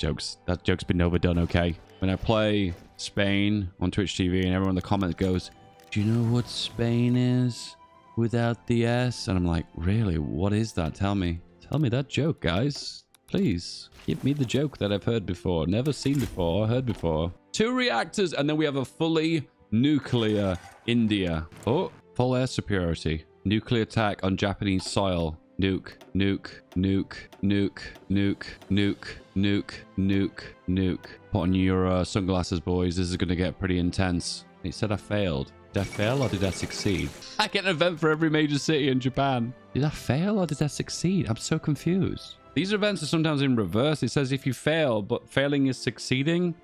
joke's been overdone, okay? When I play Spain on Twitch TV and everyone in the comments goes, do you know what Spain is without the S? And I'm like, really? What is that? Tell me. Tell me that joke, guys. Please. Give me the joke that I've heard before. Never seen before. Heard before. 2 reactors, and then we have a fully nuclear India. Oh, full air superiority. Nuclear attack on Japanese soil. Nuke, nuke, nuke, nuke, nuke, nuke, nuke, nuke, nuke. Put on your sunglasses, boys. This is going to get pretty intense. It said I failed. Did I fail or did I succeed? I get an event for every major city in Japan. Did I fail or did I succeed? I'm so confused. These events are sometimes in reverse. It says if you fail, but failing is succeeding.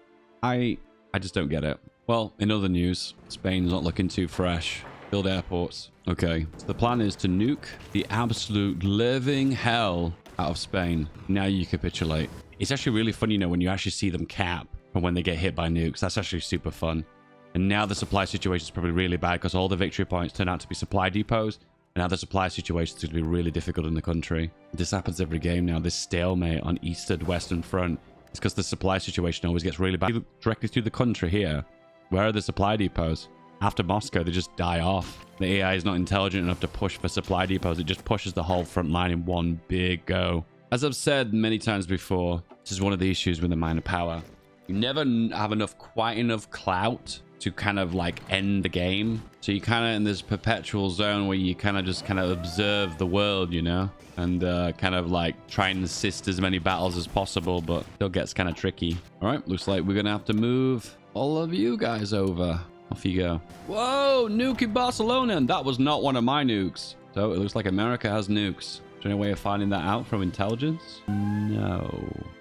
I just don't get it. Well, in other news, Spain's not looking too fresh. Build airports. Okay, so the plan is to nuke the absolute living hell out of Spain. Now you capitulate. It's actually really fun, you know, when you actually see them cap from when they get hit by nukes. That's actually super fun. And now the supply situation is probably really bad because all the victory points turn out to be supply depots. And now the supply situation is going to be really difficult in the country. This happens every game now, this stalemate on Eastern, Western front. It's because the supply situation always gets really bad. Directly through the country here, where are the supply depots? After Moscow, they just die off. The AI is not intelligent enough to push for supply depots. It just pushes the whole front line in one big go. As I've said many times before, this is one of the issues with the minor power. You never have quite enough clout to kind of like end the game. So you kind of in this perpetual zone where you kind of just kind of observe the world, you know, and kind of like try and assist as many battles as possible, but still gets kind of tricky. All right, looks like we're gonna have to move all of you guys over. Off you go. Whoa, nuke in Barcelona, and that was not one of my nukes. So it looks like America has nukes. Is there any way of finding that out from intelligence? No.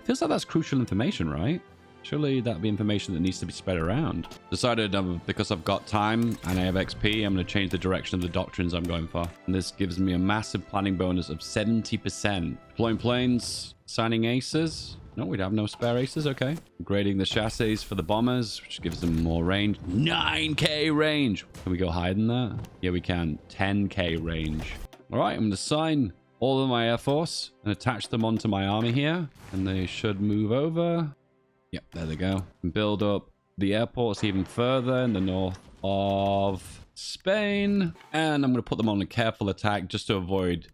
Feels like that's crucial information, right? Surely that'd be information that needs to be spread around. Decided because I've got time and I have XP, I'm going to change the direction of the doctrines I'm going for. And this gives me a massive planning bonus of 70%. Deploying planes, signing aces. No, we'd have no spare aces. Okay. Upgrading the chassis for the bombers, which gives them more range. 9k range. Can we go higher than that? Yeah, we can. 10k range. All right, I'm going to sign all of my air force and attach them onto my army here. And they should move over. Yep, there they go. And build up the airports even further in the north of Spain. And I'm going to put them on a careful attack just to avoid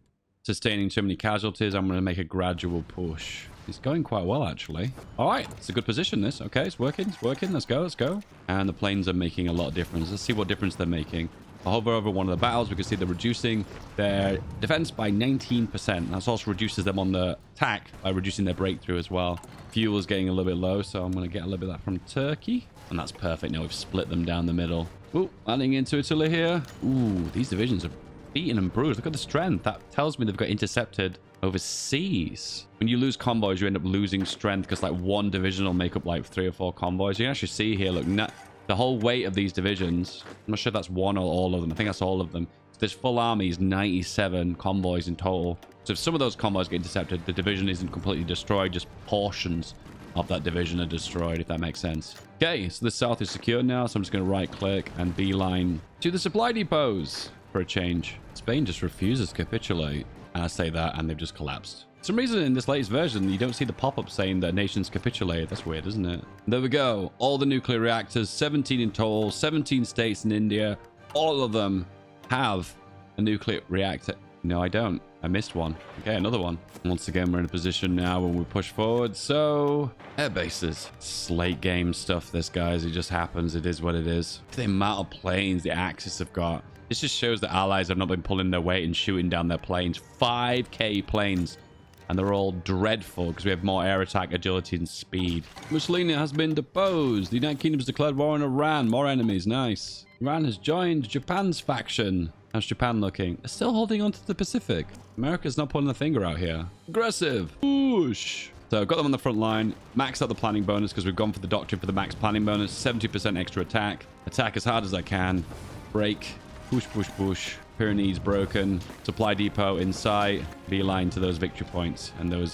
sustaining too many casualties. I'm going to make a gradual push. It's going quite well, actually. All right, it's a good position, this. Okay, it's working. It's working. Let's go. Let's go. And the planes are making a lot of difference. Let's see what difference they're making. I'll hover over one of the battles. We can see they're reducing their defense by 19%. That also reduces them on the attack by reducing their breakthrough as well. Fuel is getting a little bit low, so I'm going to get a little bit of that from Turkey. And that's perfect. Now we've split them down the middle. Ooh, landing into Italy here. Ooh, these divisions are beaten and bruised. Look at the strength. That tells me they've got intercepted overseas. When you lose convoys, you end up losing strength because like one division will make up like 3 or 4 convoys. You can actually see here, look, the whole weight of these divisions. I'm not sure if that's one or all of them. I think that's all of them. So this full army is 97 convoys in total. So if some of those convoys get intercepted, the division isn't completely destroyed. Just portions of that division are destroyed, if that makes sense. Okay, so the south is secure now. So I'm just going to right click and beeline to the supply depots for a change. Spain just refuses to capitulate. And I say that and they've just collapsed. For some reason in this latest version, you don't see the pop-up saying that nations capitulated. That's weird, isn't it? There we go. All the nuclear reactors, 17 in total, 17 states in India. All of them have a nuclear reactor. No, I don't. I missed one. Okay, another one. Once again, we're in a position now when we push forward. So, air bases. It's late game stuff, this, guys. It just happens. It is what it is. The amount of planes the Axis have got. This just shows that allies have not been pulling their weight and shooting down their planes. 5k planes. And they're all dreadful because we have more air attack, agility, and speed. Mussolini has been deposed. The United Kingdom has declared war on Iran. More enemies. Nice. Iran has joined Japan's faction. How's Japan looking? They're still holding on to the Pacific. America's not pulling the finger out here. Aggressive. Whoosh. So I've got them on the front line. Maxed out the planning bonus because we've gone for the doctrine for the max planning bonus. 70% extra attack. Attack as hard as I can. Break. Push, push, push. Pyrenees broken. Supply depot in sight. Beeline to those victory points and those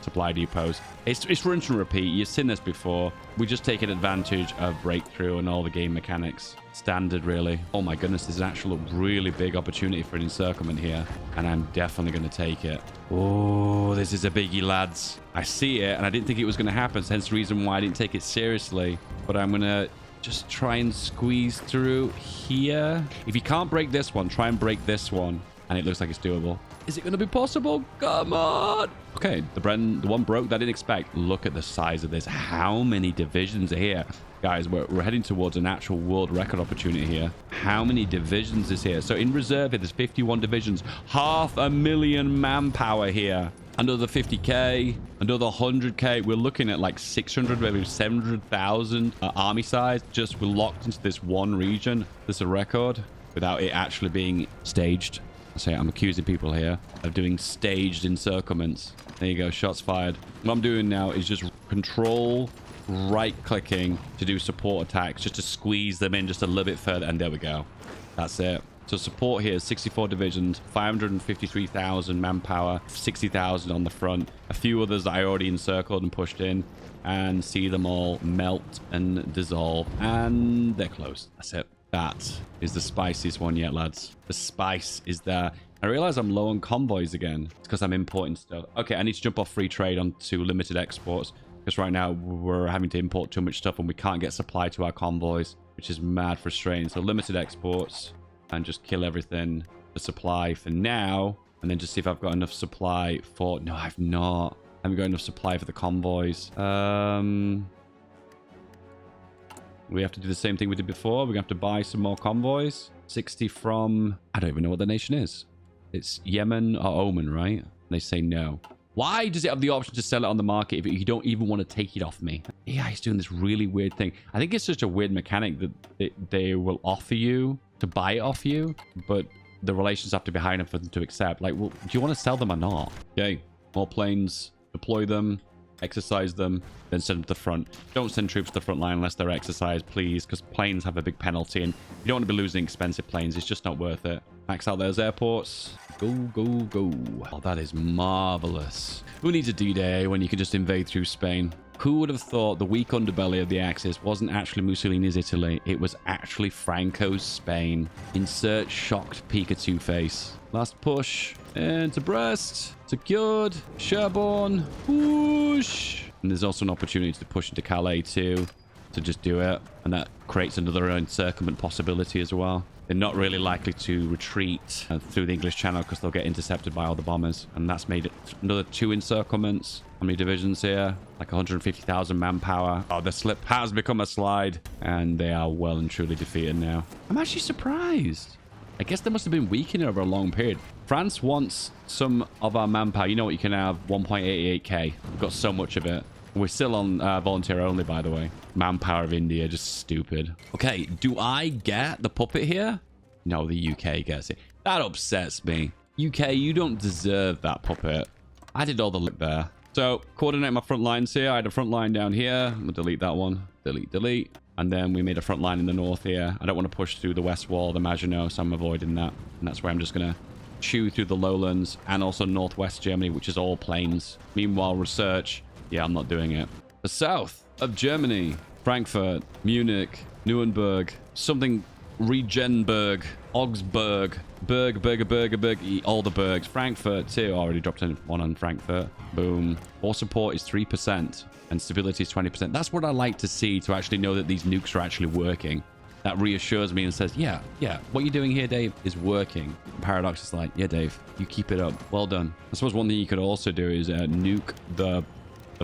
supply depots. It's rinse and repeat. You've seen this before. We're just taking advantage of breakthrough and all the game mechanics. Standard, really. Oh my goodness, there's an actual really big opportunity for an encirclement here. And I'm definitely going to take it. Oh, this is a biggie, lads. I see it and I didn't think it was going to happen. Hence the reason why I didn't take it seriously. But I'm going to just try and squeeze through here. If you can't break this one, try and break this one. And it looks like it's doable. Is it going to be possible? Come on. Okay, the one broke that I didn't expect. Look at the size of this. How many divisions are here? Guys, we're heading towards an actual world record opportunity here. How many divisions is here? So in reserve here, there's 51 divisions. 500,000 manpower here. Another 50k, another 100k. We're looking at like 600, maybe 700,000 army size. Just we're locked into this one region. This is a record without it actually being staged. So I'm accusing people here of doing staged encirclements. There you go, shots fired. What I'm doing now is just control right clicking to do support attacks, just to squeeze them in just a little bit further. And there we go. That's it. So support here is 64 divisions, 553,000 manpower, 60,000 on the front. A few others that I already encircled and pushed in, and see them all melt and dissolve. And they're closed. That's it. That is the spiciest one yet, lads. The spice is there. I realize I'm low on convoys again. It's because I'm importing stuff. Okay, I need to jump off free trade onto limited exports. Because right now we're having to import too much stuff and we can't get supply to our convoys, which is mad frustrating. So limited exports and just kill everything for supply for now. And then just see if I've got enough supply for... No, I've not. I haven't got enough supply for the convoys. We have to do the same thing we did before. We're going to have to buy some more convoys. 60 from... I don't even know what the nation is. It's Yemen or Oman, right? They say no. Why does it have the option to sell it on the market if you don't even want to take it off me? AI is doing this really weird thing. I think it's such a weird mechanic that they will offer you to buy it off you, but the relations have to be high enough for them to accept. Like, well, do you want to sell them or not? Okay, more planes, deploy them, exercise them, then send them to the front. Don't send troops to the front line unless they're exercised, please, because planes have a big penalty, and you don't want to be losing expensive planes. It's just not worth it. Max out those airports. Go, go, go. Oh, that is marvelous. Who needs a D-Day when you can just invade through Spain? Who would have thought the weak underbelly of the Axis wasn't actually Mussolini's Italy? It was actually Franco's Spain. Insert shocked Pikachu face. Last push. Into Brest. Secured. Sherborne. Push. And there's also an opportunity to push into Calais too. To just do it. And that creates another encirclement possibility as well. They're not really likely to retreat through the English Channel because they'll get intercepted by all the bombers. And that's made it another 2 encirclements. How many divisions here? Like 150,000 manpower. Oh, the slip has become a slide. And they are well and truly defeated now. I'm actually surprised. I guess they must have been weakening over a long period. France wants some of our manpower. You know what? You can have 1.88k. We've got so much of it. We're still on volunteer only, by the way. Manpower of India, just stupid. Okay, do I get the puppet here? No, the UK gets it. That upsets me. UK, you don't deserve that puppet. I did all the look there. So, coordinate my front lines here. I had a front line down here. I'm going to delete that one. Delete, delete. And then we made a front line in the north here. I don't want to push through the west wall, the Maginot, so I'm avoiding that. And that's where I'm just going to chew through the lowlands and also northwest Germany, which is all plains. Meanwhile, research... Yeah, I'm not doing it. The south of Germany. Frankfurt, Munich, Nuremberg, something Regenburg, Augsburg, Berg, all the Bergs. Frankfurt too. Already dropped in one on Frankfurt. Boom. War support is 3% and stability is 20%. That's what I like to see, to actually know that these nukes are actually working. That reassures me and says, yeah, what you're doing here, Dave, is working. Paradox is like, yeah, Dave, you keep it up. Well done. I suppose one thing you could also do is nuke the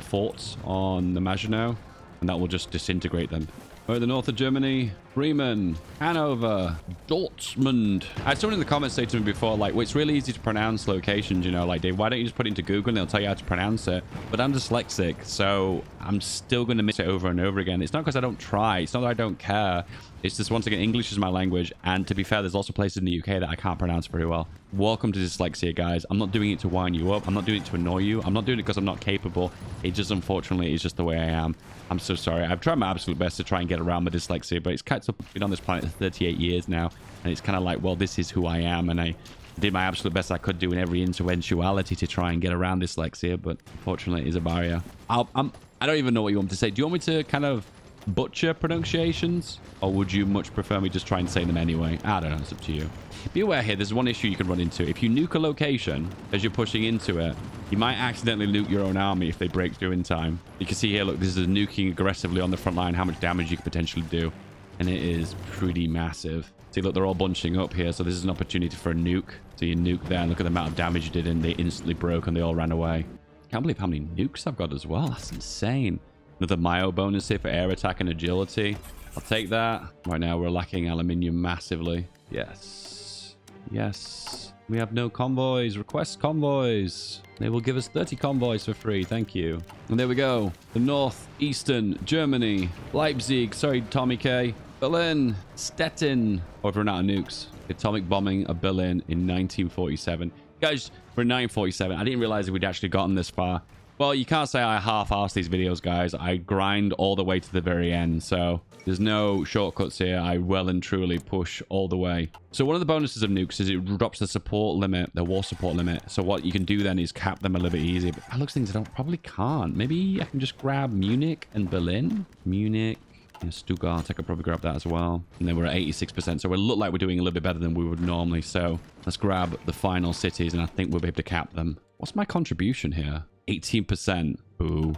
forts on the Maginot, and that will just disintegrate them. We're the north of Germany. Bremen, Hanover, Dortmund. I had someone in the comments say to me before, like, well, it's really easy to pronounce locations, you know, like, Dave, why don't you just put it into Google and they'll tell you how to pronounce it? But I'm dyslexic, so I'm still going to miss it over and over again. It's not because I don't try. It's not that I don't care. It's just, once again, English is my language. And to be fair, there's also places in the UK that I can't pronounce very well. Welcome to dyslexia, guys. I'm not doing it to wind you up. I'm not doing it to annoy you. I'm not doing it because I'm not capable. It just, unfortunately, is just the way I am. I'm so sorry. I've tried my absolute best to try and get around my dyslexia, but it's kind of been on this planet for 38 years now. And it's kind of like, well, this is who I am. And I did my absolute best I could do in every eventuality to try and get around dyslexia, but unfortunately it is a barrier. I don't even know what you want me to say. Do you want me to kind of butcher pronunciations, or would you much prefer me just try and say them anyway? I don't know. It's up to you. Be aware here, there's one issue you can run into. If you nuke a location as you're pushing into it, you might accidentally nuke your own army if they break through in time. You can see here, look, this is nuking aggressively on the front line, how much damage you could potentially do. And it is pretty massive. See, look, they're all bunching up here, so this is an opportunity for a nuke. So you nuke there, and look at the amount of damage you did, and they instantly broke, and they all ran away. Can't believe how many nukes I've got as well. That's insane. Another Mayo bonus here for air attack and agility. I'll take that. Right now, we're lacking aluminium massively. Yes. Yes. We have no convoys. Request convoys. They will give us 30 convoys for free. Thank you. And there we go. The northeastern Germany. Leipzig. Sorry, Tommy K. Berlin. Stettin. Oh, we've run out of nukes. Atomic bombing of Berlin in 1947. Guys, we're in 1947. I didn't realize that we'd actually gotten this far. Well, you can't say I half-ass these videos, guys. I grind all the way to the very end, so there's no shortcuts here. I well and truly push all the way. So one of the bonuses of nukes is it drops the support limit, the war support limit. So what you can do then is cap them a little bit easier. But that looks things I probably can't. Maybe I can just grab Munich and Berlin. Munich and Stuttgart. I could probably grab that as well. And then we're at 86%. So we look like we're doing a little bit better than we would normally. So let's grab the final cities, and I think we'll be able to cap them. What's my contribution here? 18%. Ooh.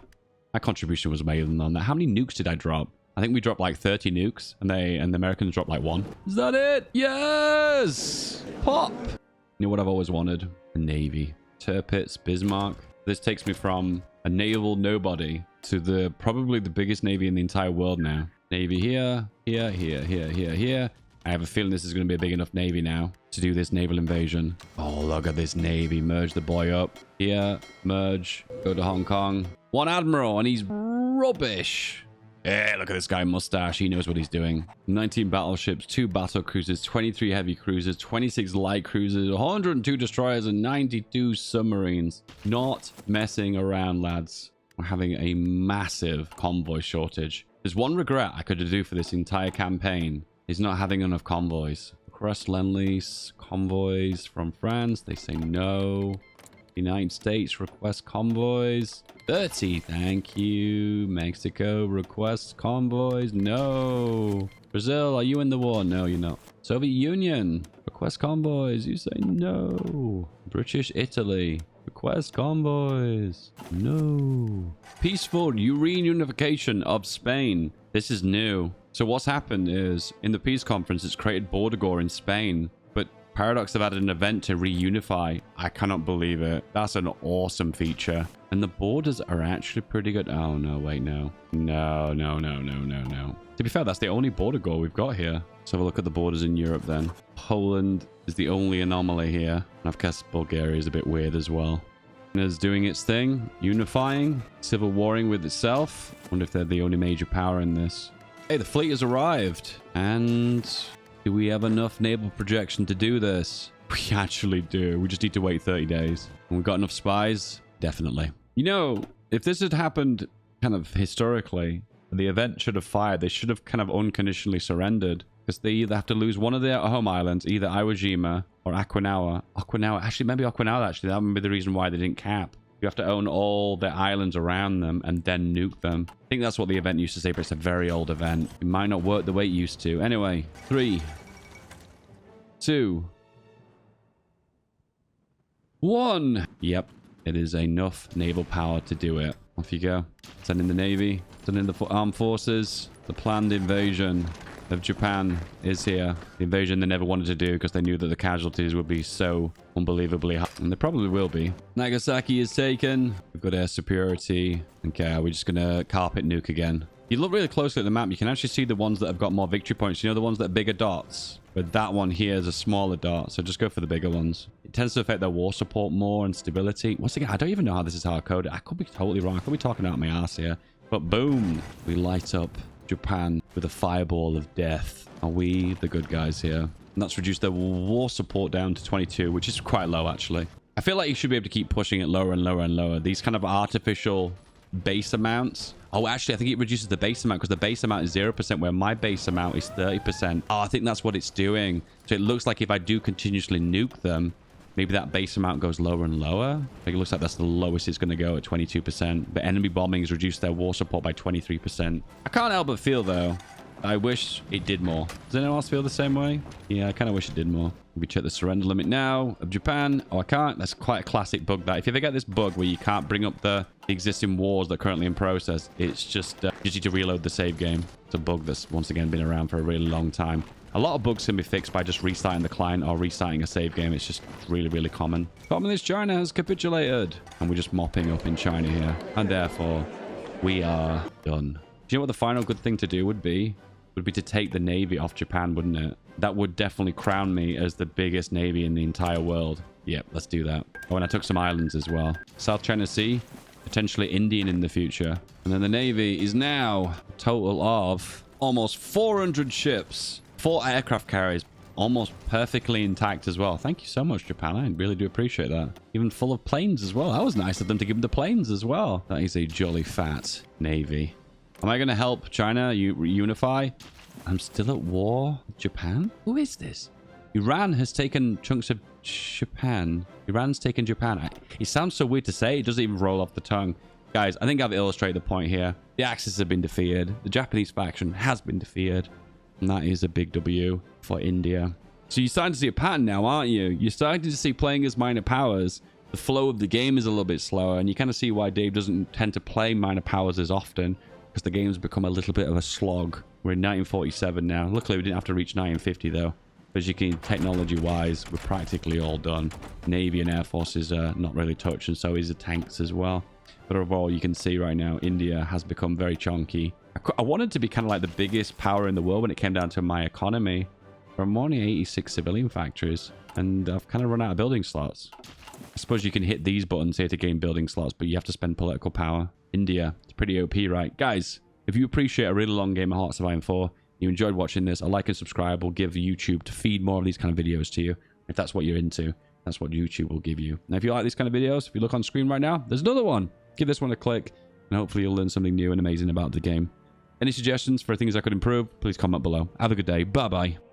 My contribution was made on that. How many nukes did I drop? I think we dropped like 30 nukes, and the Americans dropped like 1. Is that it? Yes! Pop! You know what I've always wanted? A navy. Tirpitz, Bismarck. This takes me from a naval nobody to probably the biggest navy in the entire world now. Navy here, here, here, here, here, here. I have a feeling this is going to be a big enough navy now to do this naval invasion. Oh, look at this navy. Merge the boy up. Here, merge. Go to Hong Kong. One admiral, and he's rubbish. Yeah, look at this guy, mustache. He knows what he's doing. 19 battleships, 2 battle cruisers, 23 heavy cruisers, 26 light cruisers, 102 destroyers, and 92 submarines. Not messing around, lads. We're having a massive convoy shortage. There's one regret I could do for this entire campaign is not having enough convoys. Request Lend-Lease, convoys from France. They say no. United States request convoys. 30, thank you. Mexico requests convoys. No. Brazil, are you in the war? No, you're not. Soviet Union request convoys. You say no. British Italy request convoys. No. Peaceful reunification of Spain. This is new. So what's happened is in the peace conference, it's created border gore in Spain. But Paradox have added an event to reunify. I cannot believe it. That's an awesome feature. And the borders are actually pretty good. Oh, no, wait, no. No. To be fair, that's the only border gore we've got here. Let's have a look at the borders in Europe then. Poland is the only anomaly here. And of course, Bulgaria is a bit weird as well. China's doing its thing, unifying, civil warring with itself. Wonder if they're the only major power in this. Hey, the fleet has arrived. And do we have enough naval projection to do this? We actually do. We just need to wait 30 days. And we've got enough spies? Definitely. You know, if this had happened kind of historically, the event should have fired. They should have kind of unconditionally surrendered. Because they either have to lose one of their home islands, either Iwo Jima or Okinawa. Actually, maybe Okinawa, actually. That would be the reason why they didn't cap. You have to own all the islands around them and then nuke them. I think that's what the event used to say, but it's a very old event. It might not work the way it used to. Anyway, 3, 2, 1. Yep, it is enough naval power to do it. Off you go. Send in the Navy. Send in the armed forces. The planned invasion of Japan is here. The invasion they never wanted to do because they knew that the casualties would be so unbelievably high. And they probably will be. Nagasaki is taken. We've got air superiority. Okay, we're just going to carpet nuke again. You look really closely at the map, you can actually see the ones that have got more victory points. You know, the ones that are bigger dots? But that one here is a smaller dot, so just go for the bigger ones. It tends to affect their war support more and stability. Once again, I don't even know how this is hard-coded. I could be totally wrong. I could be talking out my ass here. But boom, we light up Japan with a fireball of death. Are we the good guys here? And that's reduced their war support down to 22, which is quite low, actually. I feel like you should be able to keep pushing it lower and lower and lower. These kind of artificial base amounts. Oh, actually, I think it reduces the base amount because the base amount is 0%, where my base amount is 30%. Oh, I think that's what it's doing. So it looks like if I do continuously nuke them, maybe that base amount goes lower and lower. Like it looks like that's the lowest it's going to go at 22%. But enemy bombing has reduced their war support by 23%. I can't help but feel, though, I wish it did more. Does anyone else feel the same way? Yeah, I kind of wish it did more. We check the surrender limit now of Japan. Oh, I can't. That's quite a classic bug, that. If you ever get this bug where you can't bring up the existing wars that are currently in process, it's just you just need to reload the save game. It's a bug that's, once again, been around for a really long time. A lot of bugs can be fixed by just restarting the client or restarting a save game. It's just really, really common. Communist China has capitulated. And we're just mopping up in China here. And therefore, we are done. Do you know what the final good thing to do would be? Would be to take the Navy off Japan, wouldn't it? That would definitely crown me as the biggest Navy in the entire world. Yep, let's do that. Oh, and I took some islands as well. South China Sea, potentially Indian in the future. And then the Navy is now a total of almost 400 ships. 4 aircraft carriers, almost perfectly intact as well. Thank you so much, Japan. I really do appreciate that. Even full of planes as well. That was nice of them to give them the planes as well. That is a jolly fat Navy. Am I going to help China reunify? I'm still at war with Japan? Who is this? Iran has taken chunks of Japan. Iran's taken Japan. It sounds so weird to say. It doesn't even roll off the tongue. Guys, I think I've illustrated the point here. The Axis have been defeated. The Japanese faction has been defeated. And that is a big W for India. So you're starting to see a pattern now, aren't you? You're starting to see, playing as minor powers, the flow of the game is a little bit slower. And you kind of see why Dave doesn't tend to play minor powers as often. Because the game's become a little bit of a slog. We're in 1947 now. Luckily, we didn't have to reach 1950, though. As you can, technology-wise, we're practically all done. Navy and Air Forces are not really touched, and so is the tanks as well. But overall, you can see right now, India has become very chunky. I wanted to be kind of like the biggest power in the world when it came down to my economy. But I'm only 86 civilian factories, and I've kind of run out of building slots. I suppose you can hit these buttons here to gain building slots, but you have to spend political power. India, it's pretty OP, right? Guys, if you appreciate a really long game of Hearts of Iron 4, you enjoyed watching this, a like and subscribe will give YouTube to feed more of these kind of videos to you. If that's what you're into, that's what YouTube will give you. Now, if you like these kind of videos, if you look on screen right now, there's another one. Give this one a click, and hopefully you'll learn something new and amazing about the game. Any suggestions for things I could improve, please comment below. Have a good day. Bye-bye.